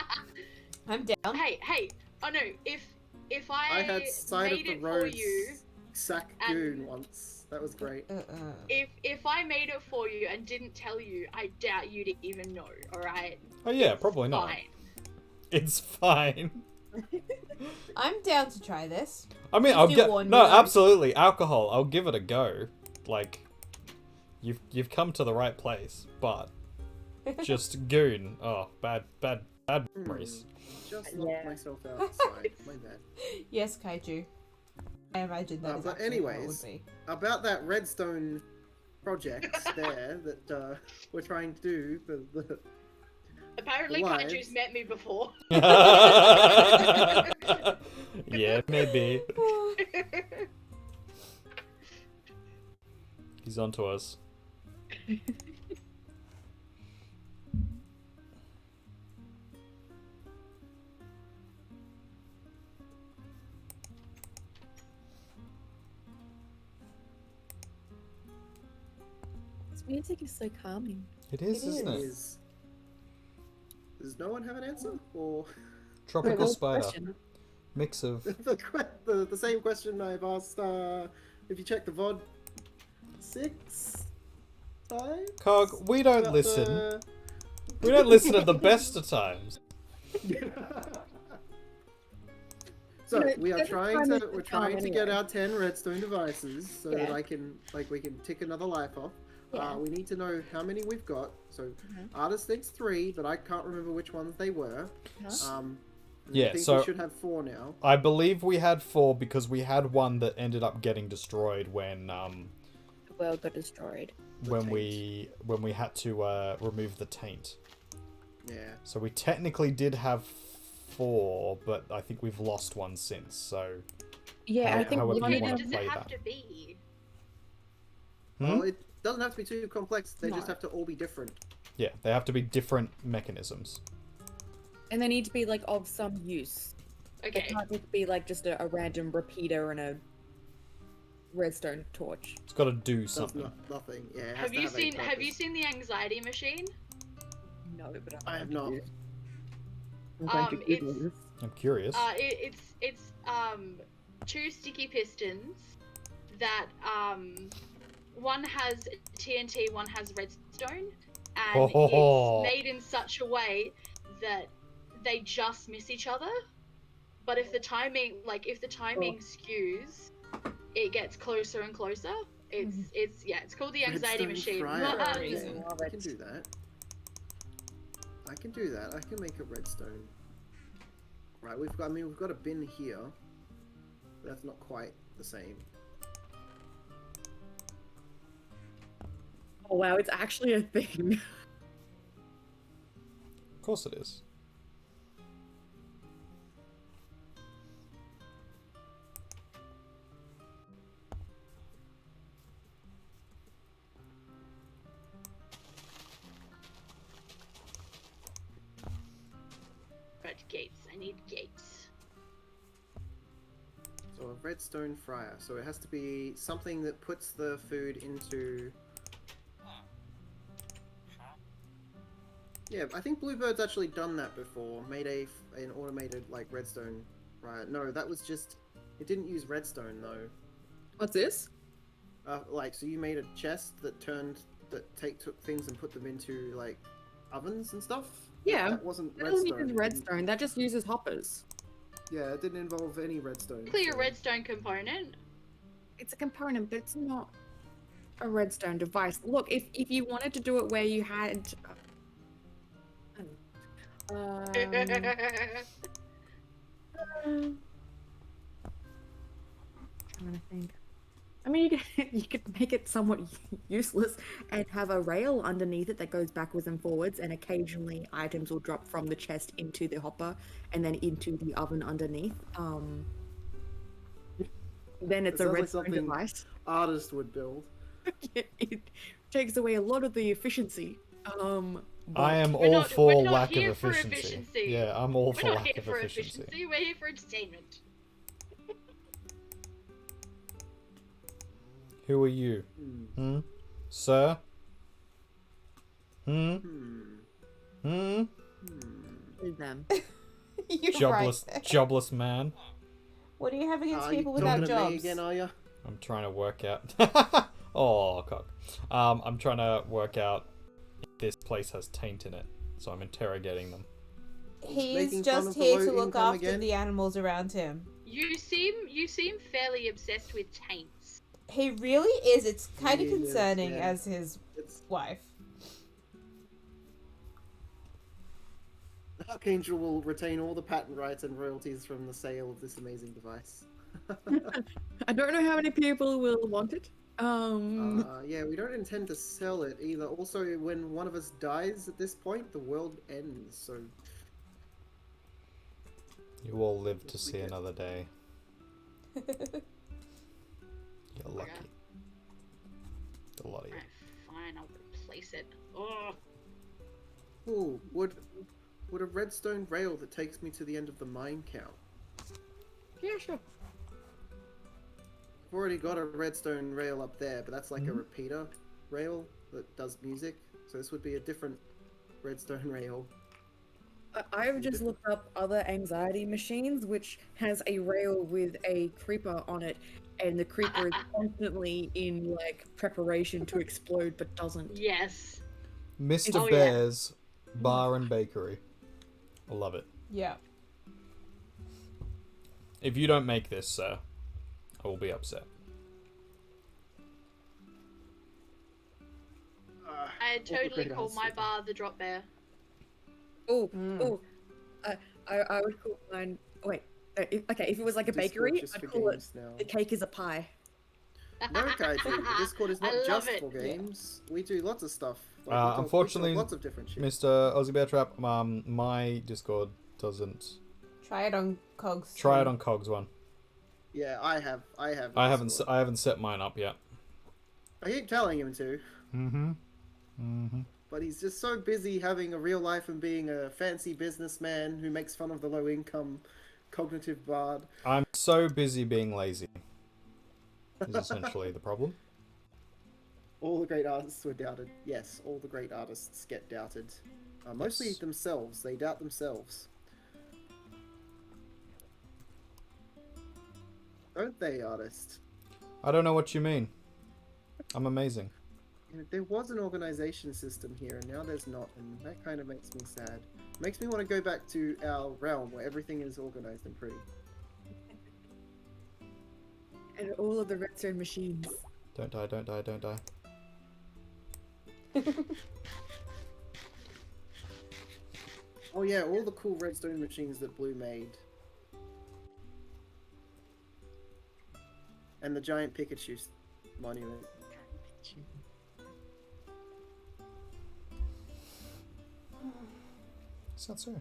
I'm down. Hey. Oh no. If I had side of made the it for road you, sack and- goon once. That was great. if I made it for you and didn't tell you, I doubt you'd even know. All right. Oh yeah, probably not. Fine. It's fine. I'm down to try this. I mean, Please I'll do get warn me, no, though. absolutely alcohol. I'll give it a go. Like, you've come to the right place, but just goon. Oh, bad memories. Just Yeah. knocked myself outside. My bad. Yes, Kaiju. I imagine that is But actually what it anyways, would be. About that redstone project there that we're trying to do for the. Apparently, Lives. Kaiju's met me before. Yeah, maybe. He's onto us. This music is so calming. It is, It isn't it? Is. Does no one have an answer? Or Tropical Wait, what spider. question? Mix of. the same question I've asked, if you check the VOD 6 times? Cog, we don't About listen. the- We don't listen at the best of times. So No, we are every trying time to it's we're the trying time to get anyway. our 10 redstone devices so that Yeah. I can we can tick another life off. Yeah. We need to know how many we've got. So Mm-hmm. artist thinks 3, but I can't remember which ones they were. And Yeah, I think so- we should have 4 now. I believe we had 4 because we had one that ended up getting destroyed when The world got destroyed. when we had to remove the taint. Yeah. So we technically did have 4, but I think we've lost one since. So Yeah, How- I think however one you of wanna them. Does it play have that. to be? Well, it doesn't have to be too complex. They just No. have to all be different. yeah, they have to be different mechanisms. And they need to be like of some use. They Okay. can't just be like just a random repeater and a redstone torch. It's got to do Does something. nothing. Yeah. It has Have to you a seen Have you purpose. seen the anxiety machine? No, but I have not. It's I'm curious. it's 2 sticky pistons that one has TNT, one has redstone, and Oh. it's made in such a way that they just miss each other. But if the timing skews, it gets closer and closer. It's called the anxiety Redstone machine. fryer. For a reason. Okay, I can do that. I can do that. I can make a redstone. Right, we've got a bin here. That's not quite the same. Oh wow, it's actually a thing. Of course it is. or a redstone fryer. So it has to be something that puts the food into. Yeah, I think Bluebird's actually done that before. Made an automated like redstone fryer. No, that was just. It didn't use redstone though. What's this? So you made a chest that took things and put them into like ovens and stuff. Yeah. That wasn't That doesn't redstone. use redstone. That just uses hoppers. Yeah, it didn't involve any redstone. Clear redstone component. It's a component, but it's not a redstone device. Look, if you wanted to do it where you had. Trying to think. I mean, you could make it somewhat useless and have a rail underneath it that goes backwards and forwards, and occasionally items will drop from the chest into the hopper and then into the oven underneath. Then it's a redstone device. Artist would build. It takes away a lot of the efficiency. I am all for lack of efficiency. Yeah, I'm all for lack of efficiency. We're here for entertainment. Who are you? Sir? Is them. You're Jobless man. What do you have against people you without talking to me jobs? again, are you? I'm trying to work out. Oh, cock. I'm trying to work out if this place has taint in it, so I'm interrogating them. He's just here to look after the animals around him. You seem fairly obsessed with taints. He really is. It's kind of concerning as his wife. Archangel will retain all the patent rights and royalties from the sale of this amazing device. I don't know how many people will want it. Yeah, we don't intend to sell it either. Also, when one of us dies at this point, the world ends, so... You all live to see another day. You're lucky. A lot of you. Fine, I'll replace it. Oh. Ooh, would a redstone rail that takes me to the end of the mine count? Yeah, sure. I've already got a redstone rail up there, but that's like a repeater rail that does music. So this would be a different redstone rail. I've just looked up other anxiety machines, which has a rail with a creeper on it, and the creeper is constantly in like preparation to explode, but doesn't. Yes. Mr. Bear's Bar and Bakery. I love it. Yeah. If you don't make this, sir, I will be upset. I'd totally call my bar the Drop Bear. I would call mine. Wait, okay. If it was like a bakery, I'd call it the cake is a pie. No, Kaiju, Discord is not just for games. We do lots of stuff. Unfortunately, lots of different shit. Mr. Aussie Bear Trap, my Discord doesn't. Try it on Cogs. Try it on Cogs one. Yeah, I have. I haven't set mine up yet. I keep telling him to. But he's just so busy having a real life and being a fancy businessman who makes fun of the low-income cognitive bard. I'm so busy being lazy. Is essentially the problem. All the great artists were doubted. Yes, all the great artists get doubted. Mostly themselves. They doubt themselves. Don't they, artist? I don't know what you mean. I'm amazing. You know, there was an organization system here, and now there's not, and that kind of makes me sad. Makes me want to go back to our realm where everything is organized and pretty. And all of the redstone machines. Don't die, don't die, don't die. Oh yeah, all the cool redstone machines that Blue made. And the giant Pikachu monument. Is that so?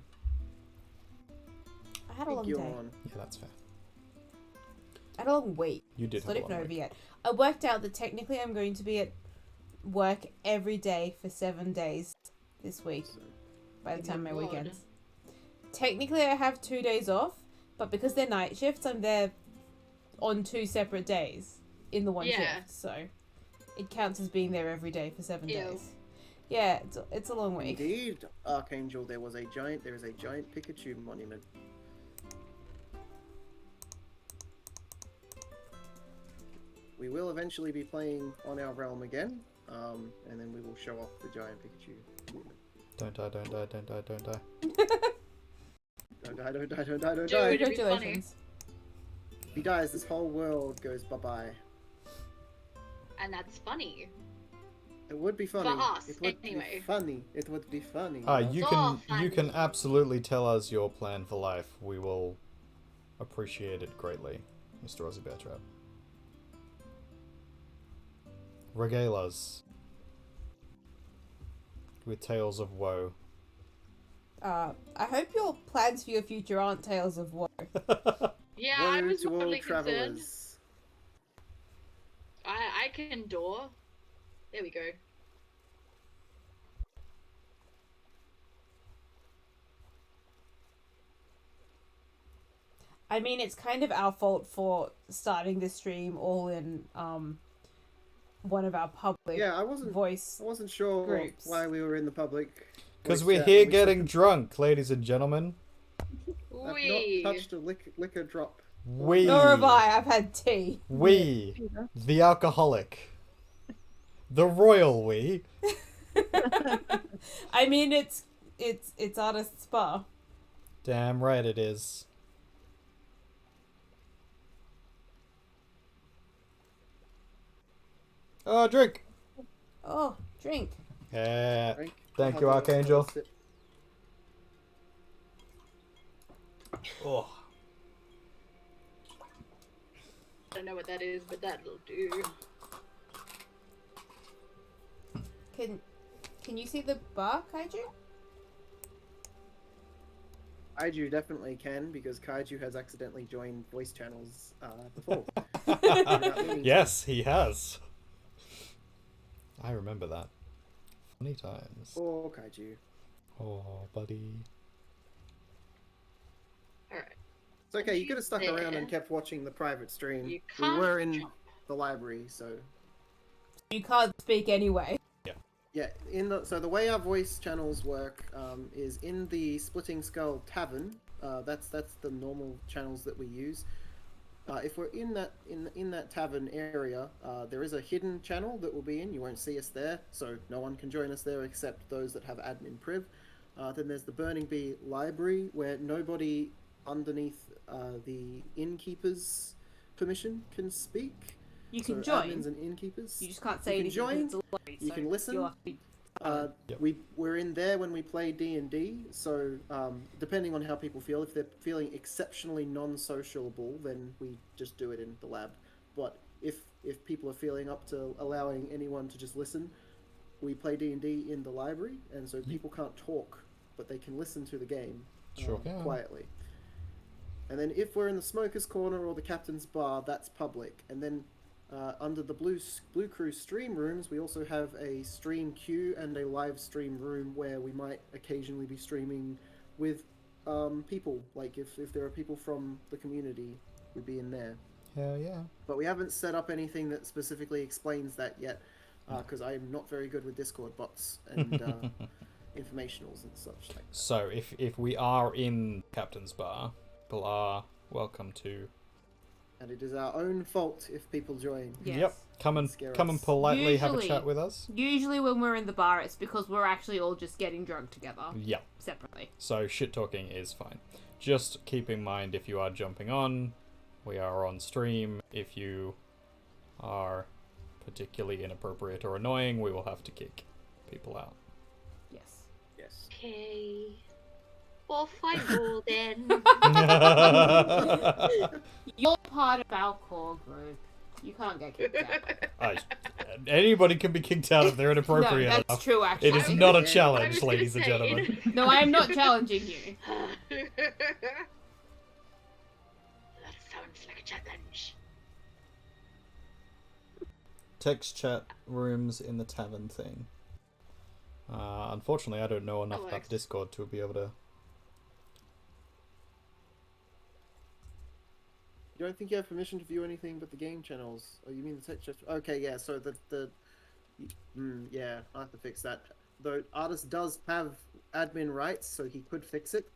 I had a long day. Yeah, that's fair. I had a long week. You did have a long week. Yet. I worked out that technically I'm going to be at work every day for 7 days this week. By the time my weekends. Technically I have 2 days off, but because they're night shifts, I'm there on 2 separate days in the one Yeah. shift, so it counts as being there every day for 7 Ew. days. Yeah, it's a long week. Indeed, Archangel, there is a giant Pikachu monument. We will eventually be playing on our realm again, and then we will show off the giant Pikachu monument. Don't die, don't die, don't die, don't die. Don't die, don't die, don't die, don't Dude. die. It'd be Congratulations. If he dies, this whole world goes bye-bye. And that's funny. It would be funny. For us, it would anyway. be funny. It would be funny. You Oh, can absolutely tell us your plan for life. We will appreciate it greatly, Mr. Ozzy Bear Trap. Regale us with tales of woe. I hope your plans for your future aren't tales of woe. Yeah, I Woe was to all really concerned. travelers. I can door. There we go. I mean, it's kind of our fault for starting this stream all in one of our public Yeah, I wasn't voice. sure groups. why we were in the public. Because voice we're chat, here and we getting drunk, ladies and gentlemen. I've Wee. not touched a liquor drop. We. Nor have I. I've had tea. We. The alcoholic. The royal we. I mean, it's artist spa. Damn right it is. Oh, drink. Oh, drink. Yeah. Drink. Thank Have you, a Archangel. sip. Oh. I don't know what that is, but that'll do. Can you see the bar, Kaiju? Kaiju definitely can, because Kaiju has accidentally joined voice channels before. Yes, he has. I remember that. Funny times. Oh, Kaiju. Oh, buddy. Alright. It's okay, you could have stuck around There. and kept watching the private stream. You We can't were in jump. the library, so... You can't speak anyway. Yeah, so the way our voice channels work is in the Splitting Skull Tavern. That's the normal channels that we use. If we're in that tavern area, there is a hidden channel that we'll be in. You won't see us there, so no one can join us there except those that have admin priv. Then there's the Burning Bee Library, where nobody underneath the innkeeper's permission can speak. You can So join. admins and innkeepers. You just can't say You can anything. join, 'cause it's a lobby, you so can listen. you'll have to be- Yep. We're in there when we play D&D, so depending on how people feel, if they're feeling exceptionally non-sociable, then we just do it in the lab. But if people are feeling up to allowing anyone to just listen, we play D&D in the library, and so people can't talk, but they can listen to the game Sure can. quietly. And then if we're in the smoker's corner or the captain's bar, that's public. And then under the Blue Crew stream rooms, we also have a stream queue and a live stream room where we might occasionally be streaming with people. Like if there are people from the community, we'd be in there. Hell yeah. But we haven't set up anything that specifically explains that yet, because I'm not very good with Discord bots and informationals and such like that. So if we are in Captain's Bar, people are welcome to. And it is our own fault if people join. Yes. Yep. Come and Scare come and us. politely have a Usually- chat with us. Usually when we're in the bar, it's because we're actually all just getting drunk together, Yep. separately. So shit talking is fine. Just keep in mind if you are jumping on, we are on stream. If you are particularly inappropriate or annoying, we will have to kick people out. Yes. Yes. Okay. Off I go then. You're part of our core group. You can't get kicked out. Anybody can be kicked out if they're No, inappropriate that's enough. true, actually. It is I not a was challenge, gonna ladies and say, gentlemen. No, I am not challenging you. That sounds like a challenge. Text chat rooms in the tavern thing. Unfortunately, I don't know enough about works. the Discord to be able to You don't think you have permission to view anything but the game channels? Oh, you mean the text shift? Okay, yeah. So yeah, I have to fix that. Though artist does have admin rights, so he could fix it.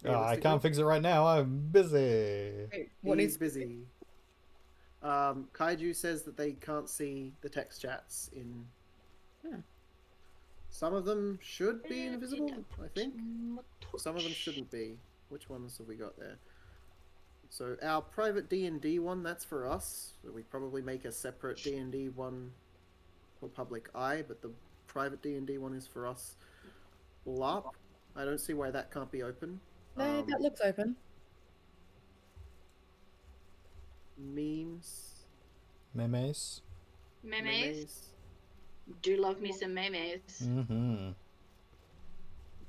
I can't fix it right now. I'm busy. Wait, He's busy. Kaiju says that they can't see the text chats in. Yeah. Some of them should be invisible, I think. Some of them shouldn't be. Which ones have we got there? So our private D&D one, that's for us. So we probably make a separate D&D one for public eye, but the private D&D one is for us. LARP, I don't see why that can't be open. No, that looks open. Memes. Memes. Memes. Do love me some memes. Mm-hmm.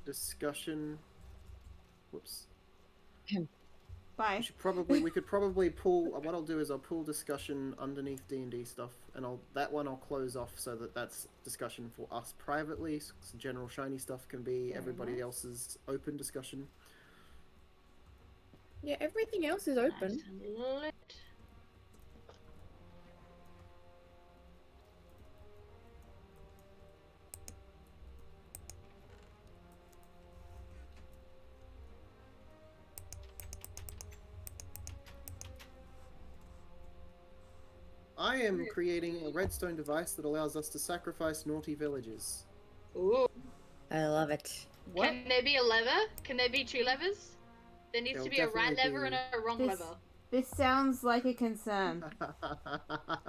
Discussion. Whoops. Bye. We could probably pull. What I'll do is I'll pull discussion underneath D&D stuff, and that one I'll close off so that that's discussion for us privately. So general shiny stuff can be everybody else's open discussion. Yeah, everything else is open. Nice and lit. I am creating a redstone device that allows us to sacrifice naughty villagers. Ooh. I love it. What? Can there be a lever? Can there be two levers? There needs There'll to be a right definitely lever and a wrong This- lever. This sounds like a concern.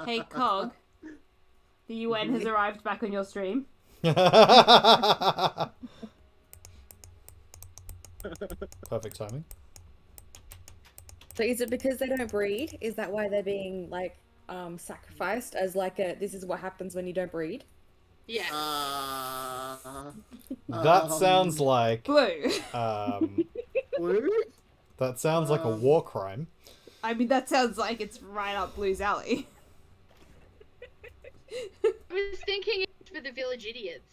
Hey, Cog. The UN has arrived back on your stream. Perfect timing. So is it because they don't breed? Is that why they're being like sacrificed as like a this is what happens when you don't breed? Yeah. That sounds like Blue. Blue? that sounds like a war crime. I mean, that sounds like it's right up Blue's alley. I was thinking it's for the village idiots.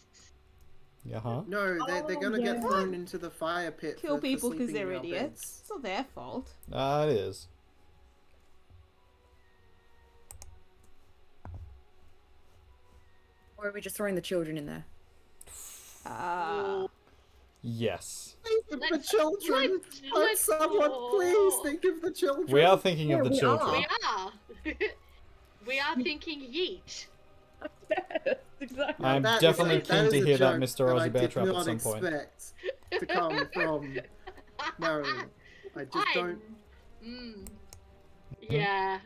Yeah, huh? No, they're gonna get thrown into the fire pit. Kill for people because sleeping they're in our idiots. beds. It's not their fault. It is. Or are we just throwing the children in there? Yes. Think of the children! Let let's someone go. please think of the children! We are thinking of the we children. We are. We are thinking yeet. Exactly. I'm That is definitely a- keen is to a hear that joke Mr. Aussie I Bear did Trap at not some point. expect to come from. No, I just don't. Yeah.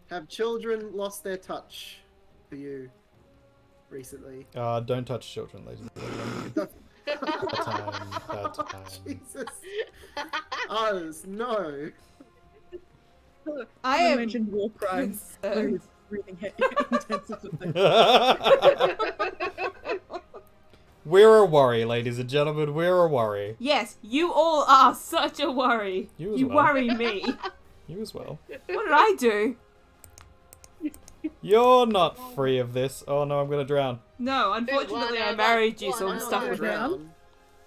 Have children lost their touch for you recently? Don't touch children, ladies and gentlemen. Bad time. Bad time. Jesus. Oz, no. I am mentioned war crimes. concerned. Breathing intensively. We're a worry, ladies and gentlemen. We're a worry. Yes, you all are such a worry. You as You well. worry me. You as well. What did I do? You're not free of this. Oh no, I'm gonna drown. No, unfortunately I married you, so I'm I'm stuck gonna with you. drown.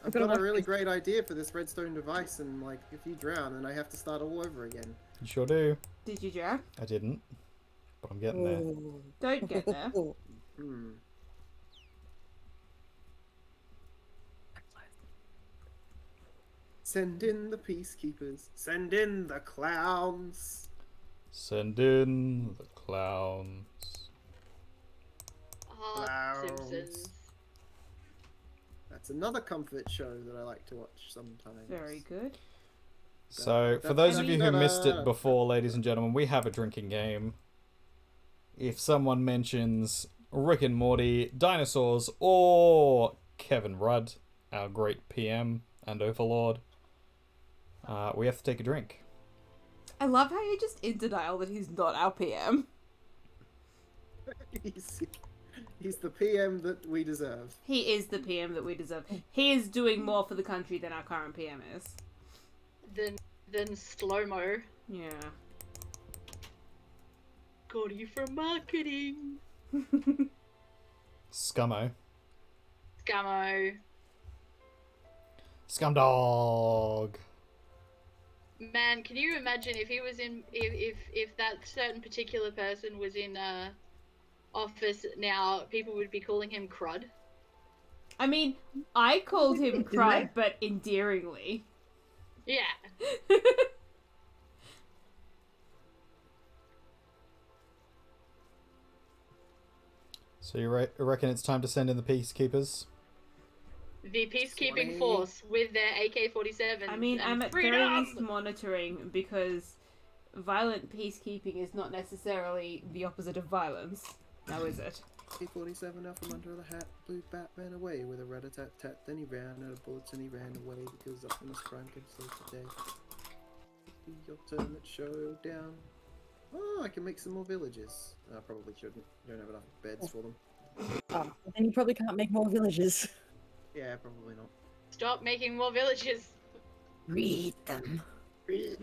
I've gonna got a watch really this. great idea for this redstone device, and like, if you drown, then I have to start all over again. You sure do. Did you, Jack? I didn't. But I'm getting there. Don't get there. Hmm. Send in the peacekeepers. Send in the clowns. Send in the clowns. Oh, Clowns. Simpsons. That's another comfort show that I like to watch sometimes. Very good. So, for those of you who missed it before, ladies and gentlemen, we have a drinking game. If someone mentions Rick and Morty, dinosaurs, or Kevin Rudd, our great PM and overlord, we have to take a drink. I love how you're just in denial that he's not our PM. He's the PM that we deserve. He is the PM that we deserve. He is doing more for the country than our current PM is. Then slow-mo. Yeah. Got you for marketing. Scummo. Scammo. Scumdog. Man, can you imagine if he was in if that certain particular person was in office now, people would be calling him crud. I mean, I called him Isn't Crud, it? but endearingly. Yeah. So you reckon it's time to send in the peacekeepers? The peacekeeping Swanee. force with their AK-47s. I mean, and I'm at freedom! very least monitoring because violent peacekeeping is not necessarily the opposite of violence. Now is it? T-47 out from under the hat, blew Batman away with a rat-a-tat-tat. Then he ran out of bullets and he ran away because Optimus Prime can save the day. Be your turn at showdown. Oh, I can make some more villages. I probably shouldn't. Don't have enough beds for them. Oh, then you probably can't make more villages. Yeah, probably not. Stop making more villages. Read them. We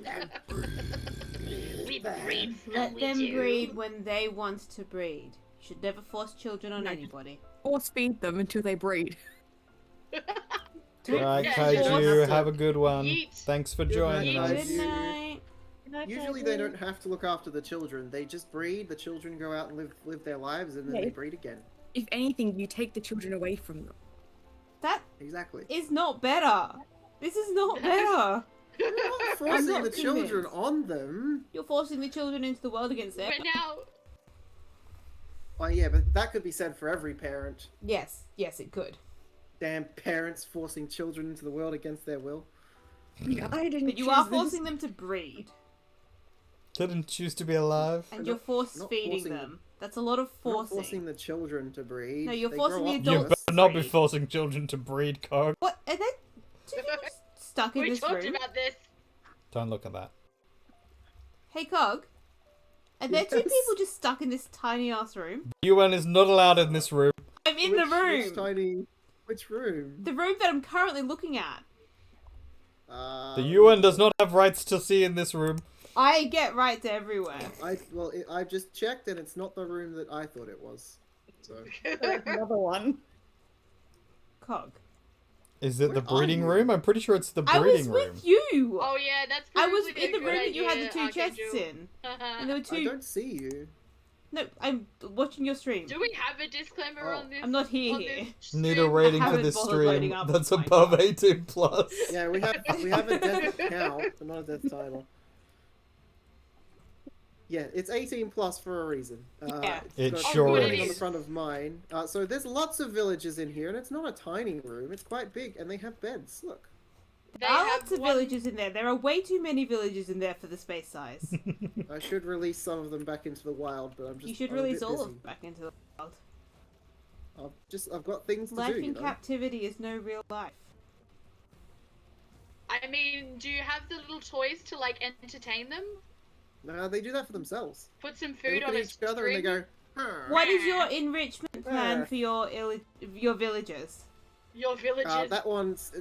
breed Let we them do. breed when they want to breed. You should never force children on No. anybody. Force feed them until they breed. Alright, Yeah, you don't Kaiju, have to- have a good one. Yeet. Thanks for Good joining night, us. Good night. Usually they don't have to look after the children. They just breed. The children go out and live their lives, and then Yeah. they breed again. If anything, you take the children away from them. That Exactly. is not better. This is not better. You're not forcing not the children convinced. on them. You're forcing the children into the world against them. But now, Oh yeah, but that could be said for every parent. Yes, it could. Damn parents forcing children into the world against their will. I didn't. But you choose are this. forcing them to breed, Didn't choose to be alive. and I'm you're not- force not feeding forcing them. That's a lot of We're not forcing. forcing the children to breed. No, you're They forcing grow the up You adults. with us. better not be breed. forcing children to breed, Cog. What are they? Two people stuck in we this talked room. about this. Don't look at that. Hey, Cog. Are there two Yes? people just stuck in this tiny ass room? UN is not allowed in this room. I'm in Which- the room. Which tiny... Which room? The room that I'm currently looking at. The UN does not have rights to see in this room. I get rights everywhere. I just checked, and it's not the room that I thought it was. So Another one. Cog. Is it the Where are breeding you? room? I'm pretty sure it's the I breeding was room. with you. Oh yeah, that's I probably was in the a room good that you had the two idea, chests Archangel. in, and there were I two. don't see you. No, I'm watching your stream. Do we have a disclaimer Oh. on this? I'm not here. on here. this Need a stream? rating for haven't this bothered stream loading up that's my above card. 18 plus. Yeah, we have a death count, but not a death title. Yeah, it's 18 plus for a reason. Yeah. It got sure writing on the is. front of mine. So there's lots of villages in here, and it's not a tiny room. It's quite big, and they have beds. Look. They There are have lots of one- villages in there. There are way too many villages in there for the space size. I should release some of them back into the wild, but I'm just. You should I'm a release bit all busy. of them back into the world. I've got things to Life do. in You know? captivity is no real life. I mean, do you have the little toys to like entertain them? No, they do that for themselves. Put some They food look on at a each other and they string? go. "Huh." What is your enrichment plan Ah. for your villagers? Your villages. That one's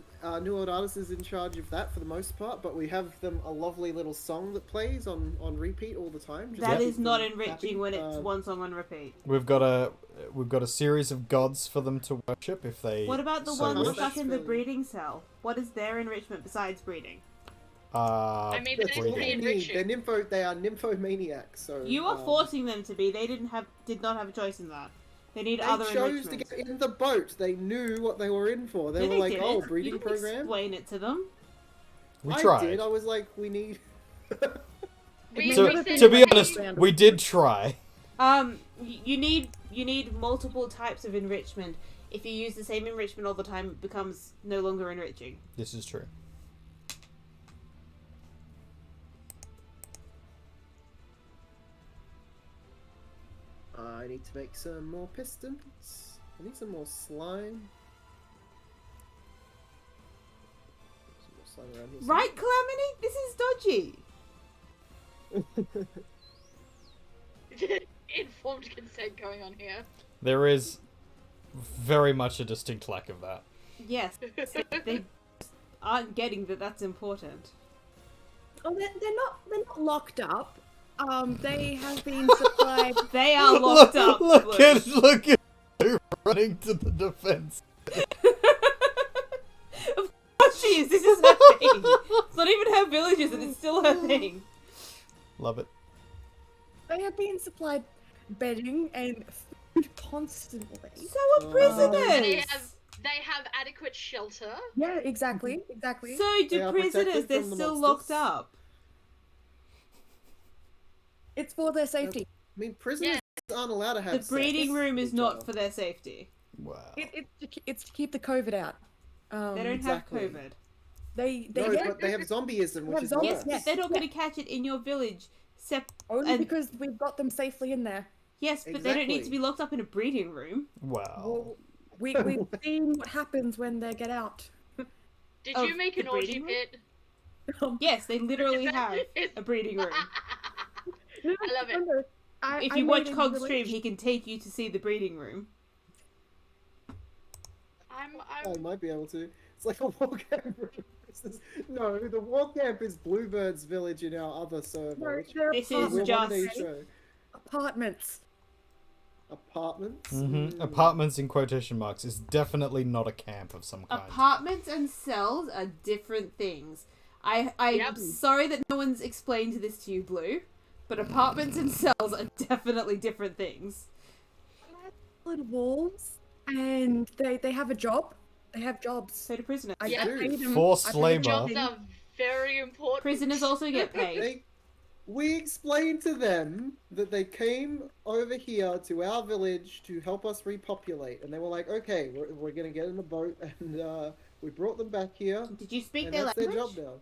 New World Artists is in charge of that for the most part, but we have them a lovely little song that plays on repeat all the time. just That to is keep not them enriching happy. when it's one song on repeat. We've got a series of gods for them to worship if they. What about the so ones wish. stuck in the That's breeding cell? What is their enrichment besides breeding? I mean, That's they what will be they need. enriching. They are nymphomaniacs. So You are forcing them to be. They did not have a choice in that. They need They other chose to enrichments. get in the boat. They knew what they were in for. They No, were they like, didn't. "Oh, You breeding didn't program." explain it to them. We I tried. did. I was like, "We need." We To said, be "Hey, honest, we did try. You need multiple types of enrichment. If you use the same enrichment all the time, it becomes no longer enriching. This is true. I need to make some more pistons. I need some more slime. Some more slime around here. Right, Calamity? This is dodgy. informed consent going on here. There is very much a distinct lack of that. Yes, they aren't getting that that's important. Oh, they're not locked up. They have been supplied. They are locked up. Look at you running to the defense. Of course she is. This is her thing. It's not not even have villages, and it's still her thing. Love it. They are being supplied bedding and food constantly. So are prisoners. They have adequate shelter. Yeah, exactly. So They do are prisoners? protected They're from the still monsters. locked up. It's for their safety. I mean, prisoners aren't allowed to have The breeding sex room with is each not other. for their safety. Wow. It's to keep the COVID out. They don't exactly. have COVID. They No, yeah, but they have zombieism, which have is zombies, worse. Yes, but they're not going to catch it in your village. only and- because we've got them safely in there. Yes, but they don't need to Exactly. be locked up in a breeding room. Wow. Well, we've seen what happens when they get out. Did Oh, you make the an orgy breeding room? pit? Yes, they literally have a breeding room. I love it. If you watch Cog's stream, he can take you to see the breeding room. I might be able to. It's like a war camp. No, the war camp is Bluebird's village in our other server. which This we're is one just day show. apartments. Apartments? Apartments in quotation marks is definitely not a camp of some kind. Apartments and cells are different things. I'm Yep. sorry that no one's explained this to you, Blue, but apartments and cells are definitely different things. Little walls, and they have a job. They have jobs. So do prisoners. I Yeah. paid them. Forced I paid labour. them. Jobs are very important. Prisoners also get paid. We explained to them that they came over here to our village to help us repopulate, and they were like, "Okay, we're gonna get in a boat," and we brought them back here, Did you speak and their that's language? their job now.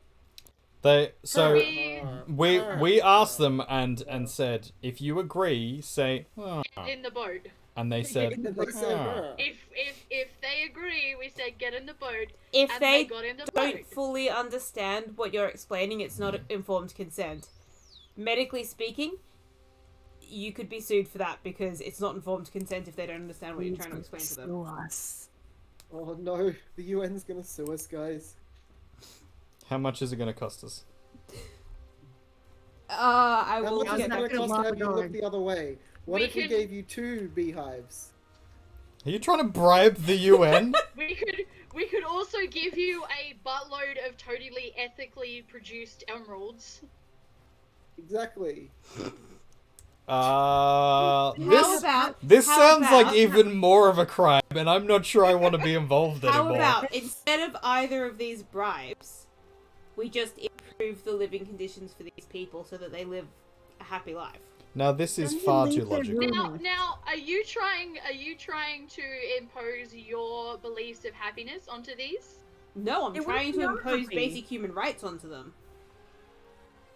We asked them and said, if you agree, say "Ah," Get in the boat. and they said And they said, "Ah." "Ah." If they agree, we said get in the boat. If and they got in the don't boat. fully understand what you're explaining, it's not informed consent. Medically speaking, you could be sued for that because it's not informed consent if they don't understand what you're trying to explain to them. Oh no, the UN's gonna sue us, guys. How much is it going to cost us? I How will much is get it back gonna to you. cost to have you look the other way? What We if we can- gave you 2 beehives? Are you trying to bribe the UN? We could also give you a buttload of totally ethically produced emeralds. Exactly. How This about this how sounds about- like even more of a crime, and I'm not sure I want to be involved How anymore. about instead of either of these bribes, we just improve the living conditions for these people so that they live a happy life? Now this is far too logical. Now, are you trying to impose your beliefs of happiness onto these? No, I'm It trying wouldn't to be impose happy. basic human rights onto them.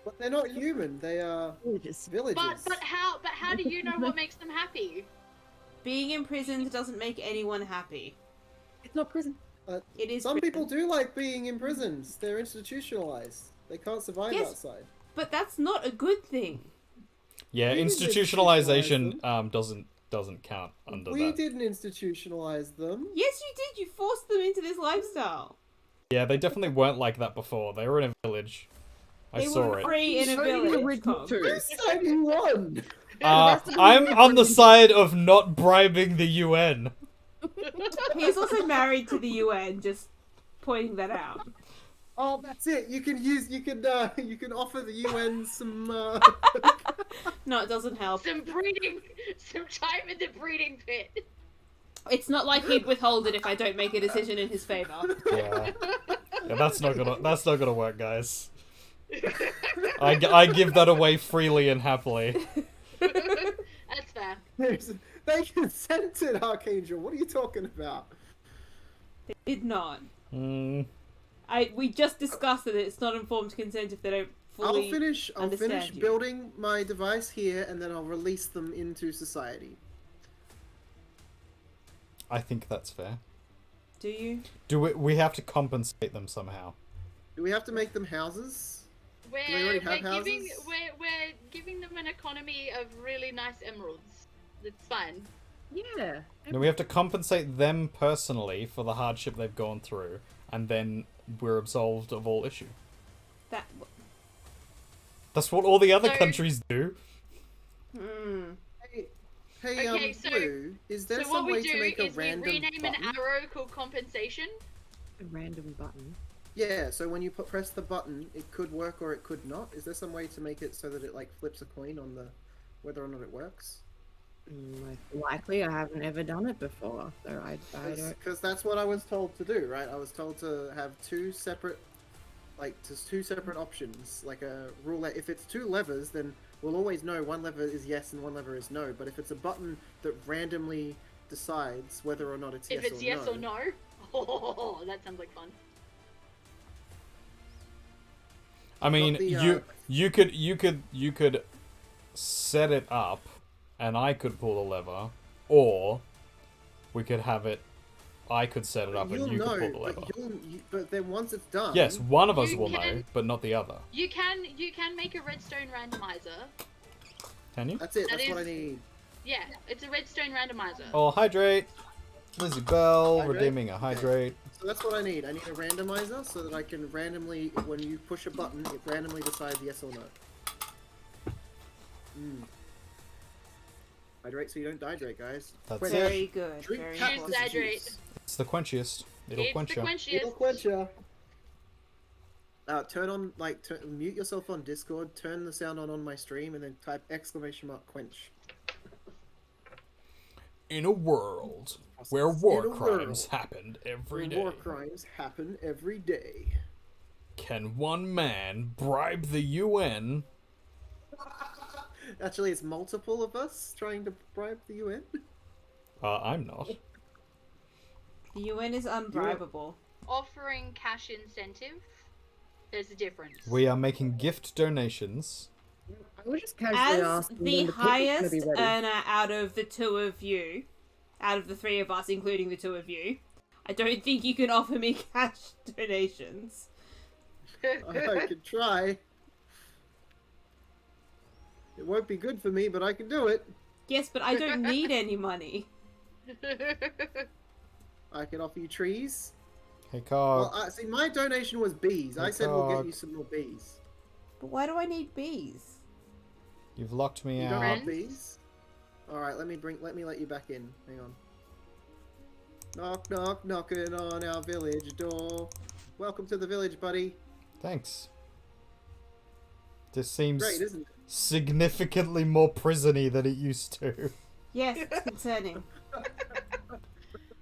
But they're not human. They are villagers. But how do you know what makes them happy? Being imprisoned doesn't make anyone happy. It's not prison. It is Some prison. people do like being imprisoned. They're institutionalized. They can't survive Yes. outside. But that's not a good thing. Yeah, We didn't institutionalization doesn't count under We that. didn't institutionalize them. Yes, you did. You forced them into this lifestyle. Yeah, they definitely weren't like that before. They were in a village. I They saw were it. free in a village. Tom. Who said you won? I'm on the side of not bribing the UN. He's also married to the UN. Just pointing that out. Oh, that's it. You can offer the UN some. No, it doesn't help. Some time in the breeding pit. It's not like he'd withhold it if I don't make a decision in his favor. Yeah. Yeah, that's not gonna work, guys. I give that away freely and happily. That's fair. They consented, Archangel. What are you talking about? They did not. Mm, We just discussed that it's not informed consent if they don't fully I'll finish understand you. building my device here, and then I'll release them into society. I think that's fair. Do you? Do we have to compensate them somehow? Do we have to make them houses? We're already have giving houses? we're giving them an economy of really nice emeralds. It's fine. Yeah. No, we have to compensate them personally for the hardship they've gone through, and then we're absolved of all issue. That. That's what all the other So- countries do. Hmm. Hey, Okay, so- Blue, is there So what some we way do to make a is we random rename button? an arrow called compensation. A random button. Yeah, so when you press the button, it could work or it could not. Is there some way to make it so that it like flips a coin on the whether or not it works? Most likely, I haven't ever done it before, so I don't. Because that's what I was told to do, right? I was told to have two separate options, like a roulette. If it's two levers, then we'll always know one lever is yes and one lever is no. But if it's a button that randomly decides whether or not it's If it's yes or no, oh, that sounds like fun. I mean, the, you could set it up, and I could pull the lever, or we could have it. I could set it up, and you could pull the lever. But then once it's done, Yes, one of us You will can- know, but not the other. You can make a redstone randomizer. Can you? that's it. That That's what I is- need. Yeah, it's a redstone randomizer. Oh, hydrate. Lizzie Bell Hydrate? redeeming a hydrate. So that's what I need. I need a randomizer so that I can randomly, when you push a button, it randomly decides yes or no. Hydrate so you don't dehydrate, guys. That's Quench. it. Very good. Drink Very cactus good. Hydrate. juice. It's the quenchiest. It'll It's quench the you. quenchiest. It'll quench ya. Turn on, mute yourself on Discord, turn the sound on my stream, and then type ! Quench. In a world where war In a crimes world happened every Where day, war crimes happen every day. can one man bribe the UN? Actually, it's multiple of us trying to bribe the UN. I'm not. The UN is unbribable. Offering cash incentive. There's a difference. We are making gift donations. I would just casually As ask the when pizza's gonna highest be ready. earner out of the two of you, out of the three of us, including the two of you, I don't think you can offer me cash donations. I could try. It won't be good for me, but I can do it. Yes, but I don't need any money. I can offer you trees. Hey, Cog. Well, see, my donation was bees. I said we'll get Cog. you some more bees. But why do I need bees? You've locked me You don't out. want bees? All right, let me let you back in. Hang on. Knock, knock, knocking on our village door. Welcome to the village, buddy. Thanks. This seems Great, isn't it? significantly more prisony than it used to. Yes, it's concerning.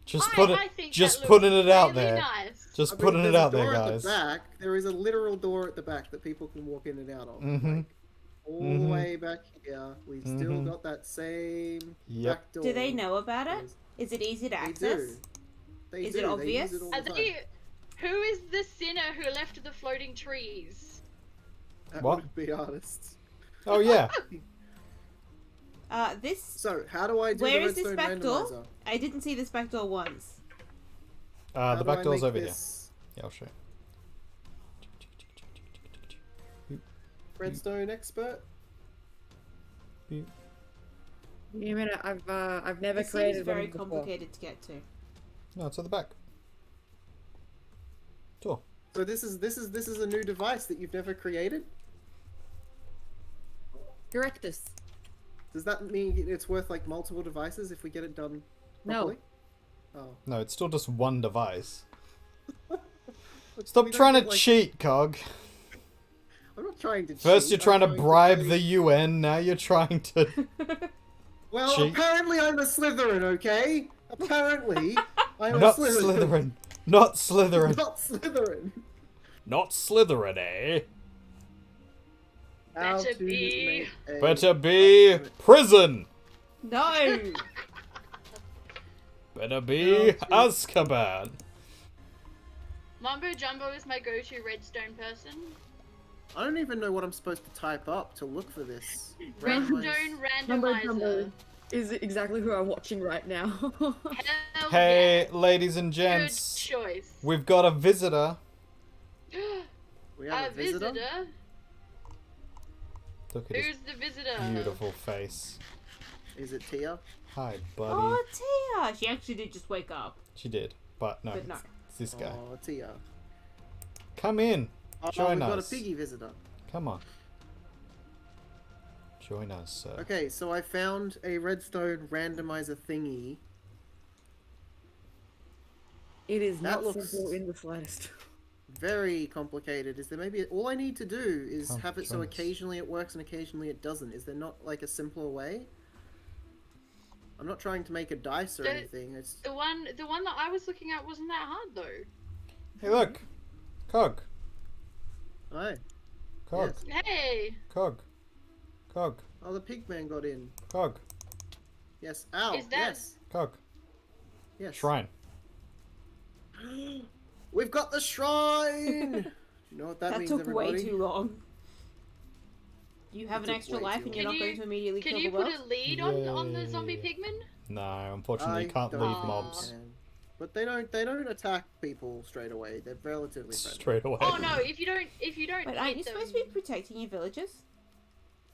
Just I think just that putting looks it out really there. Nice. Just I mean, putting there's it a out there, door at guys. the back. There is a literal door at the back that people can walk in and out of. Mhm. Like, all Mhm. the way back here, we've still Mhm. got that same Yep. back door. Do they know about it? Is it easy to They access? do. They Is do. it They obvious? use it all Are the time. they, who is the sinner who left the floating trees? That What? would be artists. Oh yeah. This. So, how do I do Where the is this redstone back door? randomizer? I didn't see this back door once. How The do I back door's make over here. this Yeah, I'll show you. Redstone expert? You mean I've never It seems created very one before. complicated to get to. No, it's at the back. Door. So this is a new device that you've never created? Correct us. Does that mean it's worth like multiple devices if we get it done No. properly? Oh. No, it's still just one device. We Stop don't trying to get, like- cheat, Cog. I'm not trying to First cheat, you're trying to I'm bribe say- the UN, now you're trying to... Well, cheat. apparently I'm a Slytherin, okay? Apparently I'm Not a Slytherin. Slytherin. Not Slytherin. Not Slytherin. Not Slytherin, eh? How Better to be. make a- Better be prison. No! Better be Azkaban. Mumbo Jumbo is my go-to redstone person. I don't even know what I'm supposed to type up to look for this. Redstone Number randomizer. is exactly who I'm watching right now. Hell Hey, yeah. ladies and Good gents, choice. we've got a visitor. We have A visitor? Look at his Who's the visitor? beautiful face. Is it Tia? Hi, buddy. Oh, Tia! She actually did just wake up. She did, but no, But no. it's this guy. Oh, Tia. Come in. Oh, Join we've got a us. piggy visitor. Come on. Join us, sir. Okay, so I found a redstone randomizer thingy. It is That not looks- simple in the slightest. very complicated. Is there maybe all I need to do is Oh, have it so goodness. occasionally it works and occasionally it doesn't? Is there not like a simpler way? I'm not trying to make a dice or The- anything. It's The one that I was looking at wasn't that hard though. Hey, look, Cog, Aye. Cog, Yes. Hey, Cog, Cog, Oh, the pigman got in. Cog, Yes. Ow. Is that- Yes. Cog. Yes. Shrine. We've got the shrine. Do you know what that, That means, took everybody? way too long. You have It an took extra way life too and you're long. not going to immediately can kill you the put world? a lead on the zombie Yay. pigmen? No, unfortunately, you I can't don't leave think mobs And- But they don't attack people straight away. They're relatively friendly. straight away. Oh no! If you don't Wait, aren't you hit them, supposed to be protecting your villagers?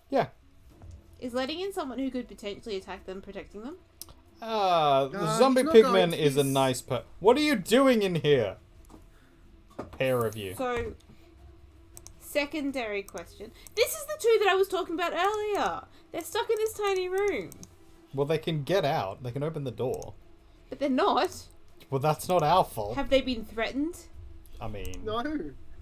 Yeah. Is letting in someone who could potentially attack them protecting them? The zombie he's not pigman going- is a he's- nice What are you doing in here? A pair of you. So, secondary question. This is the two that I was talking about earlier. They're stuck in this tiny room. Well, they can get out. They can open the door. But they're not. Well, that's not our fault. Have they been threatened? I mean, No,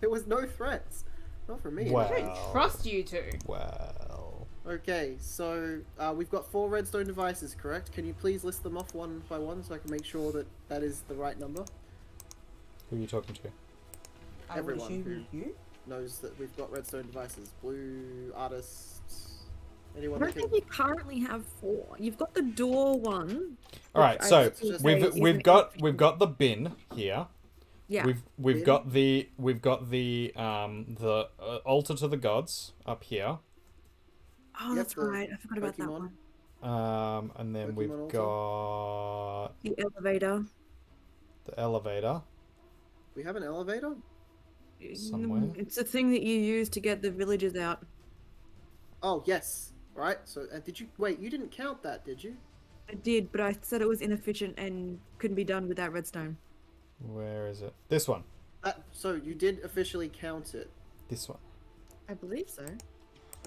there was no threats. Not from me. Wow. I don't trust you two. well, Okay, so we've got 4 redstone devices, correct? Can you please list them off one by one so I can make sure that that is the right number? who are you talking to? I would Everyone assume you. Knows that we've got redstone devices. Blue, artists, I anyone don't that think can... you currently have 4. You've got the door one. All right, which I so would say we've is we've an got efficient- we've got the bin here. Yeah. We've Bin? got the altar to the gods up here. Oh, Yep, that's the right. I forgot about that Pokemon. one. And then Pokemon we've altar. got The elevator. the elevator. We have an elevator? Somewhere. It's a thing that you use to get the villagers out. Oh, yes. Right, so did you... Wait, you didn't count that, did you? I did, but I said it was inefficient and couldn't be done without redstone. Where is it? This one. So you did officially count it. This one. I believe so.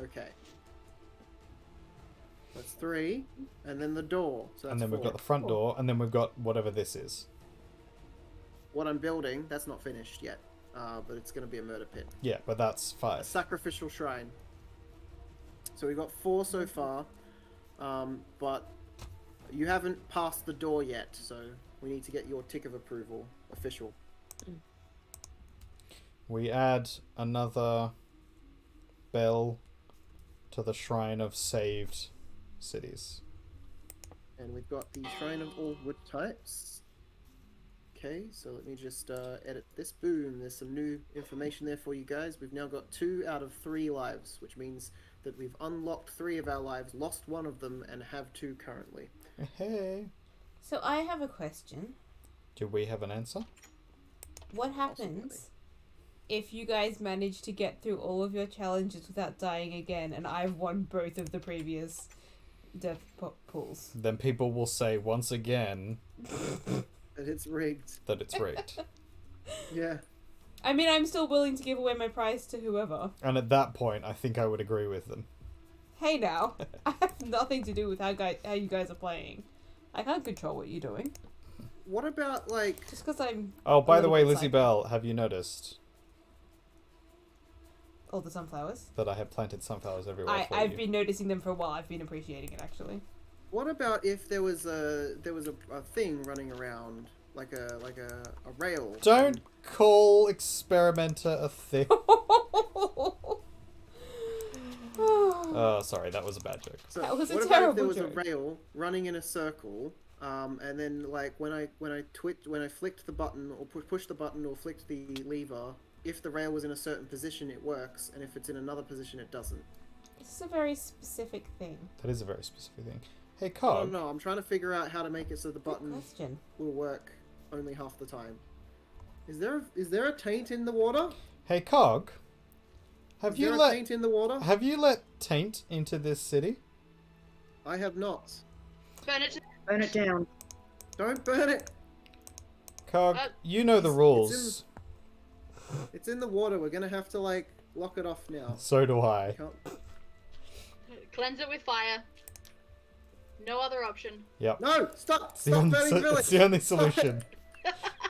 Okay. That's 3, and then the door. So that's And then we've 4. got the front door, and then we've got whatever this is. What I'm building, that's not finished yet, but it's going to be a murder pit. Yeah, but that's A 5. sacrificial shrine. So we've got 4 so far, but you haven't passed the door yet, so we need to get your tick of approval official. We add another bell to the shrine of saved cities. And we've got the shrine of all wood types. Okay, so let me just edit this. Boom, there's some new information there for you guys. We've now got 2 out of 3 lives, which means that we've unlocked 3 of our lives, lost 1 of them, and have 2 currently. Hey. So I have a question. Do we have an answer? What happens if you guys manage to get through all of your challenges without dying again and I've won both of the previous death pools? Then people will say once again And it's rigged. that it's rigged. Yeah. I mean, I'm still willing to give away my prize to whoever. And at that point, I think I would agree with them. Hey now, I have nothing to do with how you guys are playing. I can't control what you're doing. What about, like... Just because I'm Oh, by the little way, bit Lizzie psycho. Bell, have you noticed all the sunflowers. that I have planted sunflowers everywhere for I've you? been noticing them for a while. I've been appreciating it actually. What about if there was a thing running around, like a rail? Don't call experimenter a thing. Oh, sorry, that was a bad joke. So That was a what about if there terrible was joke. a rail running in a circle, and then like when I flicked the button or pushed the button or flicked the lever, if the rail was in a certain position, it works, and if it's in another position, it doesn't. This is a very specific thing. That is a very specific thing. Hey, I Cog. don't know. I'm trying to figure out how to make it so the Good button question. will work only half the time. Is there a taint in the water? Hey, Cog. Have Is you there a let taint in the water? Have you let taint into this city? I have not. Burn it. Burn it down. Don't burn it. Cog, Uh, you know the it's rules. It's in the water. We're gonna have to like lock it off now. So do I. Can't... Cleanse it with fire. No other option. Yep. No! Stop! It's the Stop only, burning village! it's the only Stop it. solution.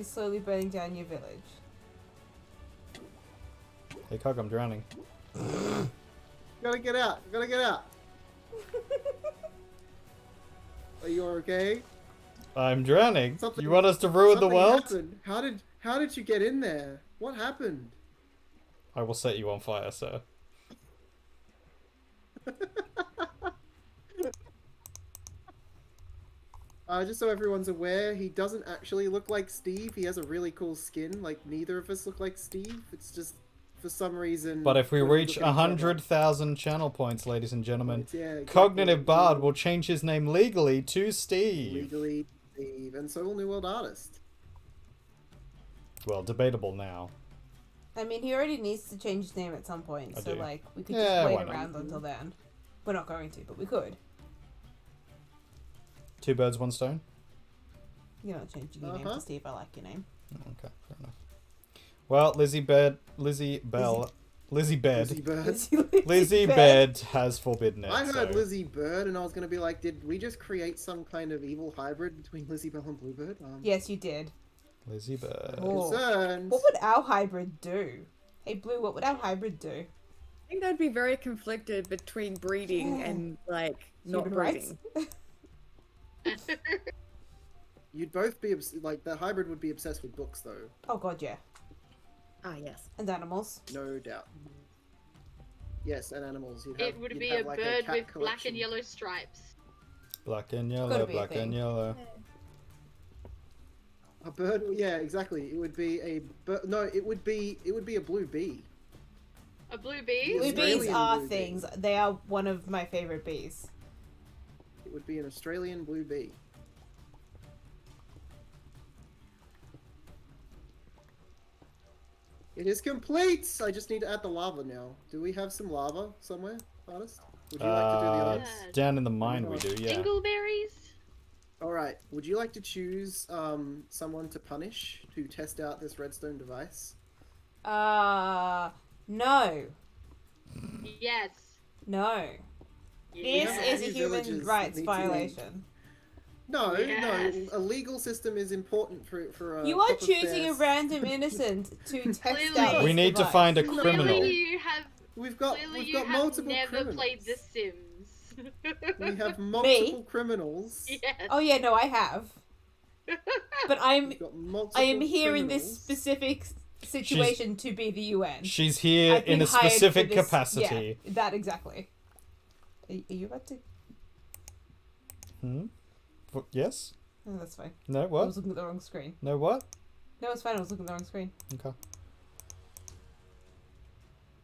is slowly burning down your village. Hey, Cog, I'm drowning. Gotta get out. Gotta get out. Are you okay? I'm drowning. Something- You want us to ruin the Something world? happened. How did you get in there? What happened? I will set you on fire, sir. Just so everyone's aware, he doesn't actually look like Steve. He has a really cool skin. Like, neither of us look like Steve. It's just, for some reason... But if we we're reach looking at each other. 100,000 channel points, ladies and gentlemen, Yeah, exactly. Cognitive Bard will change his name legally to Steve. Legally Steve, and so will New World Artist. Well, debatable now. I mean, he already needs to change his name at some point, I so do. like we could Yeah, just why wait not? around until then. We're not going to, but we could. 2 birds, 1 stone? You're not changing your name to Steve. I like your name. Okay, fair enough. Well, Lizzie Bed Lizzie Bird. Lizzie Bed has forbidden it. I heard so- Lizzie Bird, and I was gonna be like, did we just create some kind of evil hybrid between Lizzie Bell and Bluebird? Yes, you did. Lizzie Bird. Oh. Concerns. What would our hybrid do? Hey, Blue, what would our hybrid do? I think I'd be very conflicted between breeding and like not Human rights? breeding. You'd both be like the hybrid would be obsessed with books, though. Oh god, yeah. Ah, yes. And animals. No doubt. Yes, and animals. It would you'd be have, a like, bird cat with black collection. and yellow stripes. Black and Gotta yellow, be a black thing. and yellow. A bird. Yeah, exactly. It would be a. No, it would be a blue bee. A blue bee? Blue Australian bees are blue bee. things. They are one of my favorite bees. It would be an Australian blue bee. It is complete! I just need to add the lava now. Do we have some lava somewhere, artist? Would you like to do the others? Yeah. Down in the mine we do, yeah. Dingleberries? Alright, would you like to choose someone to punish to test out this redstone device? No. Yes. No. This have is a a few human villages that rights need to violation. No, Yes. no. A legal system is important for You are proper choosing a fair- random innocent to test Clearly- out. We this need to device. find a criminal. Clearly you have We've got have multiple never criminals. played The Sims. We have multiple criminals. Yes. Oh yeah, no, I have. But I We've got multiple am here in this criminals. specific situation to be the UN. She's here I've been in a hired for specific this- capacity. Yeah, that exactly. Are you about to? Yes? Oh, that's fine. No, I what? was looking at the wrong screen. No, what? No, it's fine. I was looking at the wrong screen. Okay.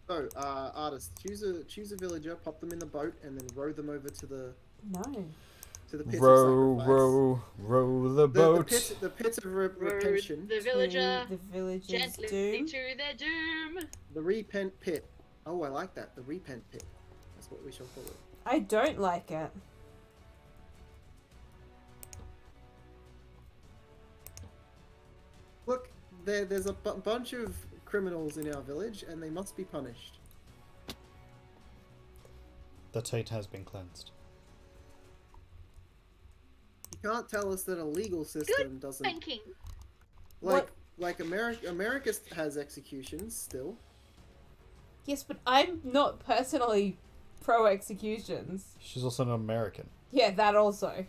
So, artist, choose a villager, pop them in the boat, and then row them over to the No. pit Row, of sacrifice. row the The boat. pit of Road retention. the villager To the village's gently doom. to their doom. The repent pit. Oh, I like that. The repent pit. That's what we shall call it. I don't like it. Look, there's a bunch of criminals in our village, and they must be punished. The taint has been cleansed. You can't tell us that a legal system doesn't Thanking. like America has executions still. Yes, but I'm not personally pro executions. She's also an American. Yeah, that also.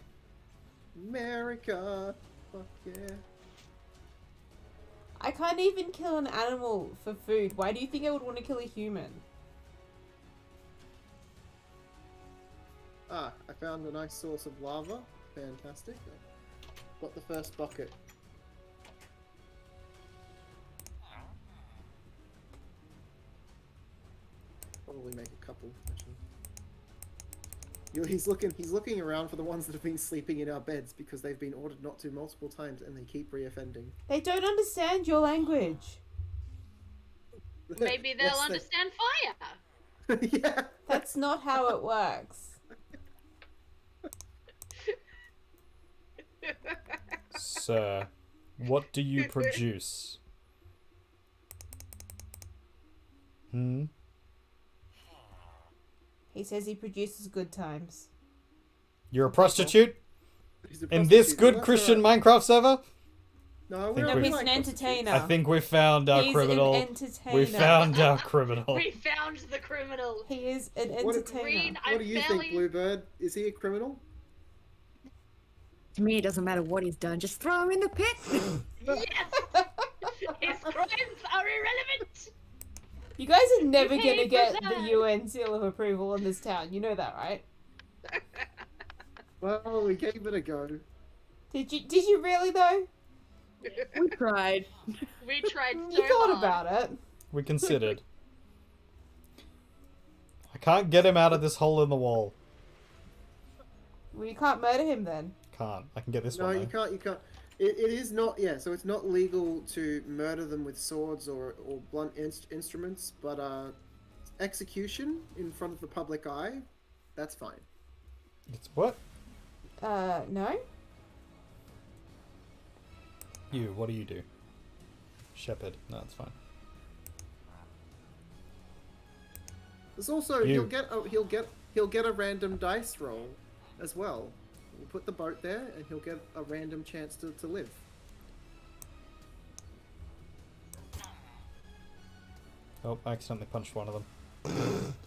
America, fuck yeah. I can't even kill an animal for food. Why do you think I would want to kill a human? Ah, I found a nice source of lava. Fantastic. Got the first bucket. Probably make a couple, actually. He's looking around for the ones that have been sleeping in our beds because they've been ordered not to multiple times and they keep reoffending. They don't understand your language. Maybe they'll That's the- understand fire. Yeah. That's not how it works. Sir, what do you produce? He says he produces good times. You're a prostitute? He's a In this prostitute. good That's Christian alright. Minecraft server? No, think No, we've- he's like an prostitutes. entertainer. I think we found our He's criminal. an entertainer. We found our criminal. We found the criminal. He is an What- entertainer. Green, What do you think, Bluebird? Is he a criminal? To me, it doesn't matter what he's done. Just throw him in the pit. Yes! His crimes are irrelevant! You guys are never He gonna paid get for the that. UN seal of approval in this town. You know that, right? Well, we gave it a go. Did you really though? We tried. We tried so You thought hard. about it. We considered. I can't get him out of this hole in the wall. Well, you can't murder him then. Can't. I can get this No, one. you though. can't. You can't. It is not. Yeah, so it's not legal to murder them with swords or blunt instruments, but execution in front of the public eye, that's fine. It's what? No. You. What do you do? Shepherd. No, it's fine. There's also You. he'll get a random dice roll as well. We'll put the boat there, and he'll get a random chance to live. Oh, I accidentally punched one of them.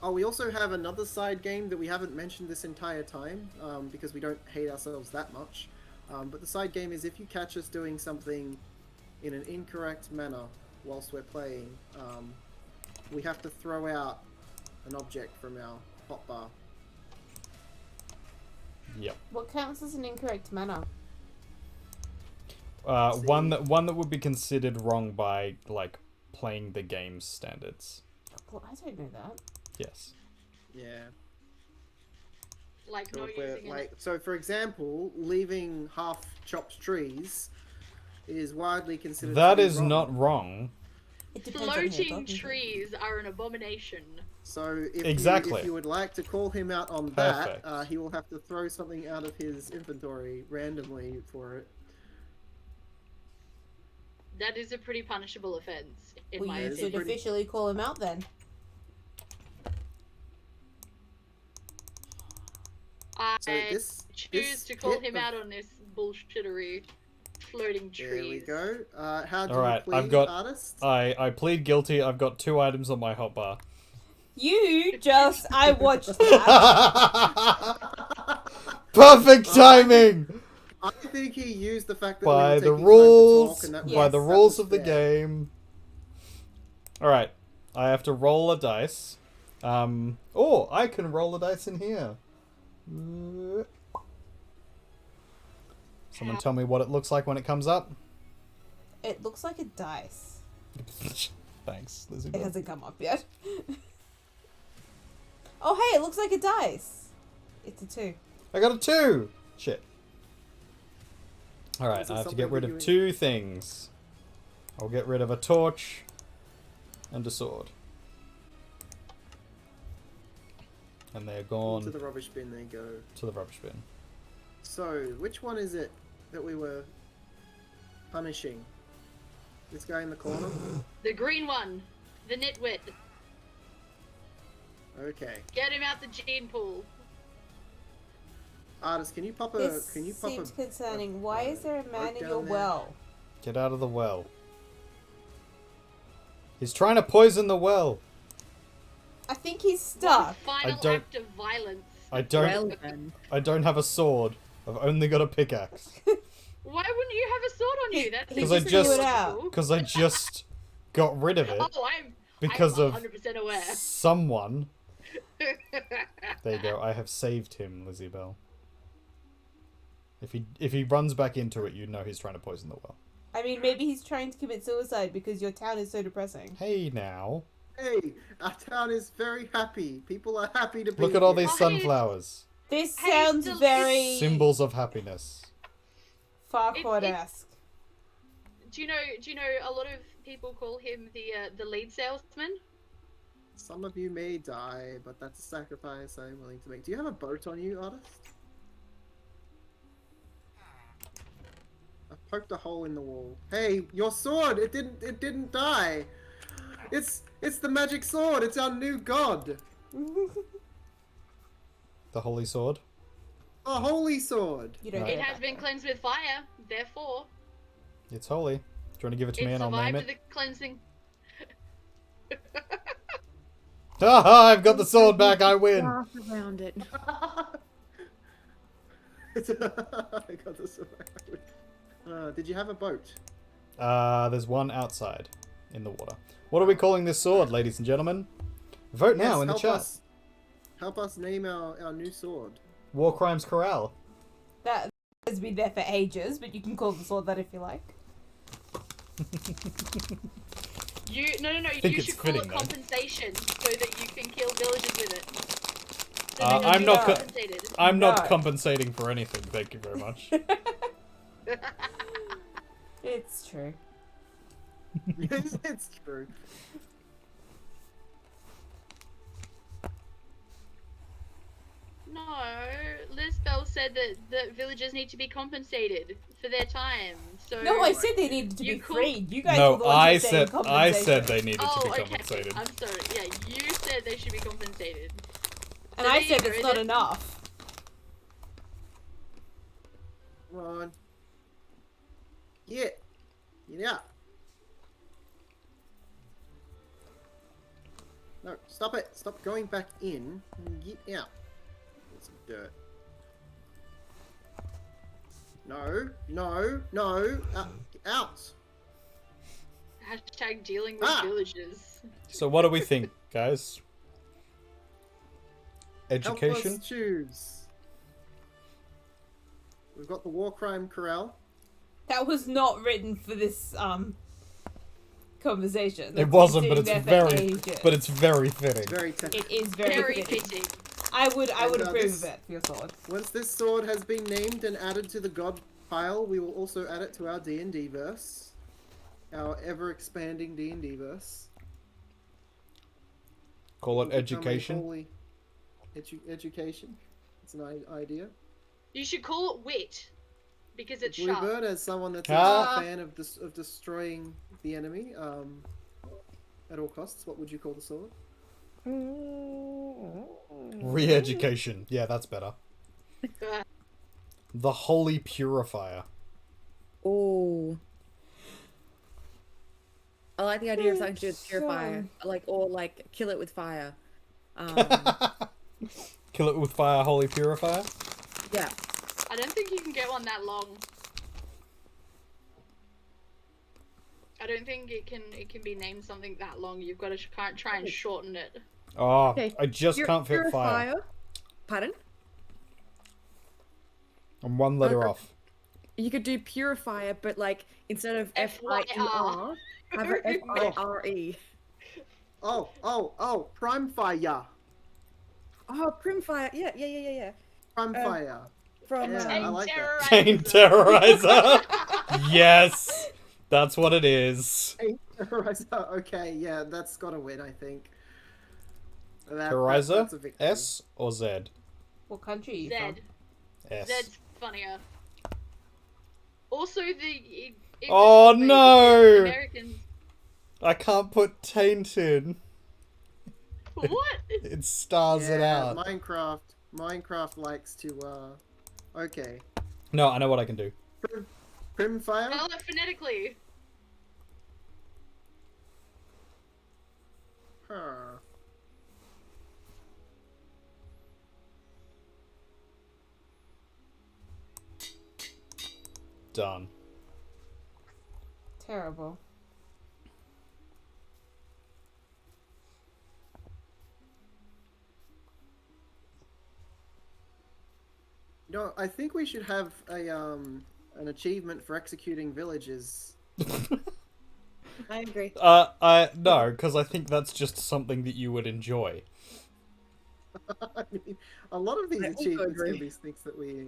Oh, we also have another side game that we haven't mentioned this entire time, because we don't hate ourselves that much. But the side game is if you catch us doing something in an incorrect manner whilst we're playing, we have to throw out an object from our hotbar. Yep. What counts as an incorrect manner? One that would be considered wrong by like playing the game's standards. Well, I don't know that. Yes. Yeah. Like So, not if we're, using like, so for example, leaving half chopped trees is widely considered. That to be is wrong. not wrong. It depends on who you're floating talking to. trees are an abomination. So if Exactly. if you would like to call him out on that, Perfect. he will have to throw something out of his inventory randomly for it. That is a pretty punishable offense, in Well, my you it's should opinion. pretty- officially call him out then. I So this choose to call bit him of- out on this bullshittery floating trees. There we go. How do Alright, you plead, I've got- artist? I plead guilty. I've got 2 items on my hotbar. You just I watched that. Perfect timing. I think he used the fact that By we the were taking time to rules, talk and that by was- the that rules was of the fair. game. All right, I have to roll a dice. Oh, I can roll a dice in here. Someone tell me what it looks like when it comes up. It looks like a dice. Thanks, Lizzie. It hasn't come up yet. Oh hey, it looks like a dice. It's a 2. I got a 2. Shit. All right, Is it I have to something get rid that of you- 2 things. I'll get rid of a torch and a sword. And they're gone To the rubbish bin they go. to the rubbish bin. So, which one is it that we were punishing? This guy in the corner? The green one, the nitwit. Okay. Get him out the gene pool. Artist, can you pop a... This Can you pop seems a... concerning. Why is there a man Right in down your there. well? Get out of the well. He's trying to poison the well. I think he's One stuck. final don't- act of violence. I don't Well then. I don't have a sword. I've only got a pickaxe. Why wouldn't you have a sword on you? That's He 'Cause I just just- threw it out. Because I just got rid of it Oh, because I'm of 100% aware. someone. There you go. I have saved him, Lizzie Bell. If he runs back into it, you know he's trying to poison the well. I mean, maybe he's trying to commit suicide because your town is so depressing. Hey now. Hey, our town is very happy. People are happy to be Look at all here. these sunflowers. This Hey, sounds still- very Symbols of happiness. Farquaad-esque. Do you know a lot of people call him the lead salesman? Some of you may die, but that's a sacrifice I'm willing to make. Do you have a boat on you, artist? I poked a hole in the wall. Hey, your sword! It didn't die! It's the magic sword! It's our new god! The holy sword. A holy sword! You don't No. get It has that, been though. cleansed with fire, therefore. It's holy. Do you want to give it to me It and I'll name survived it? the cleansing. Haha, I've got the sword back, I win! Laugh around it. I got this. Did you have a boat? There's one outside in the water. What are we calling this sword, ladies and gentlemen? Vote now Yes, in the help chat. Help us name our new sword. War Crimes Corral. That has been there for ages, but you can call the sword that if you like. No. think You it's should call it fitting, though. compensation so that you can kill villagers with it. So Uh, that I'm you not are co- compensated. I'm not No. compensating for anything, thank you very much. It's true. Yes, it's true. No, Lisbel said that villagers need to be compensated for their time. So No, I said they needed to You be cool? freed. You guys were the No, ones I who said compensation. they needed Oh, to be okay. compensated. I'm sorry. Yeah, you said they should be compensated. And So I there said you it's go, not then. enough. Come on. Yeah. No, stop it. Stop going back in. Get out. Get some dirt. No. Out. Hashtag dealing with Ah! villagers. So what do we think, guys? Help Education? us choose. We've got the War Crime Corral. That was not written for this conversation. It That's wasn't, been but it's sitting there for very ages. but it's very fitting. Very technical. It is very, Very fitting. fitting. I would And, approve this- of it for your sword. Once this sword has been named and added to the god pile, we will also add it to our D&D verse. Our ever-expanding D&D verse. Call it It'll become a education. holy education. It's an idea. You should call it wit, because it's Bluebird, sharp. as someone that's Ah. a fan of destroying the enemy at all costs, what would you call the sword? Re-education. Yeah, that's better. The Holy Purifier. Oh. I like the idea of something to do with purifier, or kill it with fire. Kill it with fire, Holy Purifier. Yeah. I don't think you can get one that long. I don't think it can be named something that long. You've got to try and shorten it. Oh, Okay. I just can't fit fire. Pardon? I'm one letter off. You could do purifier, but instead of F-I-E-R, have a F-I-R-E. Oh, Prime Fire. Oh, Primfire. Yeah. Prime Fire. From Yeah, I like that. Chain Terrorizer. Yes, that's what it is. Okay, yeah, that's got to win, I think. Terrorizer? that's a victory. S or Z? What country are you Zed. from? S. Zed's funnier. Also, Oh, because no! Americans. I can't put taint in. What? It stars it Yeah, out. Minecraft likes to, okay. No, I know what I can do. Primfire? Spell it phonetically. Huh. Done. Terrible. No, I think we should have an achievement for executing villages. I agree. No, because I think that's just something that you would enjoy. I mean, a lot of these I also achievements agree. can be things that we.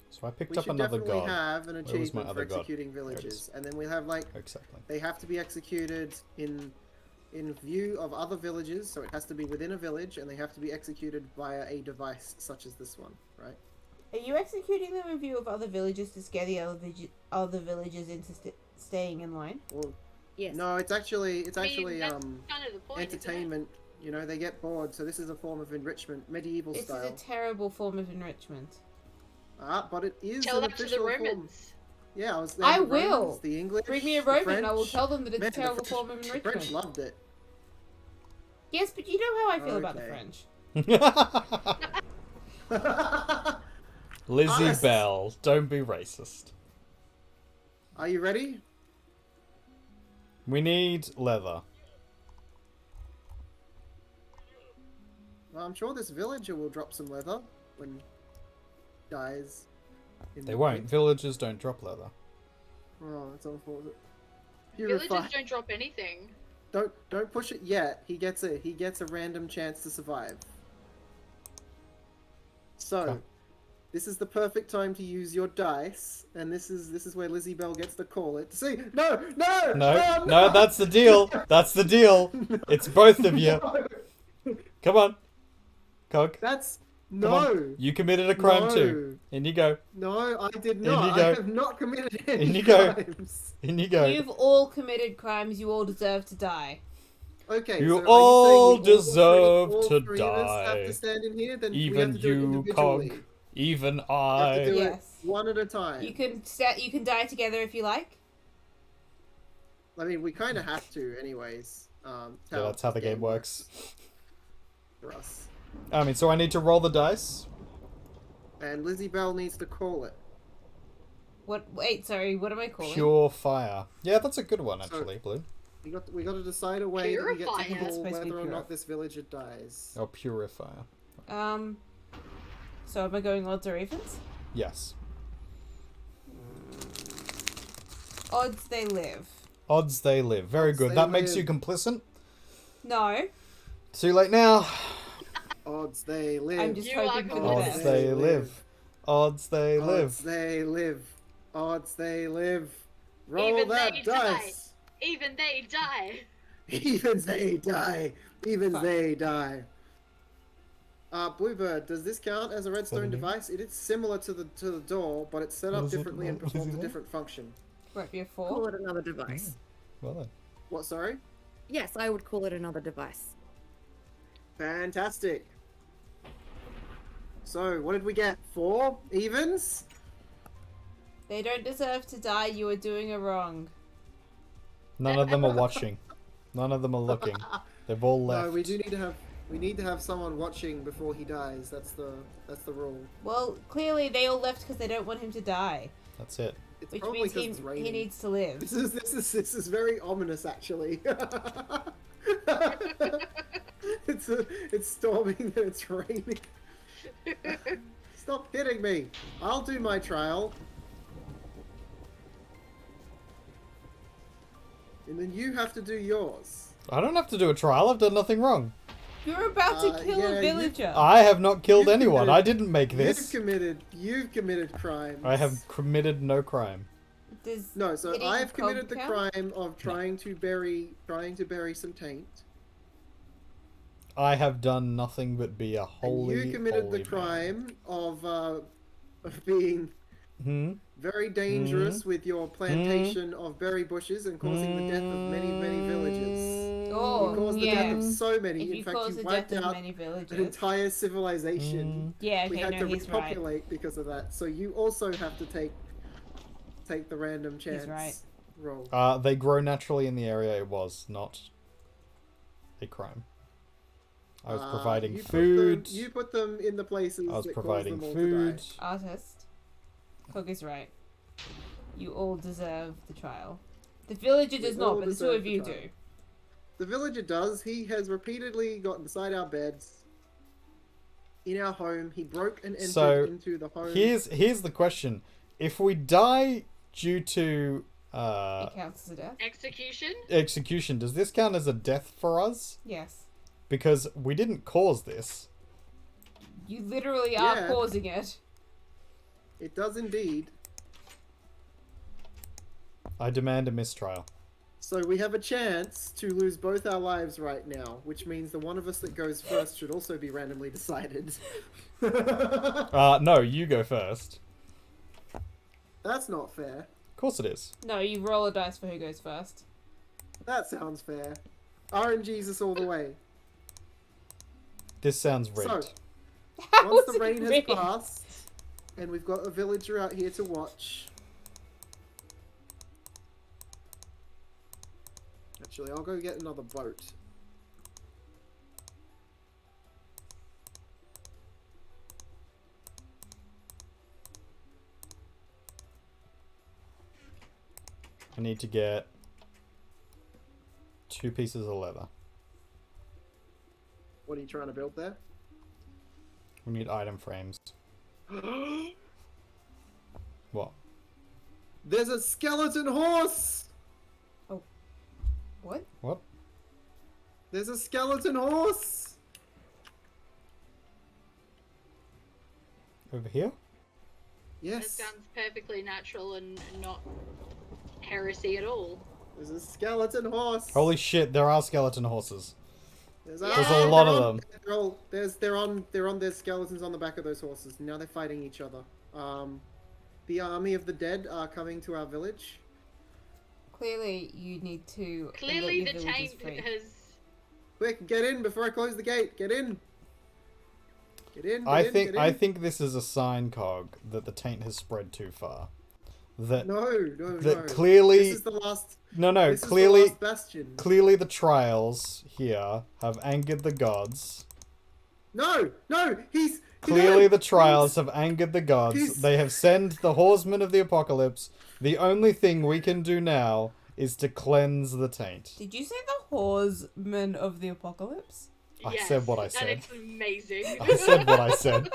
So I picked We up should another definitely god. have an was my achievement for other god? executing There it villages, is. and then we'll have Exactly. they have to be executed in view of other villages, so it has to be within a village, and they have to be executed via a device such as this one, right? Are you executing them in view of other villages to scare the other villagers into staying in line? Well, Yes. no, it's actually I mean, that's kind of the point. isn't it? entertainment. You know, they get bored, so this is a form of enrichment, medieval This style. is a terrible form of enrichment. But it is Tell an that to the official form. Romans. Yeah, I was. I The will. Romans, the English, Bring me a the Roman and I will French. tell them that it's Man, a terrible the form of French, the French enrichment. loved it. Yes, but you know how I feel about the Okay. French. Lizzie Honest. Bell, don't be racist. Are you ready? We need leather. Well, I'm sure this villager will drop some leather when he dies. They won't. Villagers don't drop leather. Oh, that's unfortunate. Villagers Purify. don't drop anything. Don't push it yet. He gets a random chance to survive. So, Okay. this is the perfect time to use your dice, and this is where Lizzie Bell gets to call it. See, no, No, that's the deal. That's the deal. It's both of you. Come on. Cog. That's Come no. on. You committed a crime too. In you go. No, I did In not. you go. I have not committed any In you go. crimes. In you go. You've all committed crimes. You all deserve to die. Okay, You so are you all saying we deserve all to three of us have die. to stand in here? Then we have Even to do it you, individually. Cog. Even We have to I. do Yes. it one at a time. You can you can die together if you like. I mean, we kind of have to, anyways. Yeah, that's how the game works. for us. So I need to roll the dice. And Lizzie Bell needs to call it. What? Wait, sorry. What am I calling? Pure fire. Yeah, that's a good one, So- actually, Blue. We got to decide a way that we get to Purify it. It's call supposed to be whether or pure. not this villager dies. Oh, purifier. So am I going odds or evens? Yes. Odds they live. Odds they live. Very Odds good. they That makes you live. complicit. No, Too late now. Odds they live. I'm just You are hoping for the Odds best. they live. Odds they Odds live. they live. Odds they live. Roll Even that they dice. Even they die. Even they die. Even Fuck. they die. Bluebird, does this count as a redstone What do you mean? device? It is similar to the door, but it's set What up is it? differently and What does it performs a mean? different function. Might be a Call 4. it another device. Well then. What, sorry? Yes, I would call it another device. Fantastic. So, what did we get? 4 evens? They don't deserve to die. You are doing a wrong. None of them are watching. None of them are looking. They've all left. No, we need to have someone watching before he dies. That's the rule. Well, clearly they all left because they don't want him to die, That's it. It's which probably means because it's he raining. needs to live. This is very ominous, actually. It's storming and it's raining. Stop hitting me! I'll do my trial. And then you have to do yours. I don't have to do a trial. I've done nothing wrong. You're about to kill yeah, a villager. I have not killed You've anyone. committed- I didn't make this. You've committed crimes. I have committed no crime. Does No, so hitting I have committed the Cog count? crime of trying to bury some taint. I have done nothing but be a holy. And you committed holy the man. crime of being Hmm. very dangerous with your plantation of berry bushes and causing the death of many, many villagers. Oh, You caused the yeah. death of so many. If In you fact, cause you the wiped death of out many an villagers. entire civilization. Yeah, We okay, had no, to he's right. repopulate because of that. So you also have to take the random chance right. roll. They grow naturally in the area. It was not a crime. I was providing you put food. you put them in the places I was that providing caused them food. all to die. Artist. Cog is right. You all deserve the trial. The villager does We not, all but the two deserve of the you trial. do. The villager does. He has repeatedly got inside our beds. In our home, he broke and entered So, into the home. Here's the question: if we die due to It counts as a death? Execution? execution, does this count as a death for us? Yes. Because we didn't cause this. You literally are Yeah. causing it. It does indeed. I demand a mistrial. So we have a chance to lose both our lives right now, which means the one of us that goes first should also be randomly decided. No, you go first. That's not fair. Of course it is. No, you roll a dice for who goes first. That sounds fair. RNGesus all the way. This sounds rigged. So, How once is the it rain has rigged? passed, and we've got a villager out here to watch. Actually, I'll go get another boat. I need to get 2 pieces of leather. What are you trying to build there? We need item frames. What? There's a skeleton horse! What? What? There's a skeleton horse! Over here? That Yes. sounds perfectly natural and not heresy at all. There's a skeleton horse. Holy shit, there are skeleton horses. There's a lot of them. They're on their skeletons on the back of those horses. Now they're fighting each other. The army of the dead are coming to our village. Clearly, you need to. Clearly, get the your villages taint free. has. Quick, get in before I close the gate. Get in. Get in. I Get in. think this is a sign, Cog, that the taint has spread too far. That No. that clearly This is the last. no This clearly is the last bastion. clearly the trials here have angered the gods. No. He's. Clearly the trials have angered the gods. He's- They have sent the horsemen of the apocalypse. The only thing we can do now is to cleanse the taint. Did you say the horsemen of the apocalypse? I Yes, said what I said. And it's amazing. I said what I said.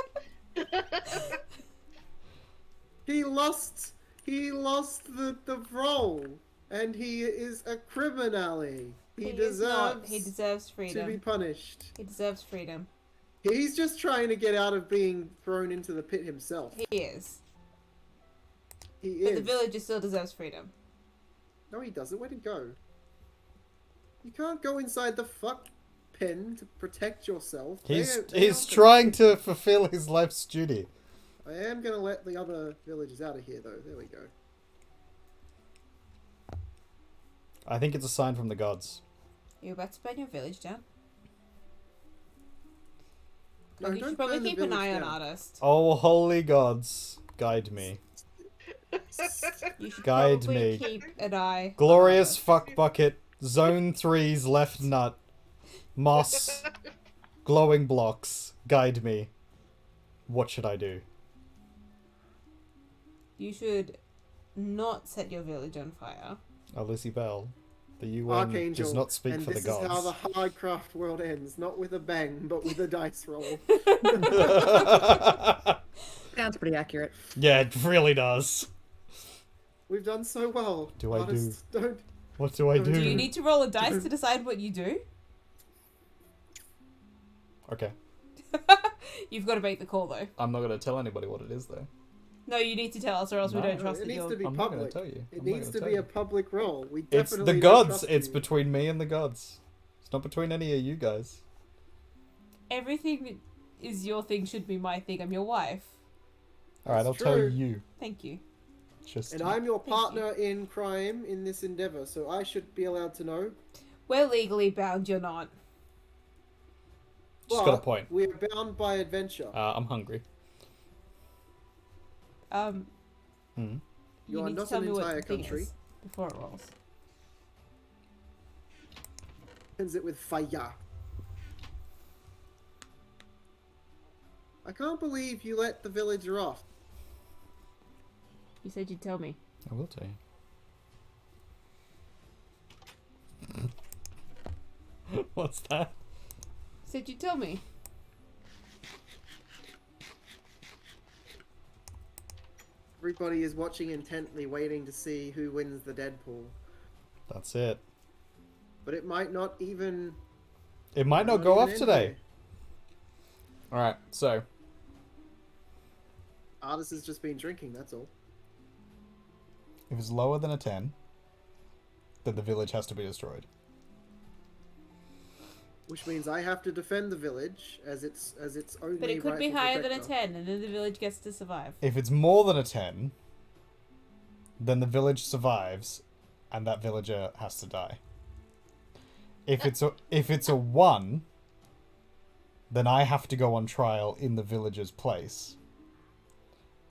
He lost the role, and he is a criminally. He is not. deserves. He deserves to freedom. be punished. He deserves freedom. He's just trying to get out of being thrown into the pit himself. He is. He But is. the villager still deserves freedom. No, he doesn't. Where'd he go? You can't go inside the fuck pen to protect yourself. He's They he's are- trying to fulfill his life's duty. I am gonna let the other villagers out of here, though. There we go. I think it's a sign from the gods. You're about to burn your village down. No, you don't should probably burn the keep an village eye on down. Artist. Oh, holy gods, guide me. You should Guide probably me. keep an eye. Glorious on fuck bucket, zone 3's left nut, moss, glowing blocks, guide me. What should I do? You should not set your village on fire. Oh, Lizzie Bell, the UN Archangel. does not speak and for the this is how the gods. Hardcraft world ends. Not with a bang, but with a dice roll. Sounds pretty accurate. Yeah, it really does. We've done so well. Do I do? Artists, Don't. What do I do? Do you need to roll a dice to decide what you do? Okay, You've got to make the call though. I'm not gonna tell anybody what it is though. No, you need to tell us, or else we No. don't trust It that needs you're. to be I'm not gonna public. tell you. It I'm not needs gonna to tell be you. a public roll. We It's definitely the don't gods. trust It's you. between me and the gods. It's not between any of you guys. Everything that is your thing should be my thing. I'm your wife. All right, I'll That's tell true. you. Thank you. Just And I'm your Thank you. partner in crime in this endeavor, so I should be allowed to know. We're legally bound. You're not. just got a But point. We're bound by adventure. I'm hungry. Um. Hmm. You You are need to not tell an me what entire the thing country. is before it rolls. Ends it with fire. I can't believe you let the villager off. You said you'd tell me. I will tell you. What's that? You said you'd tell me. Everybody is watching intently, waiting to see who wins the Deadpool. That's it. But it might not even. It might not not go even off end today. here. All right, so Artist has just been drinking, that's all. if it's lower than a 10, then the village has to be destroyed. Which means I have to defend the village as its only. But it could be rightful higher than a protector. 10, and then the village gets to survive. If it's more than a 10, then the village survives, and that villager has to die. If it's a 1, then I have to go on trial in the villager's place.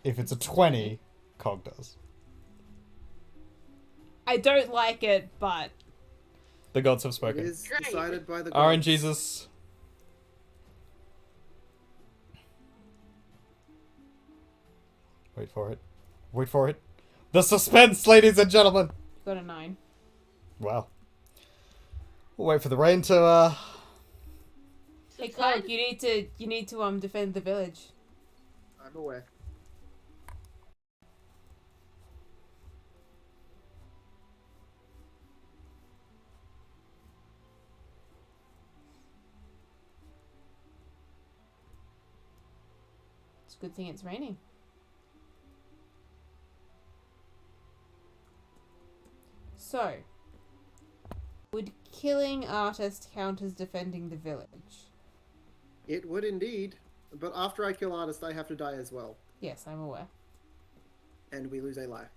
If it's a 20, Cog does. I don't like it, but The gods have It spoken. is Great. decided by the RNGesus. gods. Jesus. Wait for it. Wait for it. The suspense, ladies and gentlemen! got a 9. Wow. We'll wait for the rain to, Hey, Subside? Cog, you need to defend the village. I'm aware. It's a good thing it's raining. So, would killing Artist count as defending the village? It would indeed. But after I kill Artist, I have to die as well. Yes, I'm aware. And we lose a life.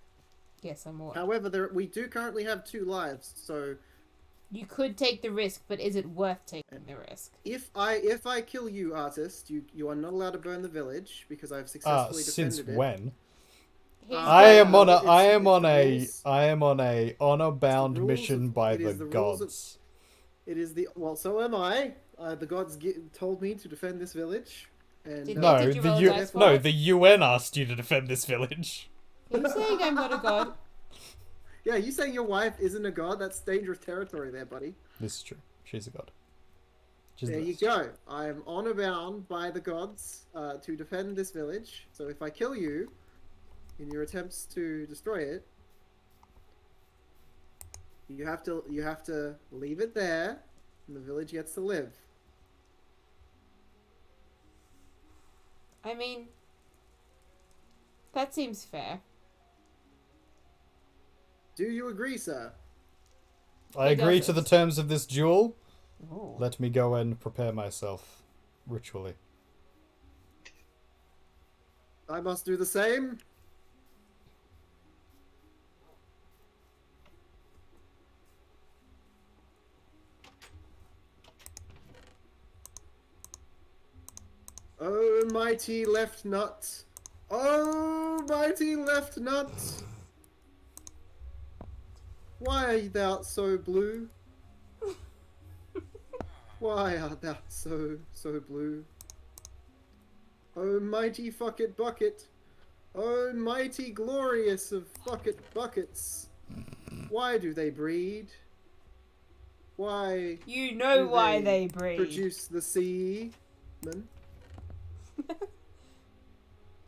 Yes, I'm aware. However, we do currently have 2 lives, so You could take the risk, but is it worth taking the risk? if I kill you, Artist, you are not allowed to burn the village because I've successfully defended since it. when? Here's I am on a- the- I am on a- I am on a honor-bound rules mission of- by it the is the rules of- gods. It is the well, so am I. The gods told me to defend this village, and Did No, Did you the roll a U- dice for no, it? the UN asked you to defend this village. Are you saying I'm not a god? yeah, you saying your wife isn't a god? That's dangerous territory, there, buddy. This is true. She's a god. She's There the you best. go. I am honor bound by the gods to defend this village. So if I kill you in your attempts to destroy it, you have to leave it there, and the village gets to live. I mean, that seems fair. Do you agree, sir? I He agree does to the it. terms of this duel. Ooh. Let me go and prepare myself ritually. I must do the same. Oh, mighty left nut. Oh, mighty left nut. Why art thou so blue? Why art thou so blue? Oh, mighty fucket bucket. Oh, mighty glorious of fucket buckets. Why do they breed? Why You know do why they breed. produce the seamen?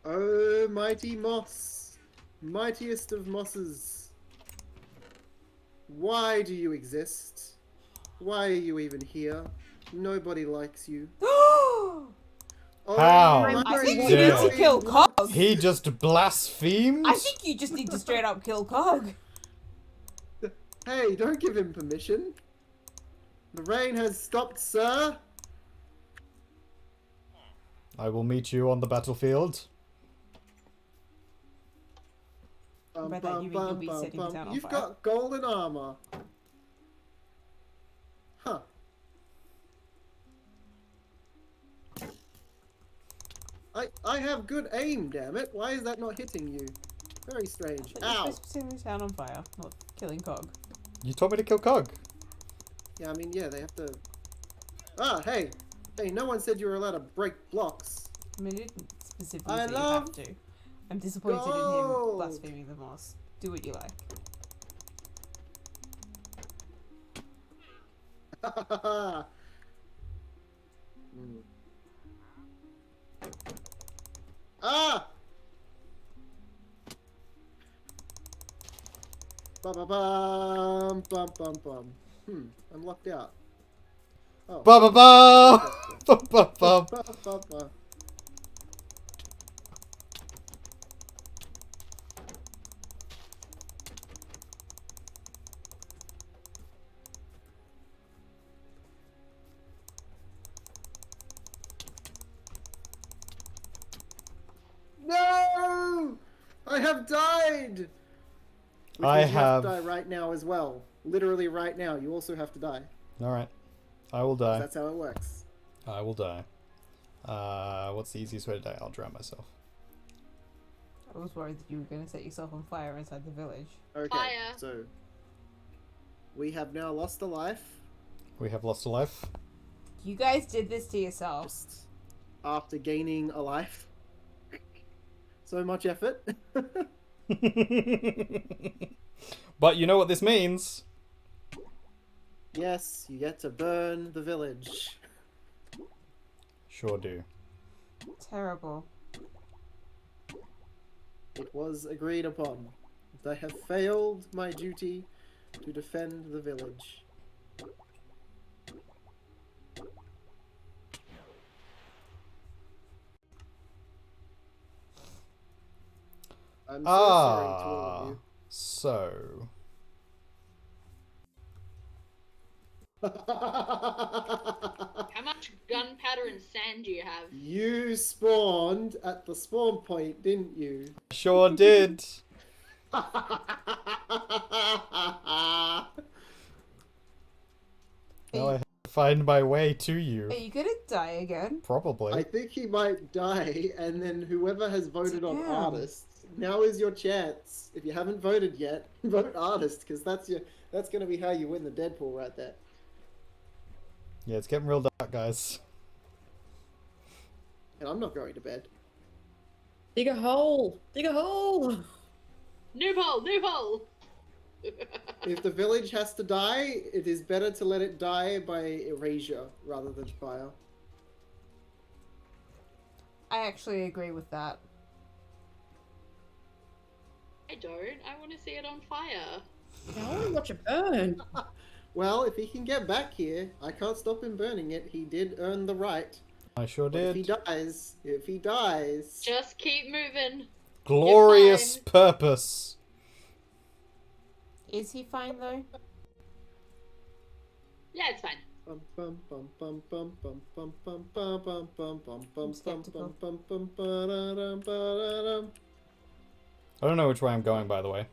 Oh, mighty moss, mightiest of mosses. Why do you exist? Why are you even here? Nobody likes you. Oh, How? I mighty think you you need dare. to kill Cog. He just blasphemed? I think you just need to straight up kill Cog. Hey, don't give him permission. The rain has stopped, sir. I will meet you on the battlefield. By that you mean you'll be setting the town on You've fire. got golden armor. Huh. I have good aim, damn it. Why is that not hitting you? Very strange. But you're Ow. supposed to be setting the town on fire, not killing Cog. You told me to kill Cog. Yeah, I mean, yeah, they have to... Ah, hey. Hey, no one said you were allowed to break blocks. I mean, it didn't specifically I say you love have to. I'm disappointed in him gold. blaspheming the moss. Do what you like. Hmm. Ah! Ba-ba-bum, bum. I'm locked out. Oh. Ba ba ba! Ba ba ba! Ba-ba-ba. No! I have died! Which I means you have have- to die right now as well. Literally right now. You also have to die. Alright. I will die. That's how it works. I will die. What's the easiest way to die? I'll drown myself. I was worried that you were going to set yourself on fire inside the village. Okay, Fire. so we have now lost a life. We have lost a life. You guys did this to yourself. Just after gaining a life. So much effort. But you know what this means? Yes, you get to burn the village. Sure do. Terrible. It was agreed upon that I have failed my duty to defend the village. I'm so sorry to all of you. So... How much gunpowder and sand do you have? You spawned at the spawn point, didn't you? Sure did. Now Now I have to find my way to you. Are you going to die again? Probably. I think he might die, and then whoever has voted on Damn. artist, now is your chance. If you haven't voted yet, vote artist, because that's going to be how you win the Deadpool right there. Yeah, it's getting real dark, guys. And I'm not going to bed. Dig a hole! Dig a hole! Noob hole! Noob hole! If the village has to die, it is better to let it die by erasure rather than fire. I actually agree with that. I don't. I want to see it on fire. I want to watch it burn. Well, if he can get back here, I can't stop him burning it. He did earn the right. I sure But did. if he dies... Just keep moving. Glorious You're purpose. Is he fine though? Yeah, it's fine. Bum, bum, bum, bum, bum, bum, bum, bum, bum, bum, bum, bum, bum, skeptical. bum, bum, ba-da-dum, ba-da-dum. I don't know which way I'm going, by the way.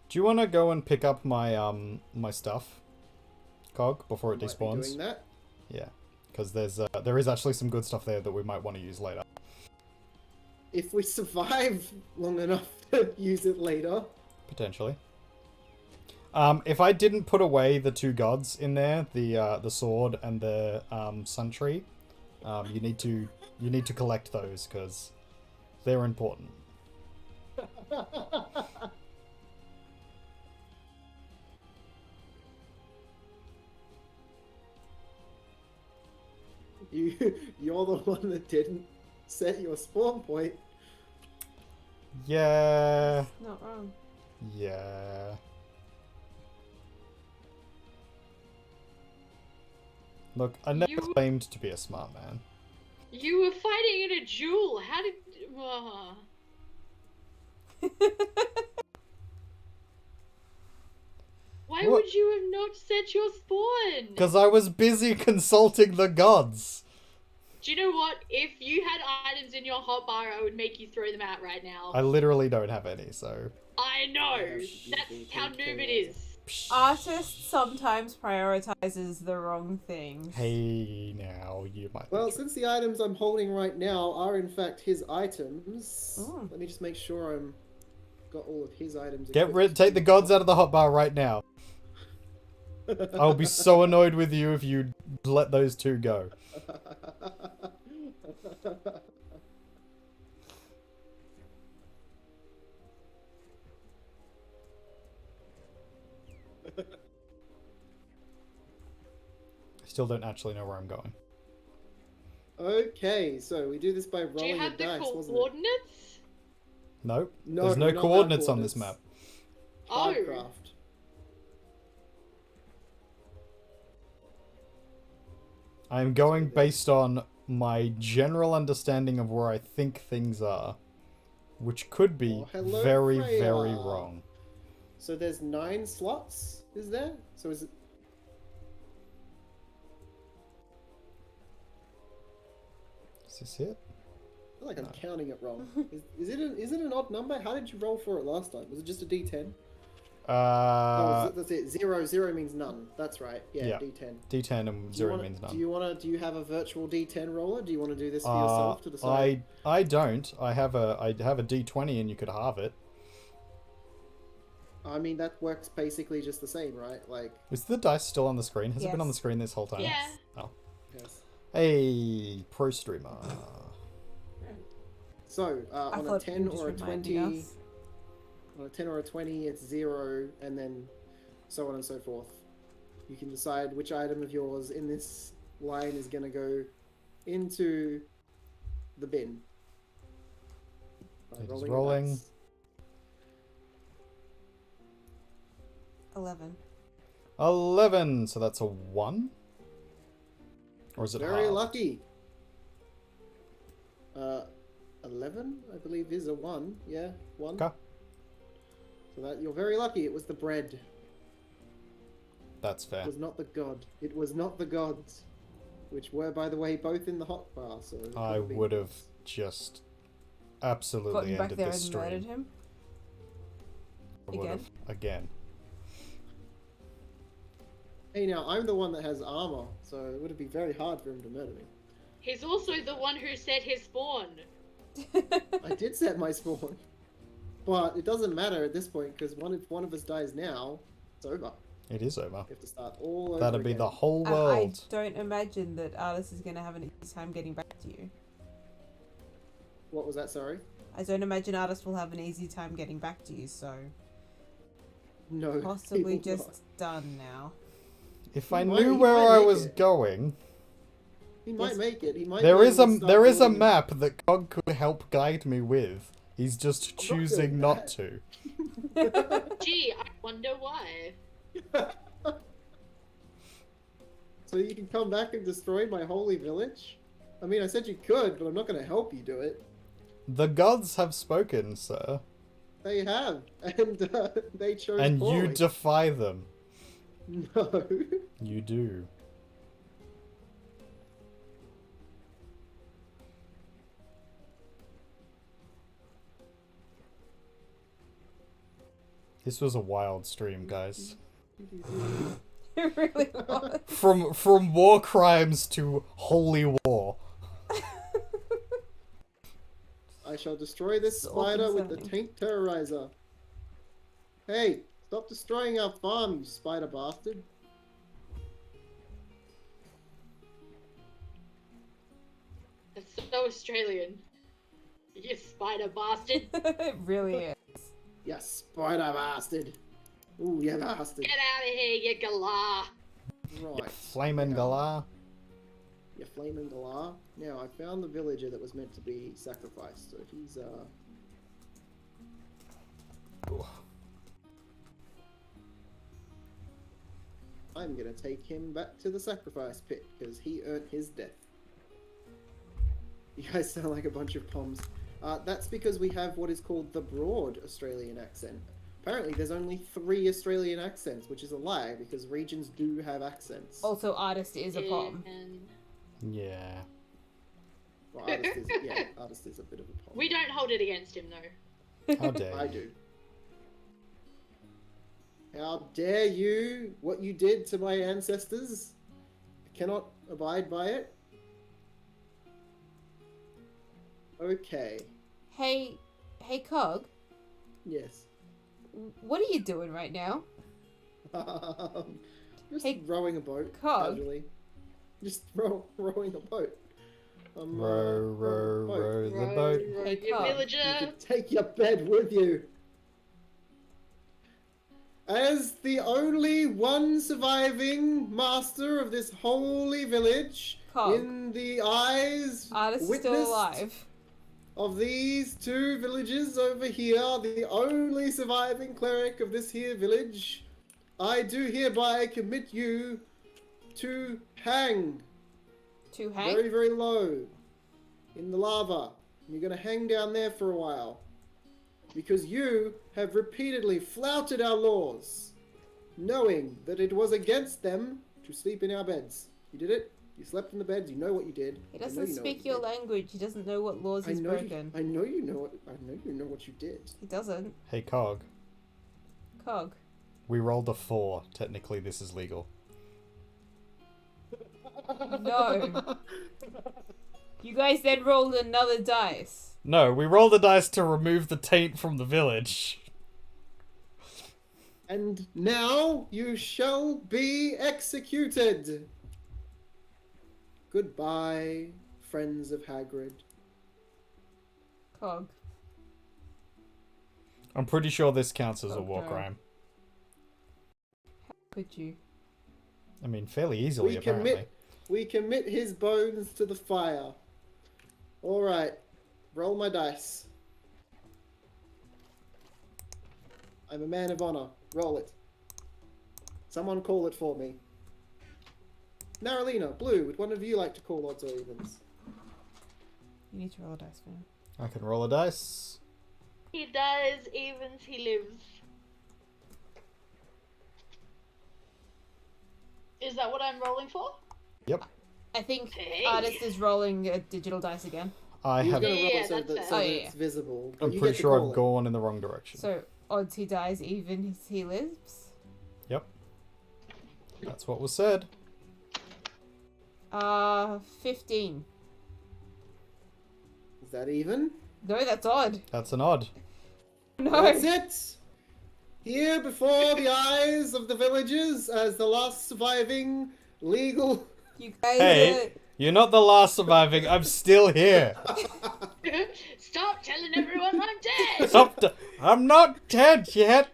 Do you want to go and pick up my my stuff, Cog, before it Might be despawns? doing that. Yeah, because there is actually some good stuff there that we might want to use later. If we survive long enough to use it later. Potentially. If I didn't put away the two gods in there, the sword and the sun tree, you need to collect those because they're important. You're the one that didn't set your spawn point. Yeah. Not wrong. Yeah. Look, I never You- claimed to be a smart man. You were fighting in a duel. How did? Why What? would you have not set your spawn? Because I was busy consulting the gods. Do you know what? If you had items in your hotbar, I would make you throw them out right now. I literally don't have any, so... I know. Yeah, That's how noob it is. Artist sometimes prioritizes the wrong things. Hey, now, you might... Well, since the items I'm holding right now are in fact his items, Ooh. let me just make sure I'm got all of his items. Take the gods out of the hotbar right now. I'll be so annoyed with you if you let those two go. I still don't actually know where I'm going. Okay, so we do this by Do you rolling a have the dice, wasn't it? coordinates? No, No, there's no we're not coordinates on coordinates. this map. Oh. Hardcraft. I'm going based on my general understanding of where I think things are, which could be Oh, hello, very, Freya. very wrong. So there's 9 slots, is there? So is it... Is this it? I feel like I'm counting it wrong. Is it an odd number? How did you roll for it last time? Was it just a D10? That's it. 0, 0 means none. That's right. Yeah, Yeah. D10. D10 and 0 means none. Do you have a virtual D10 roller? Do you want to do this for yourself to decide? I don't. I have a D20 and you could halve it. I mean, that works basically just the same, right? Like, Is the dice still on the screen? Has it been on the Yes. screen this whole time? Yeah. Oh. yes. Hey, pro streamer. So, I on a thought 10 you just or a reminded 20, us. on a 10 or a 20, it's 0, and then so on and so forth. You can decide which item of yours in this line is going to go into the bin. By It is a rolling. dice. 11. 11, so that's a 1? Or is it Very halved? lucky. 11, I believe, is a 1. Yeah, 1. Okay. So that you're very lucky. It was the bread. That's fair. It was not the god. It was not the gods, which were, by the way, both in the hot bar. So it I could've been would have gods. just absolutely Gotten back ended there this and murdered stream. him. I would have. Again. Hey, now I'm the one that has armor, so it would be very hard for him to murder me. He's also the one who set his spawn. I did set my spawn, but it doesn't matter at this point because if one of us dies now, it's over. It is over. You have to start all over. That'd be again. the whole I world. don't imagine that Artis is going to have an easy time getting back to you. What was that? Sorry. I don't imagine Artis will have an easy time getting back to you, so No. possibly he will just not. done now. If I He might- knew he where might I make was it. going, He might Yes. make it. He might. there be is able a to there start is a building- map that Cog could help guide me with. He's just I'm not choosing doing not that. to. Gee, I wonder why. So you can come back and destroy my holy village? I mean, I said you could, but I'm not going to help you do it. The gods have spoken, sir, They have, and they chose and you poorly. defy them. No. You do. This was a wild stream, guys. It really was. From war crimes to holy war. I shall destroy this It's all spider with the concerning. taint terrorizer. Hey, stop destroying our farm, you spider bastard. That's so Australian. You spider bastard. It really is. You spider bastard. Ooh, you bastard. Get out of here, you galah. Right. Flamin' Yeah. Galar. You flaming galah. Now, I found the villager that was meant to be sacrificed, so he's, I'm gonna take him back to the sacrifice pit, because he earned his death. You guys sound like a bunch of poms. That's because we have what is called the broad Australian accent. Apparently, there's only 3 Australian accents, which is a lie, because regions do have accents. Also, Artist is a pom. And Yeah. Well, artist is a bit of a pom. we don't hold it against him, though. How dare I you. do. How dare you? What you did to my ancestors? I cannot abide by it. Okay. Hey, Cog, Yes. what are you doing right now? Just Hey, rowing a boat. Cog. Casually. Just rowing a boat. I'm, Row, rowing a row, boat. row the Row, boat. row, Hey, you Cog. You villager. can take your bed with you. As the only one surviving master of this holy village, Cog. in the eyes, Artist is still witnessed alive. of these 2 villages over here, the only surviving cleric of this here village, I do hereby commit you to hang. To hang? Very, very low in the lava. You're going to hang down there for a while. Because you have repeatedly flouted our laws, knowing that it was against them to sleep in our beds. You did it. You slept in the beds. You know what you did. He I know doesn't you know speak what you your did. language. He doesn't know what laws he's I know broken. You know what you did. He doesn't. Hey, Cog. Cog. We rolled a 4. Technically, this is legal. No. You guys then rolled another dice. No, we rolled a dice to remove the taint from the village. And now you shall be executed. Goodbye, friends of Hagrid. Cog. I'm pretty sure this counts as a war Okay. crime. Could you? I mean, fairly easily, apparently. We commit his bones to the fire. Alright, roll my dice. I'm a man of honor. Roll it. Someone call it for me. Naralina, Blue, would one of you like to call odds or evens? You need to roll a dice for him. I can roll a dice. He dies, evens, he lives. Is that what I'm rolling for? Yep. I think Hey. Artist is rolling a digital dice again. I He's have. gonna roll Yeah, it so that's that, fair. so Oh, that yeah, it's visible. but I'm you pretty get to sure call I've it. gone in the wrong direction. So odds he dies, even he lives. Yep. That's what was said. 15. Is that even? No, that's odd. That's an odd. No. That's it! Here before the eyes of the villagers as the last surviving legal... You guys Hey, you're not the last surviving. I'm still here. Stop telling everyone I'm dead! Stop. I'm not dead yet.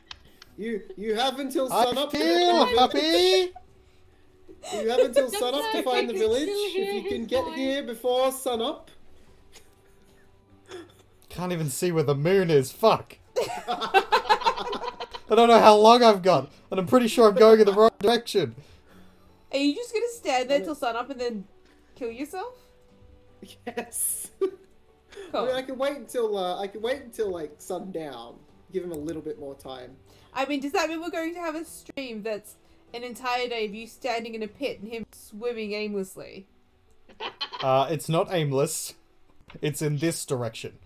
You have until I sunup. feel happy. You have until sunup to Doctor, find the I can village. still hear If you can his get voice. here before sunup. Can't even see where the moon is. Fuck. I don't know how long I've got, and I'm pretty sure I'm going in the wrong direction. Are you just gonna stand there till sunup and then kill yourself? Yes. Cool. I mean, I can wait until like sundown. Give him a little bit more time. I mean, does that mean we're going to have a stream that's an entire day of you standing in a pit and him swimming aimlessly? It's not aimless. It's in this direction.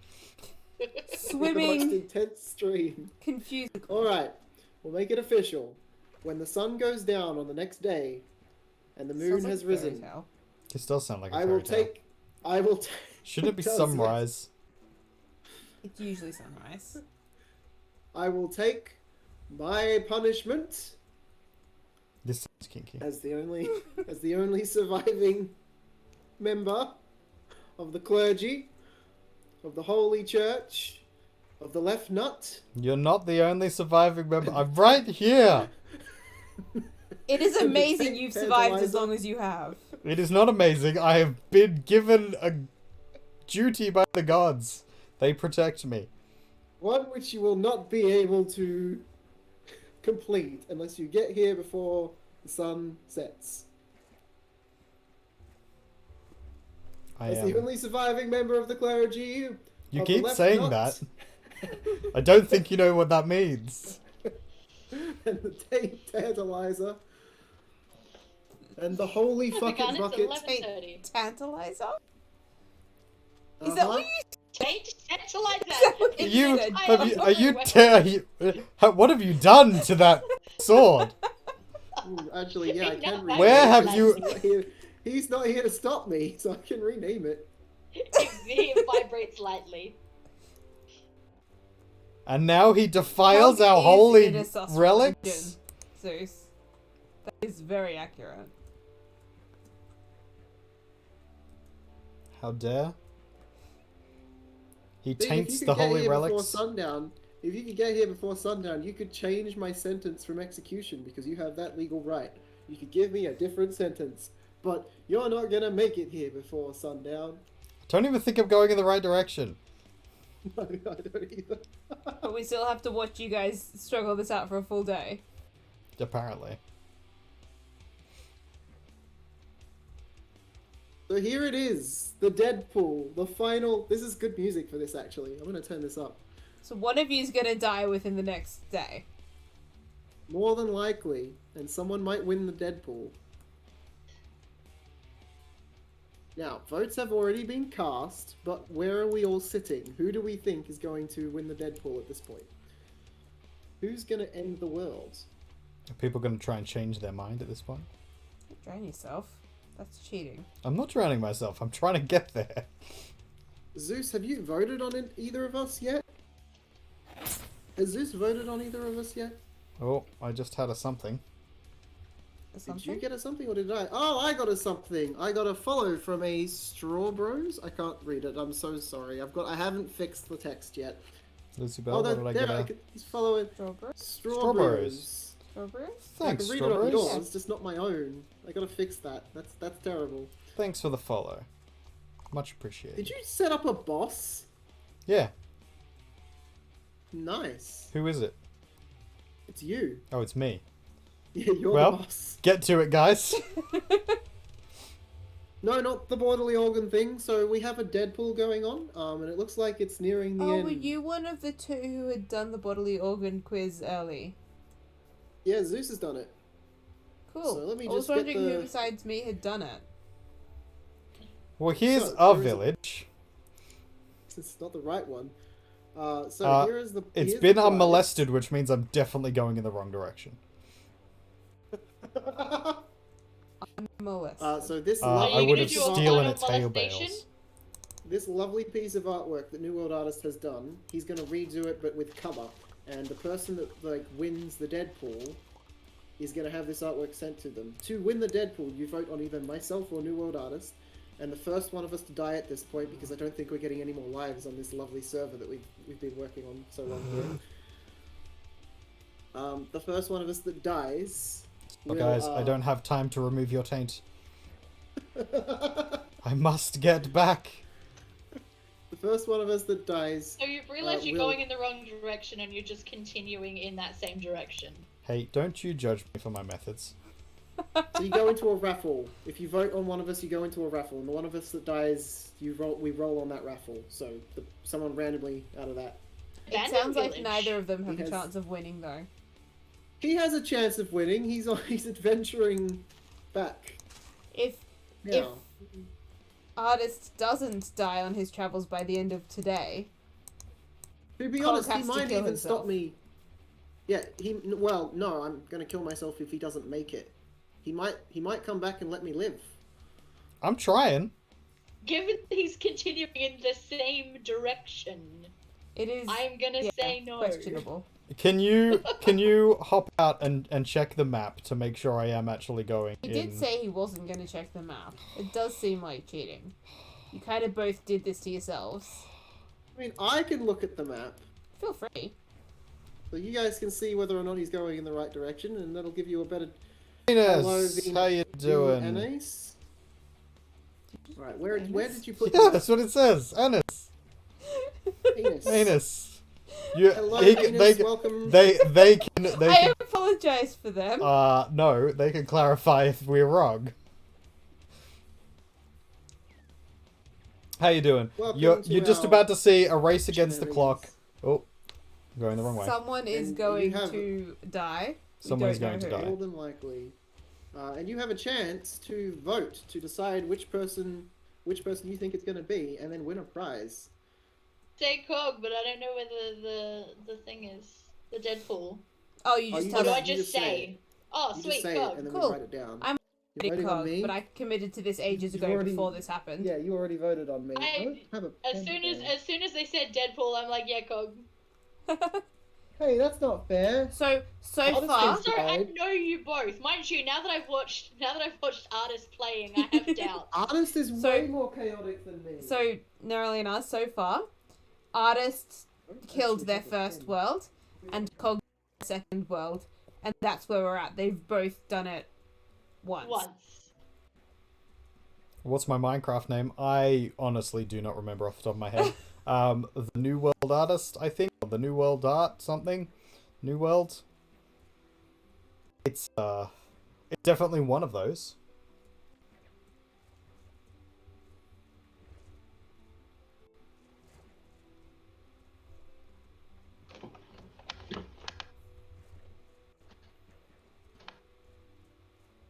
The most Swimming intense stream. confused. All right, we'll make it official. When the sun goes down on the next day, and the moon Sounds like has a fairy risen, tale. This does sound like a I fairy will tale. take. I will take. Shouldn't it be does, yes. sunrise? It's usually sunrise. I will take my punishment This sounds kinky. as the only surviving member of the clergy of the Holy Church of the Left Nut. You're not the only surviving member. I'm right here. It is And the amazing tank you've survived as tantalizer. long as you have. It is not amazing. I have been given a duty by the gods. They protect me. One which you will not be able to complete unless you get here before the sun sets. I As the am. only surviving member of the clergy, You of the keep Left saying Nut, that. I don't think you know what that means. and the tantalizer, and the holy Oh my fucking God, it's bucket. 11:30. Tantalizer? Is that what you Change centralize Is that what that. you You said? have you? Are you? What have you done to that sword? Ooh, actually, yeah, I can rename Where it. have He's you- not here- He's not here to stop me, so I can rename it. It vibrates lightly. And now he defiles Pug our is holy in a sus relics. religion, Zeus. That is very accurate. How dare? He Dude, if taints you the could get holy here before relics. sundown, if you could get here before sundown, you could change my sentence from execution because you have that legal right. You could give me a different sentence, but you're not gonna make it here before sundown. Don't even think I'm going in the right direction. No, I don't either. But we still have to watch you guys struggle this out for a full day. Apparently. So here it is, the Deadpool, the final. This is good music for this, actually. I'm gonna turn this up. So one of you's gonna die within the next day. More than likely, and someone might win the Deadpool. Now, votes have already been cast, but where are we all sitting? Who do we think is going to win the Deadpool at this point? Who's gonna end the world? Are people going to try and change their mind at this point? Don't drown yourself. That's cheating. I'm not drowning myself. I'm trying to get there. Zeus, have you voted on either of us yet? Has Zeus voted on either of us yet? Oh, I just had a something. Did you get a something or did I? Oh, I got a something. I got a follow from a Straw Bros. I can't read it. I'm so sorry. I haven't fixed the text yet. Lucy Bell, Oh, what did I get? he's following Strawberry? Straw Bros. Strawberry? Thanks, I can read it on Strawberries. yours, just not my own. I gotta fix that. That's terrible. Thanks for the follow. Much appreciated. Did you set up a boss? Yeah. Nice. Who is it? It's you. Oh, it's me. Yeah, you're Well, the boss. get to it, guys. No, not the bodily organ thing. So we have a Deadpool going on, and it looks like it's nearing the end. Were you one of the two who had done the bodily organ quiz early? Yeah, Zeus has done it. Cool. So let me I was just get wondering who the- besides me had done it. Well, here's So, our there is a- village. It's not the right one. So Uh, here is the. It's here's been the prize. unmolested, which means I'm definitely going in the wrong direction. Molested. So this I lovely would gonna have do a stolen final its tail molestation? bales. this lovely piece of artwork that New World Artist has done, he's going to redo it but with colour. And the person that wins the Deadpool is going to have this artwork sent to them. To win the Deadpool, you vote on either myself or New World Artist. And the first one of us to die at this point, because I don't think we're getting any more lives on this lovely server that we've been working on so long here. The first one of us that dies. But will, guys, I don't have time to remove your taint. I must get back. The first one of us that dies. So you've realised you're will- going in the wrong direction and you're just continuing in that same direction. Hey, don't you judge me for my methods. So you go into a raffle. If you vote on one of us, you go into a raffle, and the one of us that dies, we roll on that raffle. So someone randomly out of that. It Abandoned sounds like village. neither of them have He a has- chance of winning, though. He has a chance of winning. He's adventuring back If now. Artist doesn't die on his travels by the end of today, To be Colt honest, he has to might kill even himself. stop me. Yeah, well, no, I'm gonna kill myself if he doesn't make it. He might come back and let me live. I'm trying. Given that he's continuing in the same direction, it is I'm gonna say no. questionable. Can you hop out and check the map to make sure I am actually going He in? did say he wasn't going to check the map. It does seem like cheating. You kind of both did this to yourselves. I mean, I can look at the map, Feel free. so you guys can see whether or not he's going in the right direction, and that'll give you a better. Hello, Venus, Venus. how you doing? Anais? Right, where did you put Yeah, the that's what it says. Anus. penis? Anus. You, Hello, he- Venus. Welcome. they can I apologize for them. no, they can clarify if we're wrong. How you doing? Welcome You're to just our about to see a race against the shenanigans. clock. Oh, I'm going the wrong way. Someone is And going you have- to die. We Someone don't is going know to who. die. More than likely. And you have a chance to vote to decide which person you think it's going to be, and then win a prize. Say Cog, but I don't know whether the thing is the Deadpool. Oh, you Oh, just you tell What do just- I us. you just say say? it. Oh, You just sweet say it, Cog. and then Cool. we write it down. I'm You're voting on Cog, me? but I committed to this ages You've ago already- before this happened. Yeah, you already voted on me. I- don't have a As pen soon here. as they said Deadpool, I'm like, yeah, Cog. Hey, that's not fair. So I'll far, just So I Died. know you both, mind you. Now that I've watched artists playing, I have doubts. Artist is So- way more chaotic than me. so Nerylina, so far, artists killed Actually their have a first pen. world, and Cog their second world, and that's where we're at. They've both done it once. Once. What's my Minecraft name? I honestly do not remember off the top of my head. The New World Artist, I think. Or the New World Art something. New World. It's definitely one of those.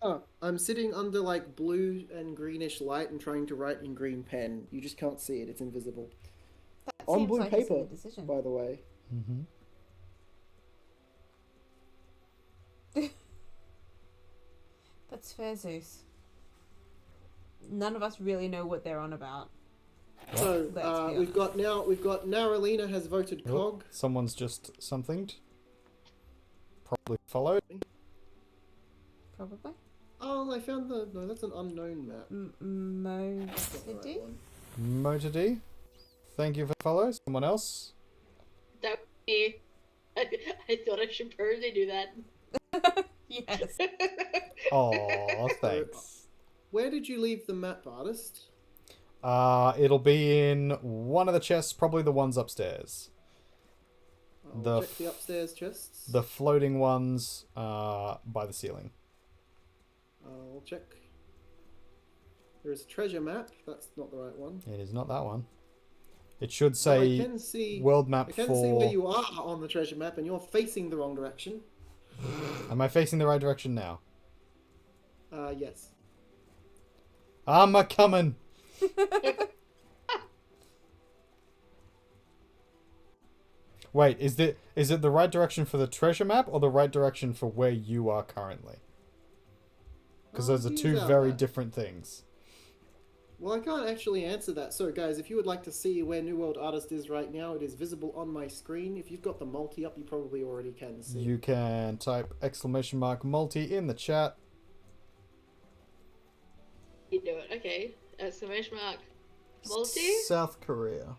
Oh, I'm sitting under like blue and greenish light and trying to write in green pen. You just can't see it; it's invisible. That On seems blue like a paper, silly decision. by the way. Mm-hmm. That's fair, Zeus. None of us really know what they're on about. So Let's be we've got Naralina has voted Oh, Cog. someone's just somethinged. Probably followed. Probably. Oh, I found no. That's an unknown map. That's not the right Mosity? one. Motor D. Thank you for follow. Someone else? That would be. I thought I should probably do that. Yes. Aw, thanks. Where did you leave the map, artist? It'll be in one of the chests, probably the ones upstairs. I'll check the upstairs chests. The floating ones by the ceiling. I'll check. There is a treasure map. That's not the right one. It is not that one. It should I say can see. world map I can for... see where you are on the treasure map, and you're facing the wrong direction. Am I facing the right direction now? Yes. I'm a coming. Wait, is it the right direction for the treasure map or the right direction for where you are currently? Because those are two very different things. Well, I can't actually answer that. So, guys, if you would like to see where New World Artist is right now, it is visible on my screen. If you've got the multi up, you probably already can see. You can type !multi in the chat. You do it. Okay. Exclamation mark. Multi? South Korea.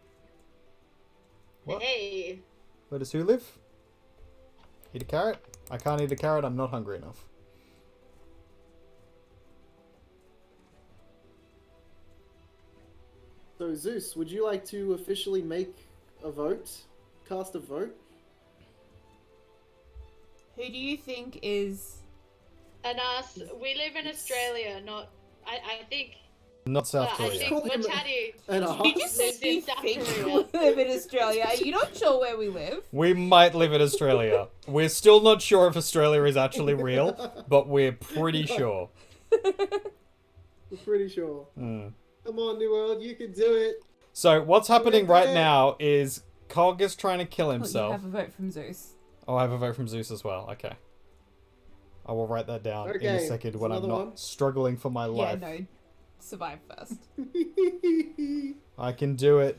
What? Hey. Where does who live? Eat a carrot? I can't eat a carrot, I'm not hungry enough. So, Zeus, would you like to officially make a vote? Cast a vote? Who do you think is... And us, we live in Australia, not. I think. Not South I Korea. think Call him Matadi And a Did you half. say lives in you South think Korea. we live in Australia? Are you not sure where we live? We might live in Australia. We're still not sure if Australia is actually real, but we're pretty sure. We're pretty sure. Hmm. Come on, New World, you can do it. So what's happening right Yeah. now is Cog is trying to kill Oh, you himself. have a vote from Zeus. Oh, I have a vote from Zeus as well. Okay. I will write that down in a Okay, second there's when I'm another not one. struggling for my life. Yeah, no. Survive first. I can do it.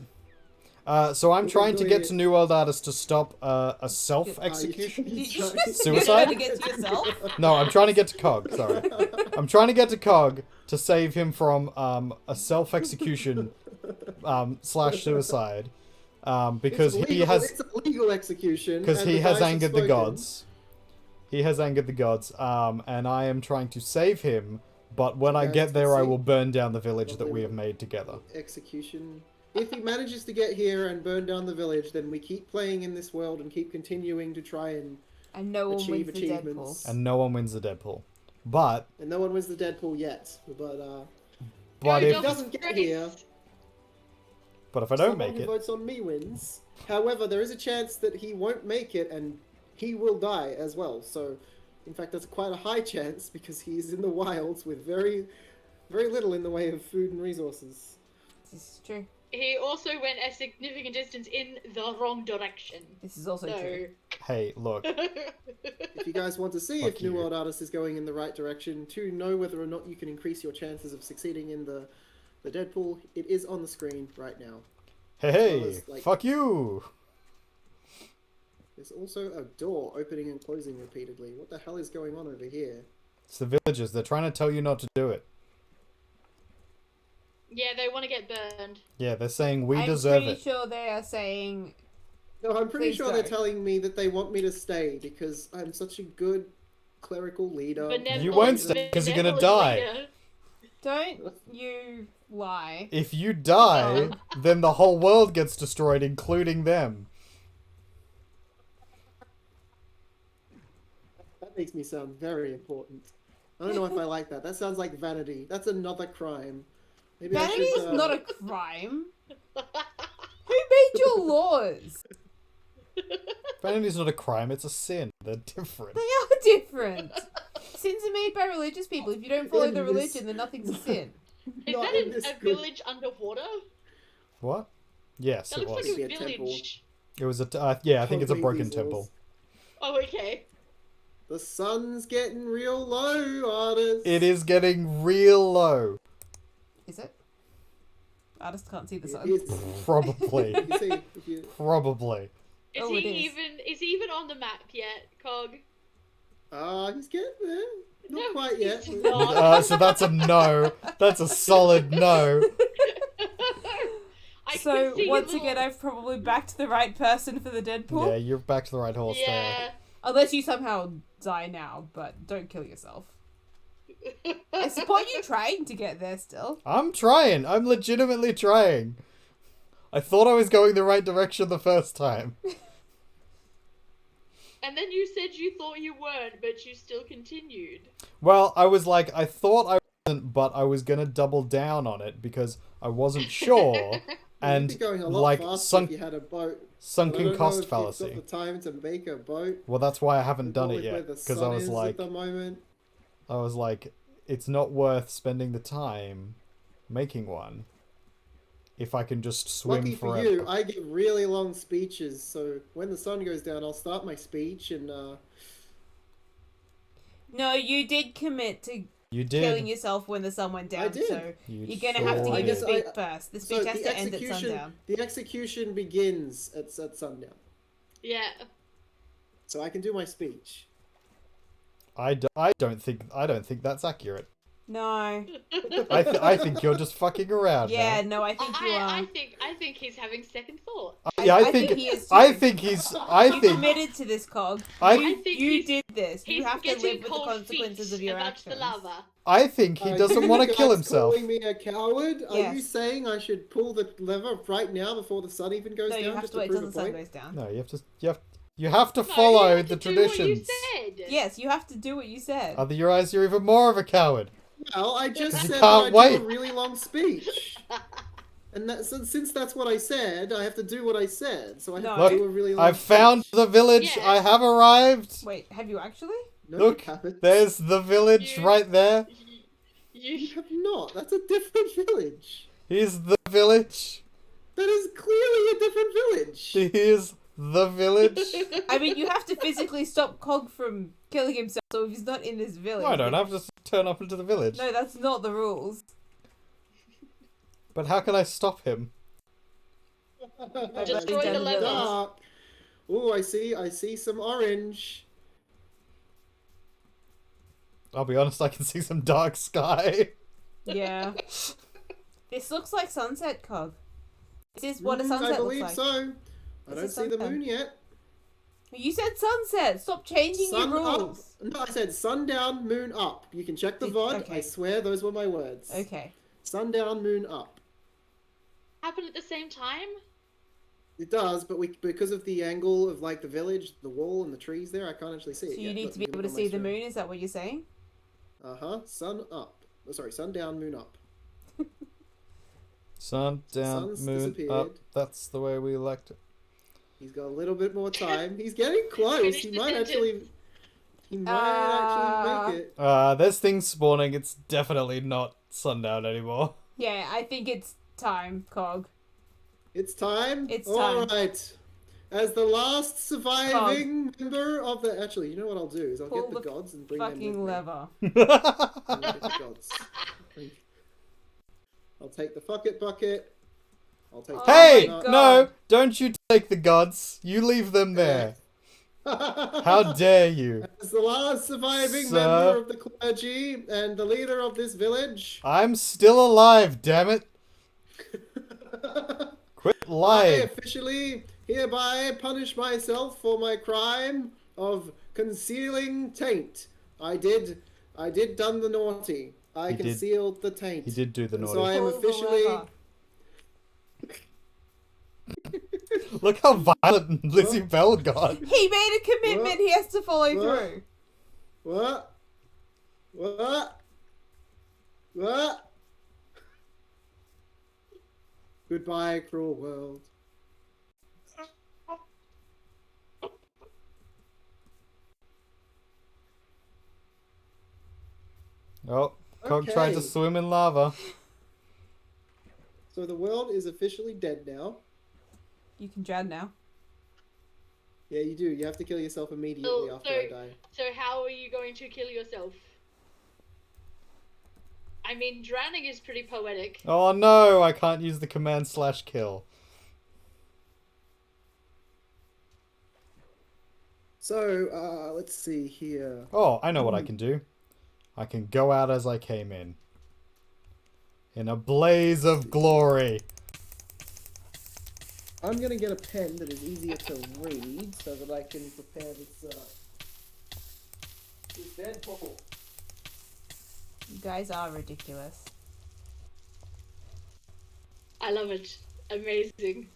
So I'm You're trying to doing get it. to New World Artist to stop a self-execution. You're Suicide? trying to get to yourself? No, I'm trying to get to Cog, sorry. I'm trying to get to Cog to save him from a self-execution slash suicide. Because he has... It's a legal execution. Because and he the has dice have angered the spoken. gods. He has angered the gods, and I am trying to save him, but when I Guys, get there I see- will burn down the village that Lovely we have made together. Execution. If he manages to get here and burn down the village, then we keep playing in this world and keep continuing to try and And no one achieve wins the Deadpool. achievements. And no one wins the Deadpool. But no one wins the Deadpool yet. But Go, if if he doesn't get here, I don't someone make who it, votes on me wins. However, there is a chance that he won't make it and he will die as well. So, in fact, that's quite a high chance because he's in the wilds with very, very little in the way of food and resources. This is true. He also went a significant distance in the wrong direction. This is also true. hey, look, If you guys want to see Fuck if New you. World Artist is going in the right direction, to know whether or not you can increase your chances of succeeding in the Deadpool, it is on the screen right now. hey, well as, like- fuck you! There's also a door opening and closing repeatedly. What the hell is going on over here? It's the villagers, they're trying to tell you not to do it. Yeah, they want to get burned. Yeah, they're saying we I'm deserve pretty it. sure they are saying... No, I'm pretty Please sure they're go. telling me that they want me to stay because I'm such a good clerical leader. You won't stay 'cause you're gonna benevolent die. leader. Don't you lie. If you die, then the whole world gets destroyed, including them. That makes me sound very important. I don't know if I like that. That sounds like vanity. That's another crime. Maybe I Vanity should, is not a crime. Who made your laws? Vanity's not a crime, it's a sin. They're different. They are different. Sins are made by religious people. If you don't follow the In this- religion, then nothing's a sin. Is Not that in this a group. village underwater? What? Yes, That it looks was. like a Maybe a temple. village. It was a... yeah, I think it's a Totally broken weasels. temple. Oh, okay. The sun's getting real low, artist. It is getting real low. Is it? Artist can't see the It sun. is. Probably. You see, if you... Probably. Is Oh, he it is. even on the map yet, Cog? He's getting there. Not No, quite yet. he's not. So that's a no. That's a solid no. I So can see once little- again, I've probably backed the right person for the Deadpool. Yeah, you're back to the right horse there. Yeah. Unless you somehow die now, but don't kill yourself. I support you trying to get there still. I'm trying. I'm legitimately trying. I thought I was going the right direction the first time. And then you said you thought you weren't, but you still continued. Well, I was like, I thought I wasn't, but I was gonna double down on it because I wasn't sure. And You'd be going a lot like faster if you had a boat. I sunken don't know cost if fallacy. You've got the time to make a boat. Well, that's why I haven't done it with where yet the because sun I was is like, at the moment. it's not worth spending the time making one if I can just swim Lucky for forever. you, I give really long speeches, so when the sun goes down, I'll start my speech and No, you did commit to You killing did. yourself when the sun went down. I did. So You you're gonna have to sure give your did. speech first. The speech so has to end at sundown. the execution begins at sundown. Yeah. So I can do my speech. I don't think that's accurate. No. I think you're just fucking around. Yeah, man. no, I think you are. I think he's having second thought. Yeah, I think think he is I too. think he's. You I think. committed to this, Cog. I You, think you he's- did this. You He's have to getting live with the cold consequences feet of your amongst actions. the lava. I think he doesn't You want to guys kill himself. Calling me a coward? Are you Yes. saying I should pull the lever right now before the sun even goes No, down? you have just to wait prove till a the sun point? goes down. No, you have to No, follow you have the to do what traditions. you said. Yes, you have to do what you said. Otherwise, you're even more of a coward. Well, I just You said can't that I wait. do a really long speech. And since that's what I said, I have to do what I said. So I have No. to do a really long I've found speech. the village. Yes. I have arrived. Wait, have you actually? No, Look, you haven't. there's the village You- right there. You You, have not. That's a different village. Here's the village. That is clearly a different village. Here's the village. I mean, you have to physically stop Cog from killing himself, so if he's not in this village... I don't then- have to turn up into the village. No, that's not the rules. But how can I stop him? Destroy Done the the levels. Dark. Oh, I see some orange. I'll be honest, I can see some dark sky. Yeah. This looks like sunset, Cog. This is what a I sunset looks believe like. so. I This don't is see the sunset. moon yet. You said sunset. Stop changing Sun your up. rules. No, I said sundown, moon up. You can check the VOD. Okay. I swear those were my words. Okay. Sundown, moon up. happen at the same time? It does, but because of the angle of like the village, the wall, and the trees there, I can't actually see So it. you yet. need Look, to be you can able to look on my see the stream. moon, is that what you're saying? Sun up. Oh, sorry, sundown, moon up. Sun down, Sun's moon disappeared. up. That's the way we elect it. He's got a little bit more time. He's getting close. Finish He the might sentence. actually. He might actually make it. There's things spawning. It's definitely not sundown anymore. Yeah, I think it's time, Cog. It's time. It's All time. right. As the last surviving member of the, actually, you know what I'll do is I'll Pull get the the gods and bring them with Fucking me. lever. I'll get the gods. I'll take the bucket. I'll take. Oh Hey, my the no! Don't you take the gods. You leave them there. How dare you? As the last surviving Sir? member of the clergy and the leader of this village, I'm still alive, damn it. Quit I lying. officially hereby punish myself for my crime of concealing taint. I did done the naughty. I He did- concealed the taint. He did do the And naughty. so I am Pull the officially. lever. Look how violent Lizzie Bell got. He made a commitment. What? He has to follow What? through. What? Goodbye, cruel world. Oh, Cog tried to Okay. swim in lava. So the world is officially dead now. You can drown now. Yeah, you do. You have to kill yourself immediately after I die. So how are you going to kill yourself? I mean, drowning is pretty poetic. Oh no, I can't use the command /kill. So, let's see here. Oh, I know what I can do. I can go out as I came in a blaze of glory. I'm gonna get a pen that is easier to read so that I can prepare this dead bubble. You guys are ridiculous. I love it. Amazing.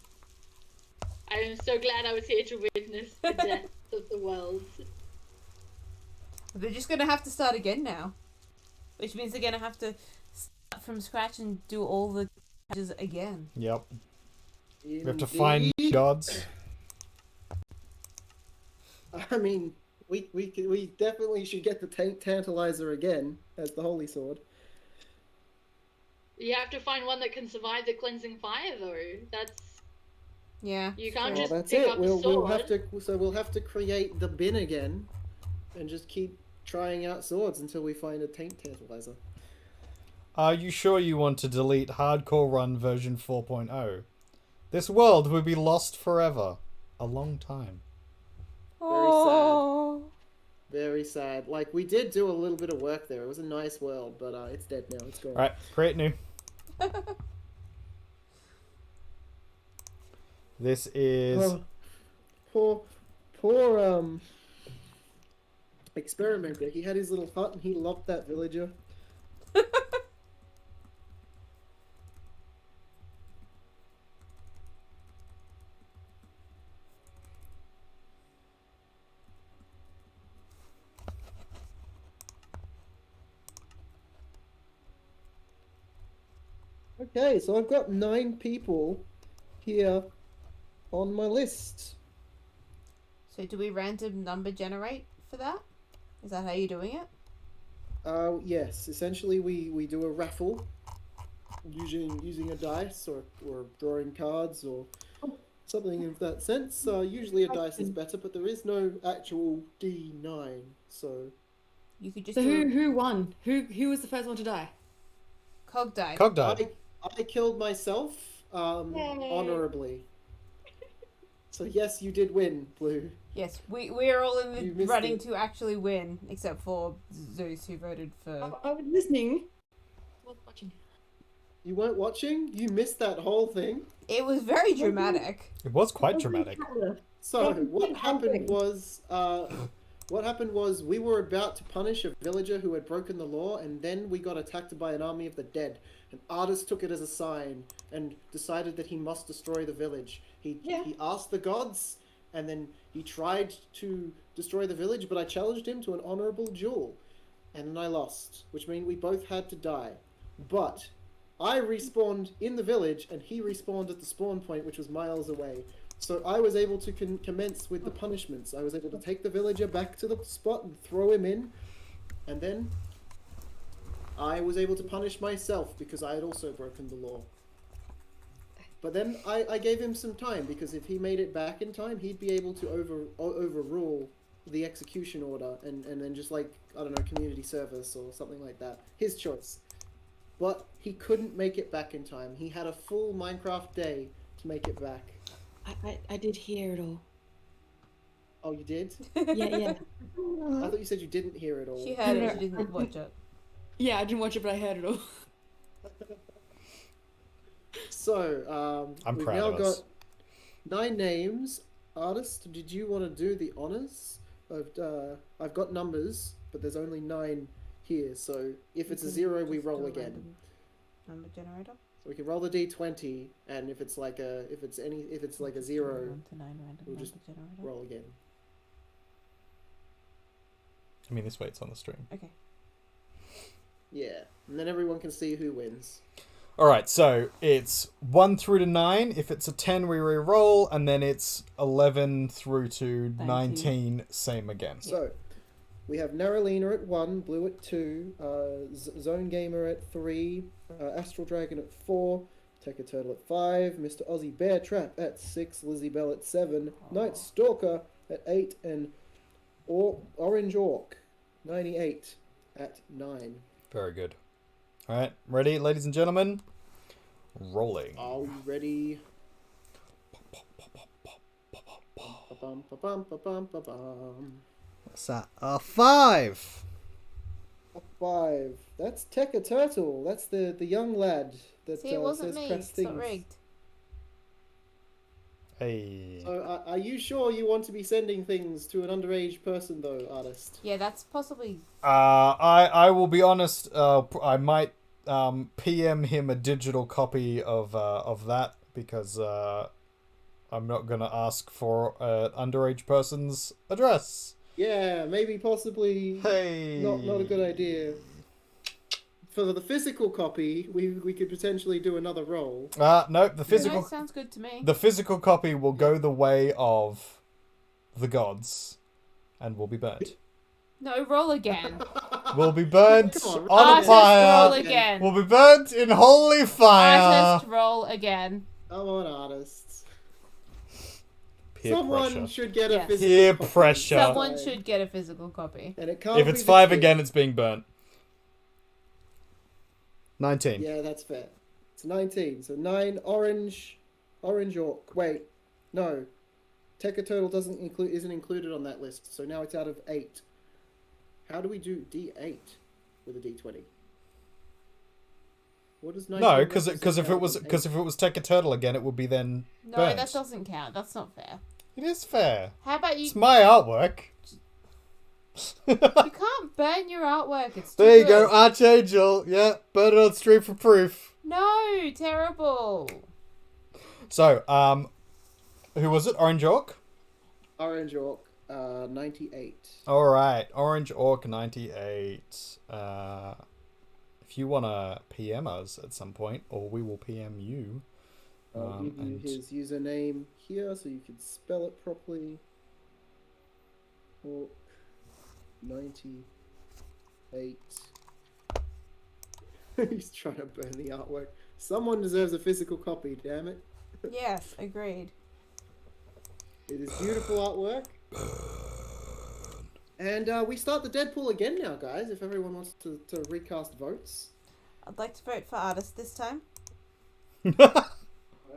I am so glad I was here to witness the death of the world. They're just gonna have to start again now. Which means they're gonna have to start from scratch and do all the challenges again. Yep. Indeed. We have to find gods. I mean, we definitely should get the Tantalizer again as the Holy Sword. You have to find one that can survive the cleansing fire, though. That's Yeah. you can't Well, just that's pick it. up a We'll sword. we'll have to create the bin again, and just keep trying out swords until we find a Tantalizer. Are you sure you want to delete Hardcore Run version 4.0? This world will be lost forever. A long time. Oh. Very sad. Like, we did do a little bit of work there. It was a nice world, but it's dead now. It's gone. Alright, create new. This is... Poor experimenter. He had his little hut and he loved that villager. Okay, so I've got 9 people here on my list. So do we random number generate for that? Is that how you're doing it? Yes. Essentially, we do a raffle using a dice or drawing cards or something of that sense. Usually a dice is better, but there is no actual D9, so... You could just So do who won? Who was the first one to die? Cog died. Cog died. I killed myself honorably. So yes, you did win, Blue. Yes, we're all in You the missed running it. to actually win, except for Zeus, who voted for. I was listening. I was watching. You weren't watching? You missed that whole thing. It was very dramatic. It was quite dramatic. So what happened was we were about to punish a villager who had broken the law, and then we got attacked by an army of the dead. An artist took it as a sign and decided that he must destroy the village. He asked the gods, and then he tried to destroy the village, but I challenged him to an honorable duel, and then I lost, which means we both had to die. But I respawned in the village, and he respawned at the spawn point, which was miles away. So I was able to commence with the punishments. I was able to take the villager back to the spot and throw him in, and then I was able to punish myself because I had also broken the law. But then I gave him some time, because if he made it back in time, he'd be able to overrule the execution order and then just, like, I don't know, community service or something like that. His choice. But he couldn't make it back in time. He had a full Minecraft day to make it back. I did hear it all. Oh, you did? Yeah. I thought you said you didn't hear it all. She heard it, she didn't watch it. Yeah, I didn't watch it, but I heard it all. So, I'm we've proud now of us. got 9 names. Artist, did you want to do the honors? I've got numbers, but there's only 9 here. So if it's a 0, we roll again. Number generator. So we can roll the d20, and if it's like a 0, 1 to 9 random we'll just number generator. roll again. I mean, this way it's on the stream. Okay. Yeah, and then everyone can see who wins. Alright, so it's 1 through to 9. If it's a 10, we re-roll, and then it's 11 through to 19, same again. So we have Naralina at 1, Blue at 2, Zone Gamer at 3, Astral Dragon at 4, Tekka Turtle at 5, Mr. Aussie Bear Trap at 6, Lizzie Bell at 7, Night Stalker at 8, and Orange Orc 98 at 9. Very good. All right, ready, ladies and gentlemen? Rolling. Are we ready? Ba-bum, ba-bum, ba-bum, ba-bum. What's that? 5. A 5. That's Tekka Turtle. That's the young lad that See, it wasn't says me. press It's things. not rigged. Hey. So, are you sure you want to be sending things to an underage person, though, artist? Yeah, that's possibly. I will be honest. I might PM him a digital copy of that because I'm not gonna ask for an underage person's address. Yeah, maybe possibly Hey. not a good idea. For the physical copy, we could potentially do another roll. No, the physical. No, sounds good to me. The physical copy will go the way of the gods, and will be burnt. No, roll again. Will be burnt Come on, on a Artist, roll fire. again. Will be burnt in holy fire. Artist, roll again. Come on, artists. Peer Someone pressure. should get a Yes. physical Peer copy. pressure. Someone should get a physical copy. And it can't If be it's the 5 kid. again, it's being burnt. 19. Yeah, that's fair. It's 19. So 9 orange orc. Wait, no. Tekka Turtle isn't included on that list. So now it's out of 8. How do we do D8 with a D20? What does 19 No, because if represent it was out of because if it was Tekka Turtle again, it would be then No, burnt. that doesn't count. That's not fair. It is fair. How about you? It's my artwork. You can't burn your artwork. It's too There you good. go, Archangel. Yeah, burn it on stream for proof. No, terrible. So, who was it? Orange Orc? Orange Orc, 98. Alright, Orange Orc 98. If you want to PM us at some point, or we will PM you. I'll give you his username here so you can spell it properly. Orc 98. He's trying to burn the artwork. Someone deserves a physical copy, damn it. Yes, agreed. It is beautiful artwork. And we start the Deadpool again now, guys, if everyone wants to recast votes. I'd like to vote for artist this time.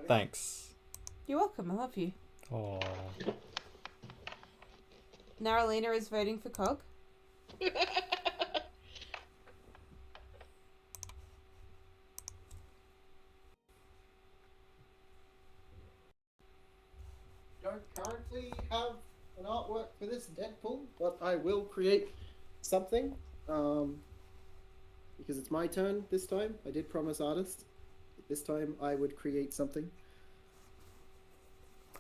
Thanks. You're welcome. I love you. Aww. Naralina is voting for Cog. Don't currently have an artwork for this Deadpool, but I will create something. Because it's my turn this time. I did promise artist. This time I would create something.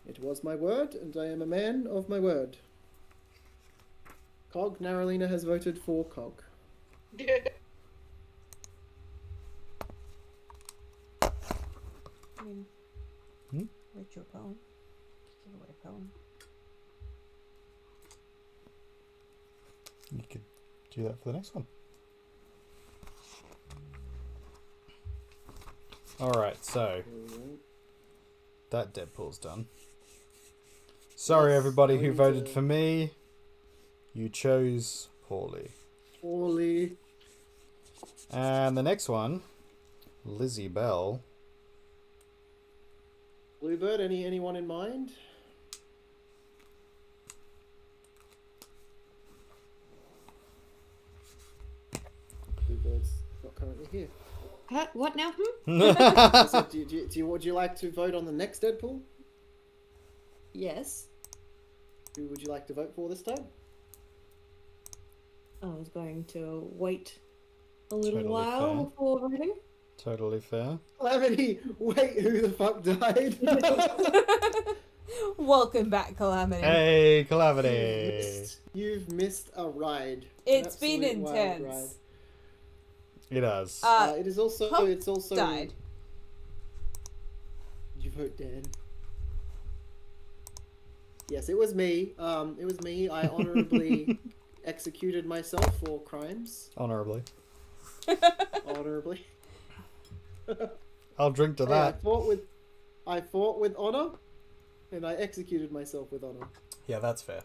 It was my word, and I am a man of my word. Cog, Naralina has voted for Cog. I mean, read your poem. Give away a poem. You could do that for the next one. Alright, so that Deadpool's done. Sorry, Yes, everybody who we voted did. for me. You chose poorly. Poorly. And the next one, Lizzie Bell. Bluebird, anyone in mind? Bluebird's not currently here. What now? So would you like to vote on the next Deadpool? Yes. Who would you like to vote for this time? I was going to wait a little Totally while fair. before voting. Totally fair. Calamity, wait, who the fuck died? Welcome back, Calamity. Hey, Calamity! You've missed a ride. It's An been absolute wild ride. intense. It does. It is also. Pop It's also. died. Did you vote Dan? Yes, it was me. It was me. I honorably executed myself for crimes. Honorably. Honorably. I'll drink to Hey, that. I fought with honor, and I executed myself with honor. Yeah, that's fair.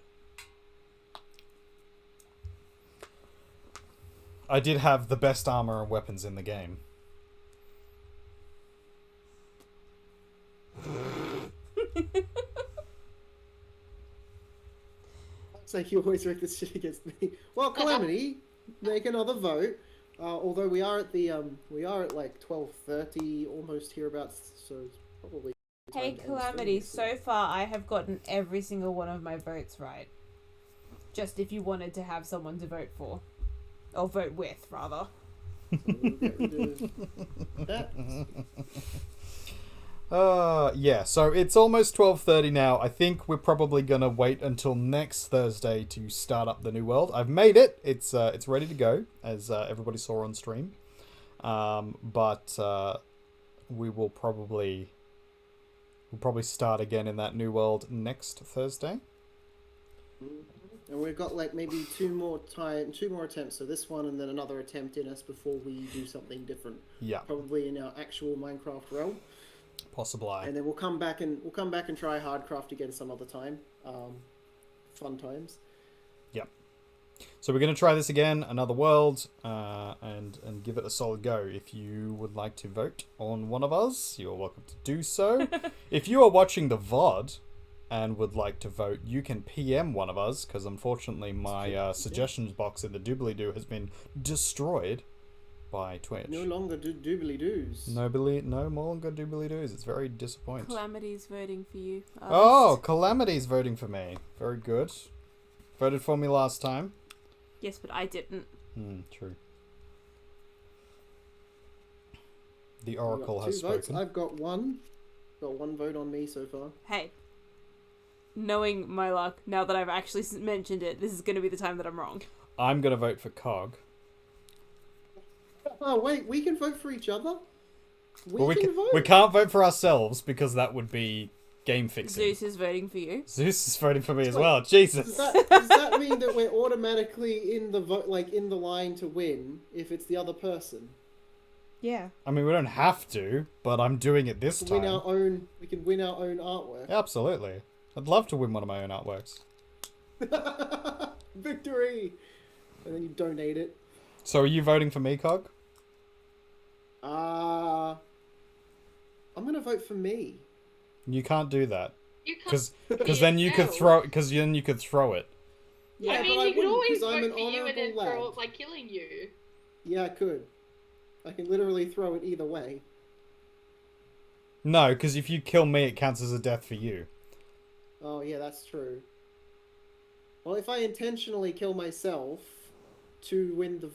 I did have the best armor and weapons in the game. It's like you always wreck this shit against me. Well, Calamity, make another vote. Although we are at like 12:30, almost hereabouts, so it's probably. Hey, time to end Calamity, stream, so far I have gotten every single one of my votes right. Just if you wanted to have someone to vote for. Or vote with, rather. so we'll get rid of that. Yeah, so it's almost 12:30 now. I think we're probably gonna wait until next Thursday to start up the new world. I've made it. It's ready to go, as everybody saw on stream. But we will probably start again in that new world next Thursday. And we've got like maybe two more attempts. So this one and then another attempt in us before we do something different. Yeah, Probably in our actual Minecraft realm. possibly. And then we'll come back and try Hardcraft again some other time. Fun times. So we're going to try this again, another world, and give it a solid go. If you would like to vote on one of us, you're welcome to do so. If you are watching the VOD and would like to vote, you can PM one of us, because unfortunately my suggestions box in the doobly-doo has been destroyed by Twitch. No longer doobly-doos. No longer doobly-doos. It's very disappointing. Calamity's voting for you. Oh, Calamity's voting for me. Very good. Voted for me last time. Yes, but I didn't. True. The Oracle I've got has two votes. spoken. I've got one. Got one vote on me so far. Hey, knowing my luck, now that I've actually mentioned it, this is going to be the time that I'm wrong. I'm going to vote for Cog. Oh wait, we can vote for each other. We can vote. we can't vote for ourselves because that would be game fixing. Zeus is voting for you. Zeus is voting for me as well. Jesus. Does that mean that we're automatically in the vote, like in the line to win if it's the other person? Yeah. I mean, we don't have to, but I'm doing it this time. We can win our own artwork. Absolutely. I'd love to win one of my own artworks. Victory! And then you donate it. So are you voting for me, Cog? I'm gonna vote for me. You can't do that. You can't. Because then you could throw it. Yeah, I mean, but you could wouldn't, always 'cause I'm vote an for you and then honourable throw lad. it by killing you. Yeah, I could. I can literally throw it either way. No, because if you kill me, it counts as a death for you. Oh yeah, that's true. Well, if I intentionally kill myself to win the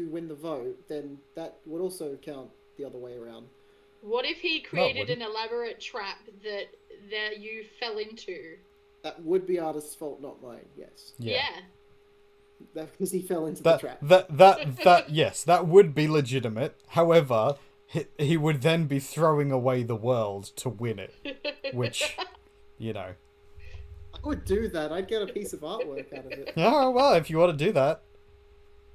win the vote, then that would also count the other way around. What if he created an wouldn't. elaborate trap that you fell into? That would be artist's fault, not mine. Yes, Yeah. that because he fell into the trap. Yes, that would be legitimate. However, he would then be throwing away the world to win it, which, you know. I would do that. I'd get a piece of artwork out of it. Oh, well, if you want to do that.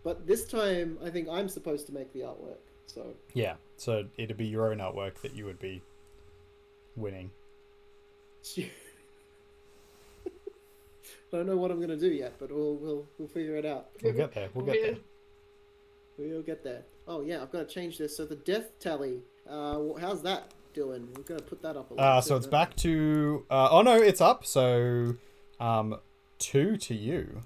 But this time, I think I'm supposed to make the artwork. So Yeah, so it'd be your own artwork that you would be winning. don't know what I'm gonna do yet, but we'll figure it out. We'll get there. We'll get there. We'll get there. Oh yeah, I've got to change this. So the death tally, how's that doing? We're gonna put that up a little bit. So it's back to... oh, no, it's up. So, 2 to you.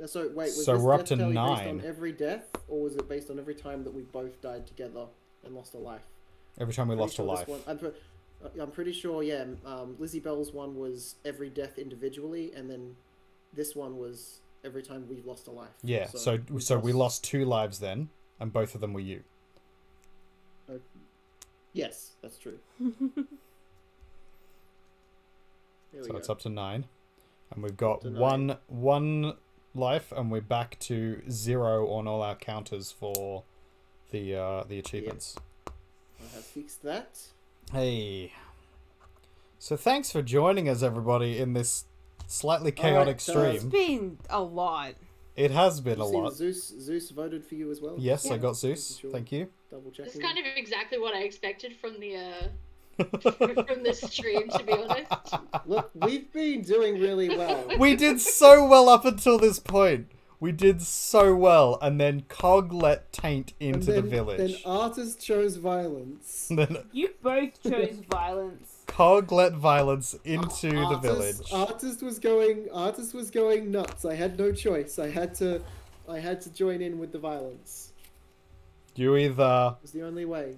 So wait, was So this we're up death to tally 9. based on every death, or was it based on every time that we both died together and lost a life? Every time we Pretty lost a sure life. this one- I'm pretty sure, yeah. Lizzie Bell's one was every death individually, and then this one was every time we lost a life. Yeah, so we lost 2 lives then, and both of them were you. Yes, that's true. So it's up to 9. And we've got To 1 life, and we're back to 0 on all our counters for the achievements. I have fixed that. Hey. So thanks for joining us, everybody, in this slightly chaotic It's It's stream. been a lot. It has been a You've seen lot. Zeus voted for you as well. Yes, Yeah. I got Zeus. Sure. Thank you. Double This checking. is kind of exactly what I expected from the from this stream, to be honest. Look, we've been doing really well. We did so well up until this point. We did so well, and then Cog let Taint into the village. Then Artist chose violence. Then You both chose violence. Cog let violence into the village. Artist was going nuts. I had no choice. I had to join in with the violence. You either It was the only way.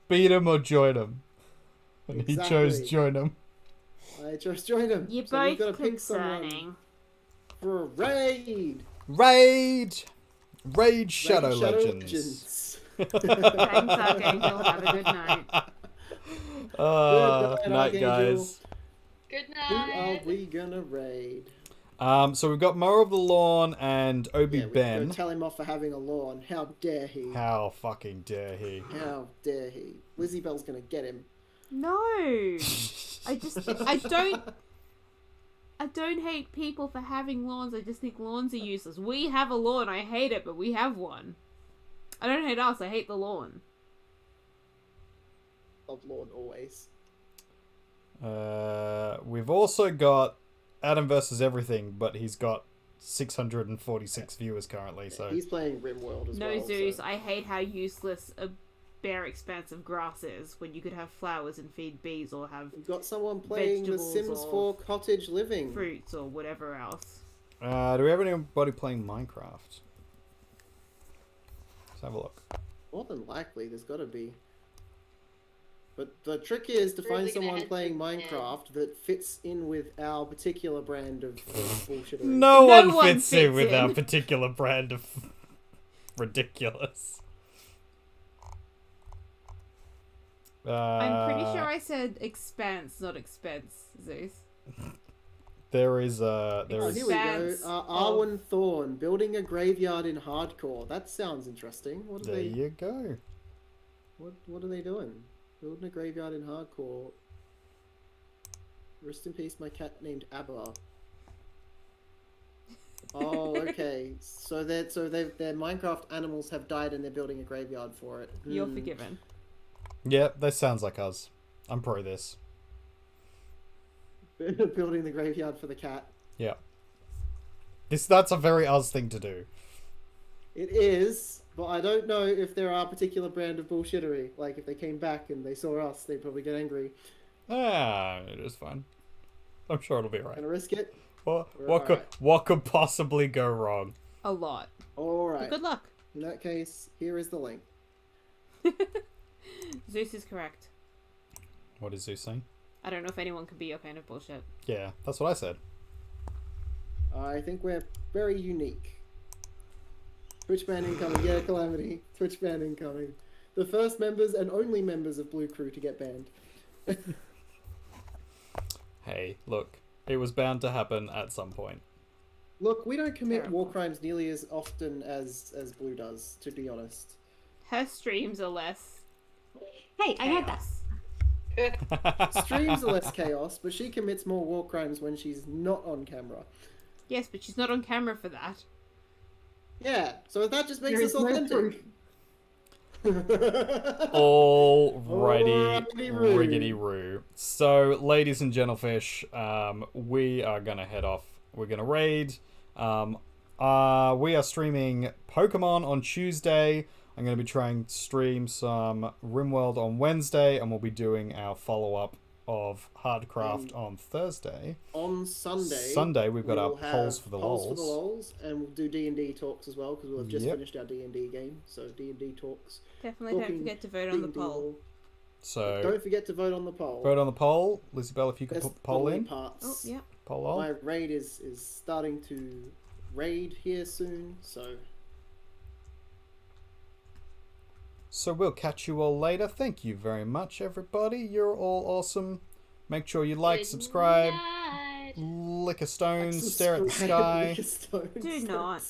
beat him or join him. And he chose Exactly. join him. I chose join him. You're So we've both got to pick someone concerning. for a raid. Raid Shadow Raid Legends. Thanks, Archangel. Have a good night. Good night, Night, guys. Good Who are night. we gonna raid? So we've got Mower of the Lawn and Obi Yeah, we Ben. go tell him off for having a lawn. How dare he? How fucking dare he? How dare he? Lizzie Bell's gonna get him. No. I don't hate people for having lawns. I just think lawns are useless. We have a lawn. I hate it, but we have one. I don't hate us. I hate the lawn. Of lawn always. We've also got Adam versus Everything, but he's got 646 viewers currently. So He's playing RimWorld as No, well. Zeus. So. I hate how useless a bare expanse of grass is when you could have flowers and feed bees or have We've got someone playing The Vegetables Sims or 4 Cottage Living. fruits or whatever else. do we have anybody playing Minecraft? Let's have a look. More than likely, there's got to be. But the trick is to We're find really gonna someone head playing to Minecraft that fits in with our particular brand of bullshittery. No, No one one fits in fits with our in. particular brand of ridiculous. I'm pretty sure I said expanse, not expense, Zeus. There is Oh, there is here we go. Expanse Arwen Thorn, building a graveyard in hardcore. That sounds interesting. What are there they? you go. What are they doing? Building a graveyard in hardcore. Rest in peace, my cat named Abba. Oh, okay. So their Minecraft animals have died and they're building a graveyard for it. You're forgiven. Yeah, that sounds like us. I'm pro this. Building the graveyard for the cat. Yeah. That's a very us thing to do. It is, but I don't know if there are a particular brand of bullshittery. Like, if they came back and they saw us, they'd probably get angry. It is fine. I'm sure it'll be alright. Gonna risk it? What could possibly go wrong? A lot. Alright. But good luck. In that case, here is the link. Zeus is correct. What is Zeus saying? I don't know if anyone can be your kind of bullshit. Yeah, that's what I said. I think we're very unique. Twitch ban incoming. Yeah, Calamity. Twitch ban incoming. The first members and only members of Blue Crew to get banned. Hey, look. It was bound to happen at some point. Look, we don't commit Terrible. war crimes nearly as often as Blue does, to be honest. Her streams are less. Hey, I heard that. chaos. Streams are less chaos, but she commits more war crimes when she's not on camera. Yes, but she's not on camera for that. Yeah, so that just makes There us is no authentic. Alrighty, Alrighty-roo. riggedy-roo. So, ladies and gentlefish, we are gonna head off. We're gonna raid. We are streaming Pokemon on Tuesday. I'm gonna be trying to stream some RimWorld on Wednesday, and we'll be doing our follow-up of Hardcraft on Thursday. On Sunday. Sunday, we've got our we'll have polls for the polls lols. for the lols, and we'll do D&D talks as well, because we'll have just Yep. finished our D&D game, so D&D talks. Definitely don't Talking forget to vote on the D&D poll. lol. So, Don't forget to vote on the poll. vote on the poll. Lizzie Bell, if you could That's put the poll only in. Parts. Oh, yeah. Poll all. My raid is starting to raid here soon, so So we'll catch you all later. Thank you very much, everybody. You're all awesome. Make sure you like, Good subscribe, night. lick a stone, stare at the sky. Do not.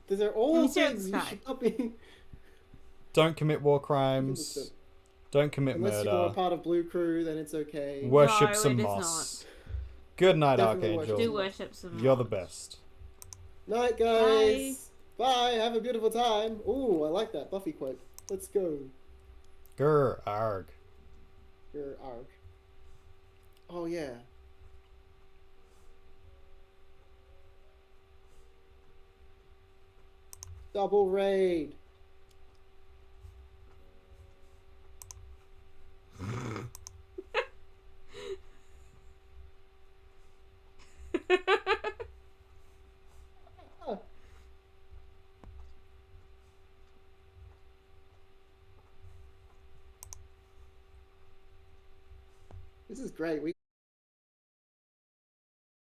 These are all me stare at the things you sky. should not be. Don't commit war crimes. Don't commit Unless you're a murder. part of Blue Crew, then it's okay. Worship No, some it is moss. Good night, Definitely Archangel. Do worship some. You're the best. Night, guys. Bye. Have a beautiful time. Ooh, I like that Buffy quote. Let's go. Grr, arg. your arc. Oh yeah. Double raid. This is great. We